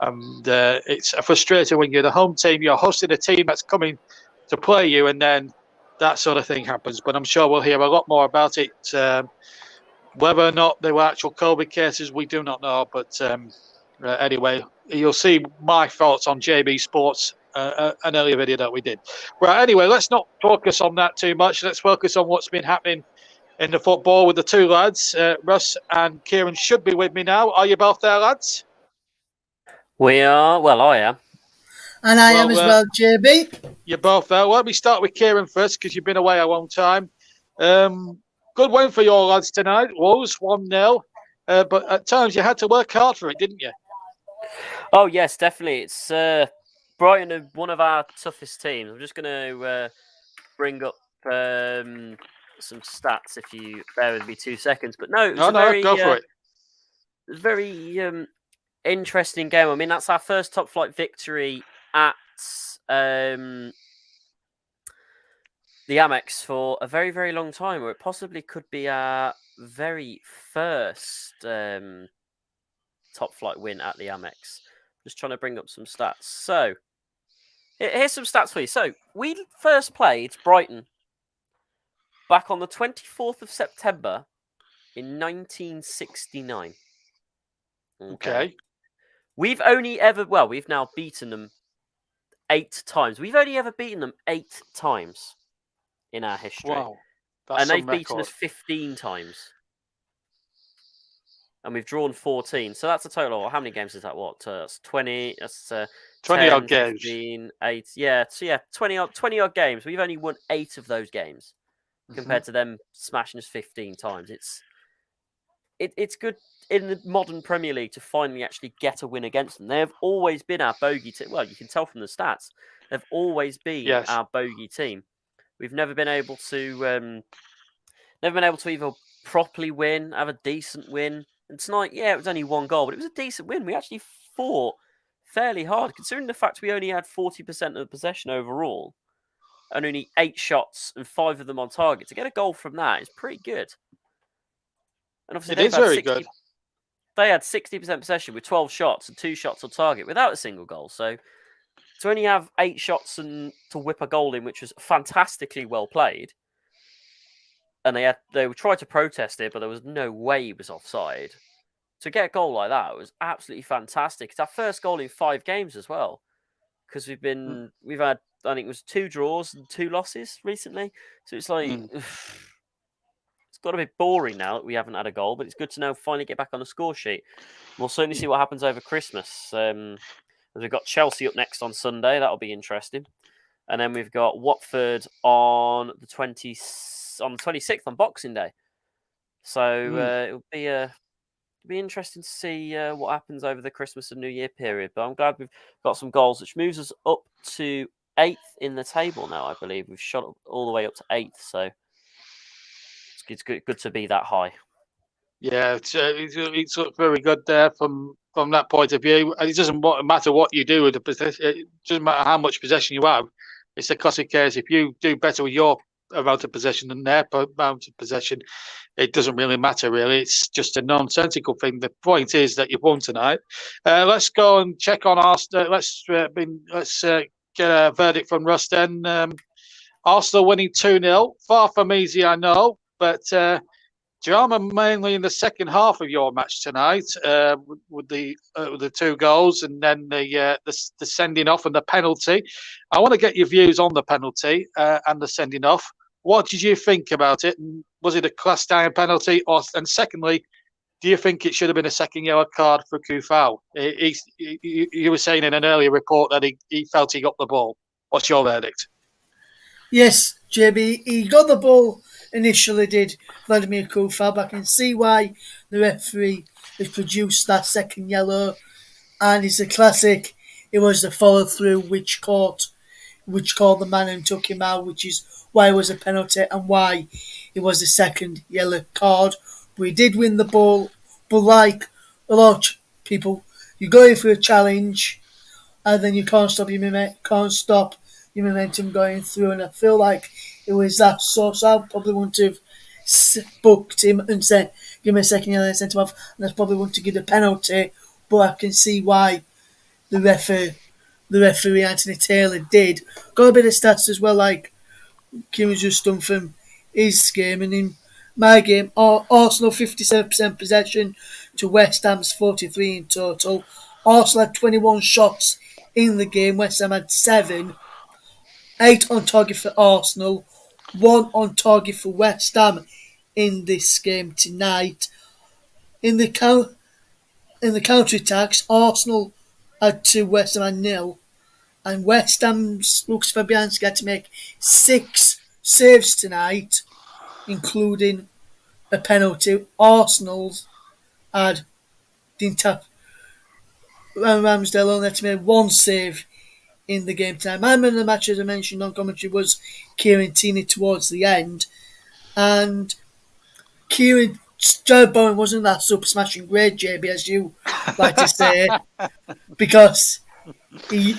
It's frustrating when you're the home team, you're hosting a team that's coming to play you, and then that sort of thing happens. But I'm sure we'll hear a lot more about it. Whether or not they were actual COVID cases, we do not know. But anyway, you'll see my thoughts on JB Sports, an earlier video that we did. Right, anyway, let's not focus on that too much. Let's focus on what's been happening in the football with the two lads. Russ and Kieran should be with me now. Are you both there, lads? We are. Well, I am. And I am as well, JB. You're both there. Let me start with Kieran first, because you've been away a long time. Good win for your lads tonight. Wolves 1-0. But at times you had to work hard for it, didn't you? Oh, yes, definitely. It's Brighton are one of our toughest teams. I'm just going to bring up some stats if you bear with me 2 seconds. But no, go for it. It was a very interesting game. I mean, that's our first top flight victory at the Amex for a very, very long time, or it possibly could be our very first top flight win at the Amex. Just trying to bring up some stats. So, here's some stats for you. So, we first played Brighton back on the 24th of September in 1969. Okay. We've now beaten them 8 times. We've only ever beaten them 8 times in our history. Wow. And they've beaten us 15 times. And we've drawn 14. So that's a total of, how many games is that? That's 20. That's 20 10, odd games. 15, 8. Yeah, so yeah, 20 odd games. We've only won 8 of those games compared to them smashing us 15 times. It's good in the modern Premier League to finally actually get a win against them. They have always been our bogey team. Well, you can tell from the stats. They've always been our bogey team. We've never been able to either properly win, have a decent win. And tonight, it was only 1 goal, but it was a decent win. We actually fought fairly hard, considering the fact we only had 40% of the possession overall, and only 8 shots and 5 of them on target. To get a goal from that is pretty good. And obviously, it is very good. They had 60% possession with 12 shots and 2 shots on target without a single goal. So to only have 8 shots and to whip a goal in, which was fantastically well played, and they tried to protest it, but there was no way he was offside. to get a goal like that was absolutely fantastic. It's our first goal in 5 games as well, because we've had, I think it was 2 draws and 2 losses recently. So it's like it's got a bit boring now that we haven't had a goal, but it's good to know finally get back on the score sheet. We'll certainly see what happens over Christmas. We've got Chelsea up next on Sunday. That'll be interesting. And then we've got Watford on the 26th on Boxing Day. So it'll be interesting to see what happens over the Christmas and New Year period. But I'm glad we've got some goals, which moves us up to 8th in the table now, I believe. We've shot all the way up to 8th. So it's good to be that high. Yeah, it's very good there from that point of view. And it doesn't matter what you do with the possession. It doesn't matter how much possession you have. It's a classic case. If you do better with your amount of possession than their amount of possession, it doesn't really matter. Really, it's just a nonsensical thing. The point is that you've won tonight. Let's go and check on Arsenal. Let's get a verdict from Russ then. Arsenal winning 2-0. Far from easy, I know, but. Drama mainly in the second half of your match tonight, with the 2 goals and then the sending off and the penalty. I want to get your views on the penalty and the sending off. What did you think about it? Was it a class down penalty? And secondly, do you think it should have been a second yellow card for Kufau? You were saying in an earlier report that he felt he got the ball. What's your verdict? Yes, JB, he got the ball initially, did Vladimir Kufau, but I can see why the referee has produced that second yellow, and it's a classic. It was the follow through which called the man and took him out, which is why it was a penalty and why it was the second yellow card. We did win the ball, but like a lot of people, you go in for a challenge and then you can't stop your momentum going through, and I feel like it was that sort. So I probably wouldn't have booked him and said, give me a second yellow and sent him off, and I probably wouldn't have given a penalty, but I can see why the referee Anthony Taylor did. Got a bit of stats as well, like Kim was just done from his game, and in my game, Arsenal 57% possession to West Ham's 43 in total. Arsenal had 21 shots in the game, West Ham had 7. 8 on target for Arsenal, 1 on target for West Ham in this game tonight. In the counter attacks, Arsenal had 2, West Ham had 0, and West Ham's Lukas Fabianski had to make 6 saves tonight, including a penalty. Arsenal's had the entire Ramsdale only had to make 1 save in the game time. My man of the match, as I mentioned on commentary, was Kieran Tierney towards the end, and Jared Bowen wasn't that super smashing great, JB, as you like to say, because he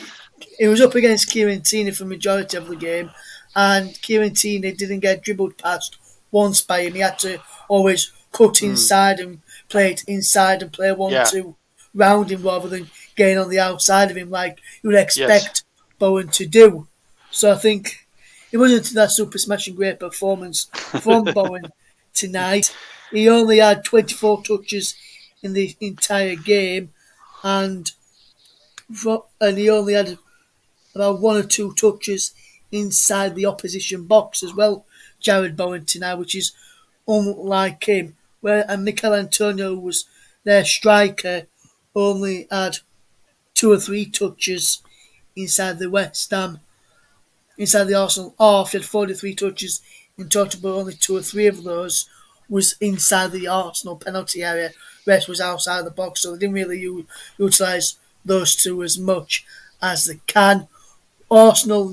was up against Kieran Tierney for the majority of the game, and Kieran Tierney didn't get dribbled past once by him. He had to always cut inside and play it inside and play 1-2 round him rather than getting on the outside of him like you would expect Bowen to do. So I think it wasn't that super smashing great performance from Bowen tonight. He only had 24 touches in the entire game, and he only had about 1 or 2 touches inside the opposition box as well, Jared Bowen tonight, which is unlike him. And Mikel Antonio, who was their striker, only had 2 or 3 touches inside the Arsenal half. He had 43 touches in total, but only 2 or 3 of those was inside the Arsenal penalty area. The rest was outside the box, so they didn't really utilise those 2 as much as they can. Arsenal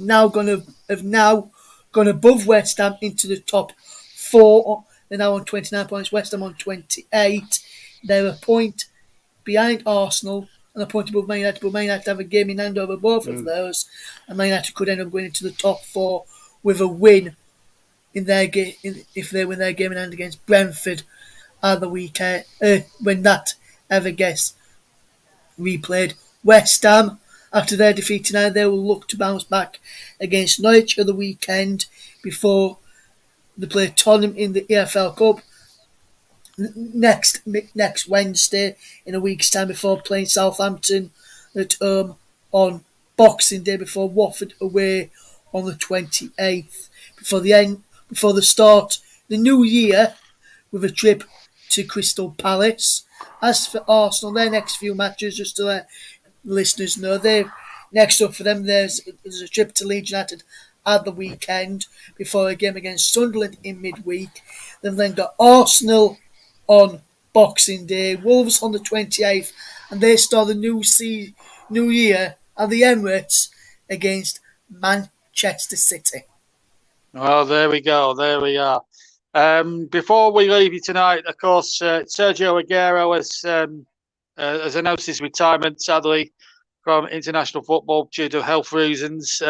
have now gone above West Ham into the top 4. They're now on 29 points. West Ham on 28. They're a point behind Arsenal and a point above Man United, but Man United have a game in hand over both of those, and Man United could end up going into the top 4 with a win in their game if they win their game in hand against Brentford at the weekend when that ever gets replayed. West Ham, after their defeat tonight, they will look to bounce back against Norwich at the weekend before they play Tottenham in the EFL Cup. next Wednesday in a week's time before playing Southampton at home on Boxing Day before Watford away on the 28th before the start the new year with a trip to Crystal Palace. As for Arsenal, their next few matches, just to let listeners know, they next up for them there's a trip to Leeds United at the weekend before a game against Sunderland in midweek. They've then got Arsenal on Boxing Day, Wolves on the 28th, and they start the new year at the Emirates against Manchester City. Well, there we go. There we are. Before we leave you tonight, of course, Sergio Aguero has announced his retirement, sadly, from international football due to health reasons,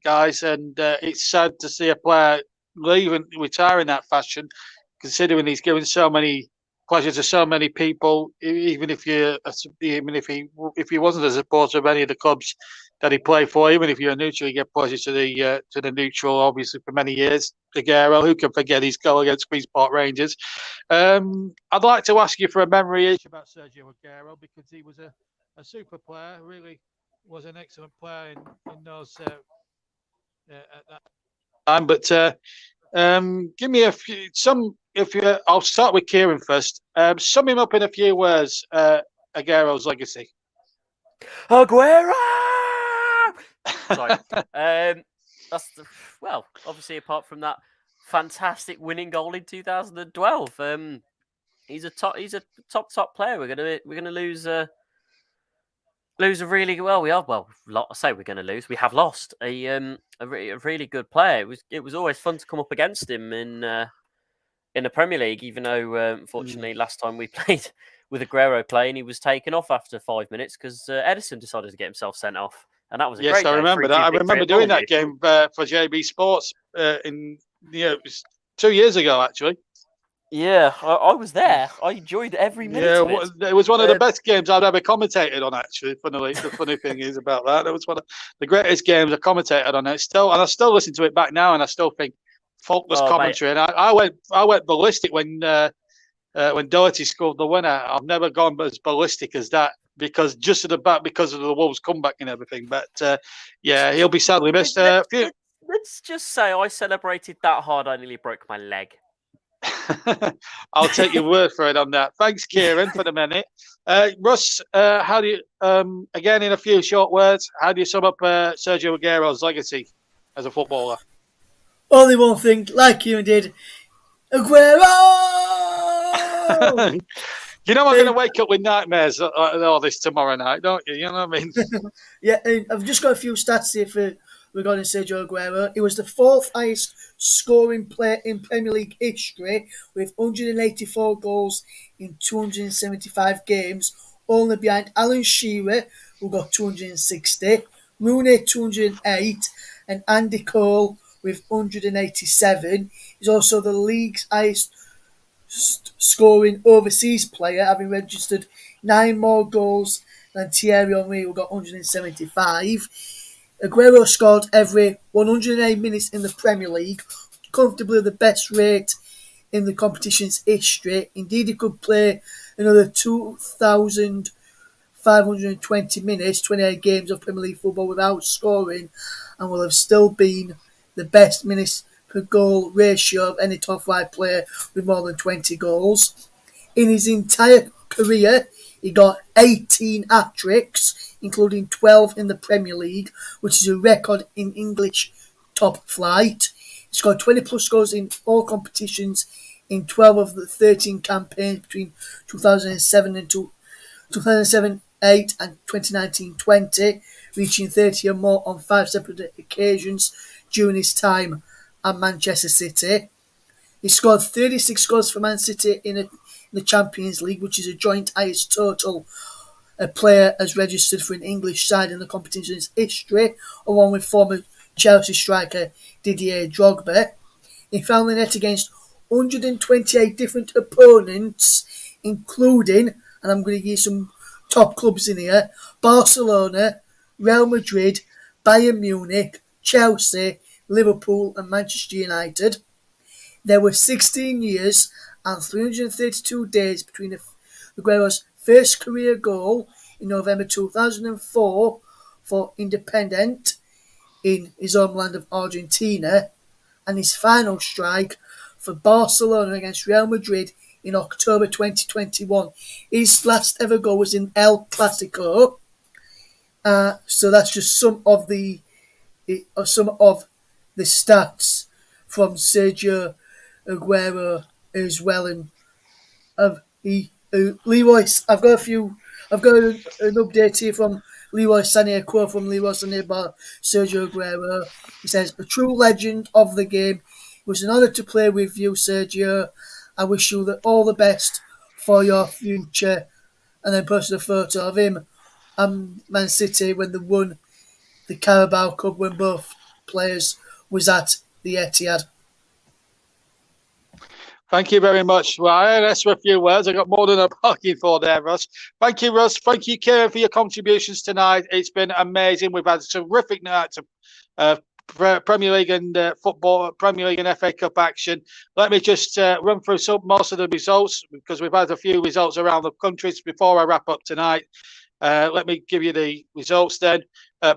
guys. And it's sad to see a player retire in that fashion, considering he's given so many pleasure to so many people. Even if he wasn't a supporter of any of the clubs that he played for, even if you're a neutral, you get pleasure to the neutral, obviously, for many years. Aguero, who can forget his goal against Queen's Park Rangers? I'd like to ask you for a memory each about Sergio Aguero, because he was a super player, really was an excellent player in those at that time. But give me I'll start with Kieran first. Sum him up in a few words. Aguero's legacy. Aguero. Sorry. Obviously, apart from that fantastic winning goal in 2012, he's a top player. We're gonna lose a really well. I say we're gonna lose. We have lost a really good player. It was always fun to come up against him in the Premier League, even though unfortunately last time we played with Aguero playing, he was taken off after 5 minutes because Edison decided to get himself sent off. And that was a great game. I remember that. I remember doing that game for JB Sports it was 2 years ago, actually. Yeah, I was there. I enjoyed every minute of it. It was one of the best games I've ever commentated on, actually. Funnily, the funny thing is about that, it was one of the greatest games I commentated on. I still listen to it back now, and I still think faultless commentary. Mate. And I went ballistic when Doherty scored the winner. I've never gone as ballistic as that, because of the Wolves comeback and everything. But he'll be sadly missed. Let's just say I celebrated that hard I nearly broke my leg. I'll take your word for it on that. Thanks, Kieran, for the minute. Russ, how do you, again in a few short words, how do you sum up Sergio Aguero's legacy as a footballer? Only one thing, like you did, Aguero! You know I'm going to wake up with nightmares all this tomorrow night, don't you? You know what I mean? Yeah, I've just got a few stats here regarding Sergio Aguero. He was the fourth highest scoring player in Premier League history with 184 goals in 275 games, only behind Alan Shearer, who got 260, Rooney 208, and Andy Cole with 187. He's also the league's highest scoring overseas player, having registered 9 more goals than Thierry Henry, who got 175. Aguero scored every 108 minutes in the Premier League, comfortably the best rate in the competition's history. Indeed, he could play another 2,520 minutes, 28 games of Premier League football without scoring, and will have still been the best minutes per goal ratio of any top 5 player with more than 20 goals. In his entire career, he got 18 hat-tricks, including 12 in the Premier League, which is a record in English top flight. He scored 20-plus goals in all competitions in 12 of the 13 campaigns between 2007 and 2007-8 and 2019-20, reaching 30 or more on 5 separate occasions during his time at Manchester City. He scored 36 goals for Man City in the Champions League, which is a joint highest total a player has registered for an English side in the competition's history, along with former Chelsea striker Didier Drogba. He found the net against 128 different opponents, including, and I'm going to give you some top clubs in here, Barcelona, Real Madrid, Bayern Munich, Chelsea, Liverpool and Manchester United. There were 16 years and 332 days between Aguero's first career goal in November 2004 for Independiente in his homeland of Argentina and his final strike for Barcelona against Real Madrid in October 2021. His last ever goal was in El Clasico. So that's just some of the stats from Sergio Aguero as well. And Leroy, I've got an update here from Leroy Sané, a quote from Leroy Sané about Sergio Aguero. He says, "A true legend of the game. It was an honour to play with you, Sergio. I wish you all the best for your future." And then posted a photo of him and Man City when they won the Carabao Cup when both players was at the Etihad. Thank you very much, Ryan. That's a few words. I got more than I'm asking for there, Russ. Thank you, Russ. Thank you, Kieran, for your contributions tonight. It's been amazing. We've had a terrific night of Premier League and football, Premier League and FA Cup action. Let me just run through most of the results because we've had a few results around the countries before I wrap up tonight. Let me give you the results then.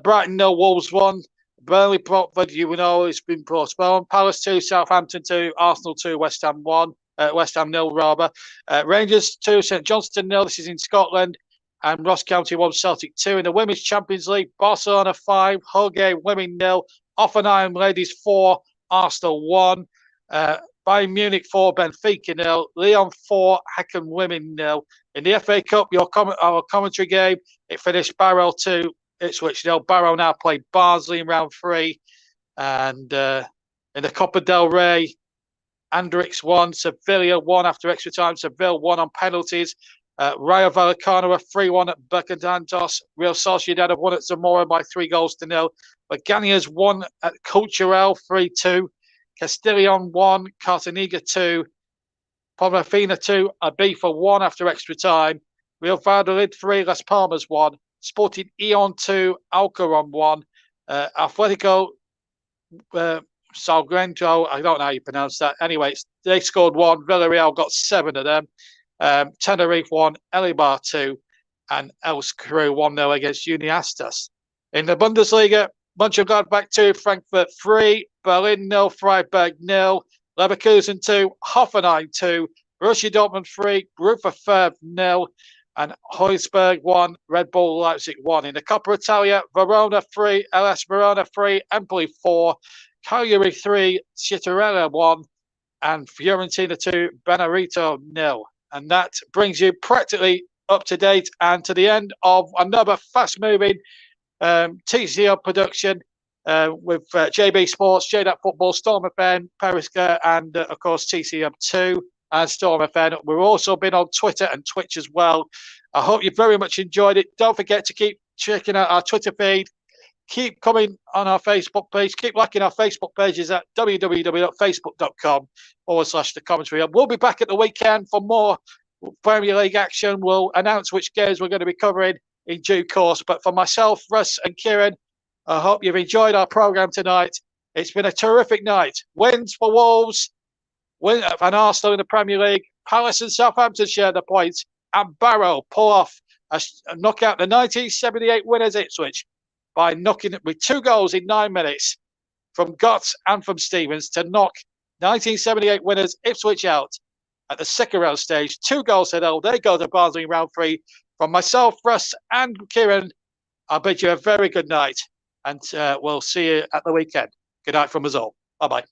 Brighton 0, Wolves 1. Burnley, Brentford, you know, it's been postponed. Palace 2, Southampton 2, Arsenal 2, West Ham 1. West Ham 0, rather. Rangers 2, St Johnstone 0. This is in Scotland. And Ross County 1, Celtic 2. In the Women's Champions League, Barcelona 5, Hull Women 0, Hoffenheim Ladies 4, Arsenal 1. Bayern Munich 4, Benfica 0, Lyon 4, Häcken Women 0. In the FA Cup, our commentary game, it finished Barrow 2, Ipswich 0. Barrow now played Barnsley in round 3. And in the Copa del Rey, Anderlecht 1, Sevilla 1 after extra time, Seville 1 on penalties. Rayo Vallecano 3-1 at Becandantos. Real Sociedad have won at Zamora by 3-0. Legania's 1 at Cultural 3-2. Castellón 1, Cartagena 2. Ponferrada 2, Ibiza 1 after extra time. Real Valladolid 3, Las Palmas 1. Sporting Eon 2, Alcoron 1. Atletico Salguento, I don't know how you pronounce that. Anyway, they scored 1. Villarreal got 7 of them. Tenerife 1, Eibar 2, and Els Crew 1-0 against Uniastas. In the Bundesliga, Mönchengladbach 2, Frankfurt 3, Berlin 0, Freiburg 0, Leverkusen 2, Hoffenheim 2, Borussia Dortmund 3, Gruppe Ferb 0, and Heusberg 1, Red Bull Leipzig 1. In the Coppa Italia, Verona 3, LS Verona 3, Empoli 4, Cagliari 3, Cittadella 1, and Fiorentina 2, Benevento 0. And that brings you practically up to date and to the end of another fast-moving TCL production with JB Sports, JDAT Football, Storm FM, Periscope, and of course TCM2 and Storm FM. We've also been on Twitter and Twitch as well. I hope you very much enjoyed it. Don't forget to keep checking out our Twitter feed. Keep coming on our Facebook page. Keep liking our Facebook pages at www.facebook.com/the commentary. We'll be back at the weekend for more Premier League action. We'll announce which games we're going to be covering in due course. But for myself, Russ and Kieran, I hope you've enjoyed our programme tonight. It's been a terrific night. Wins for Wolves, win and Arsenal in the Premier League. Palace and Southampton share the points. And Barrow pull off a knockout the 1978 winners Ipswich by knocking it with 2 goals in 9 minutes from Gotts and from Stevens to knock 1978 winners Ipswich out at the second round stage. 2-0. They go to Barnsley in round 3. From myself, Russ, and Kieran, I bid you a very good night, and we'll see you at the weekend. Good night from us all. Bye-bye.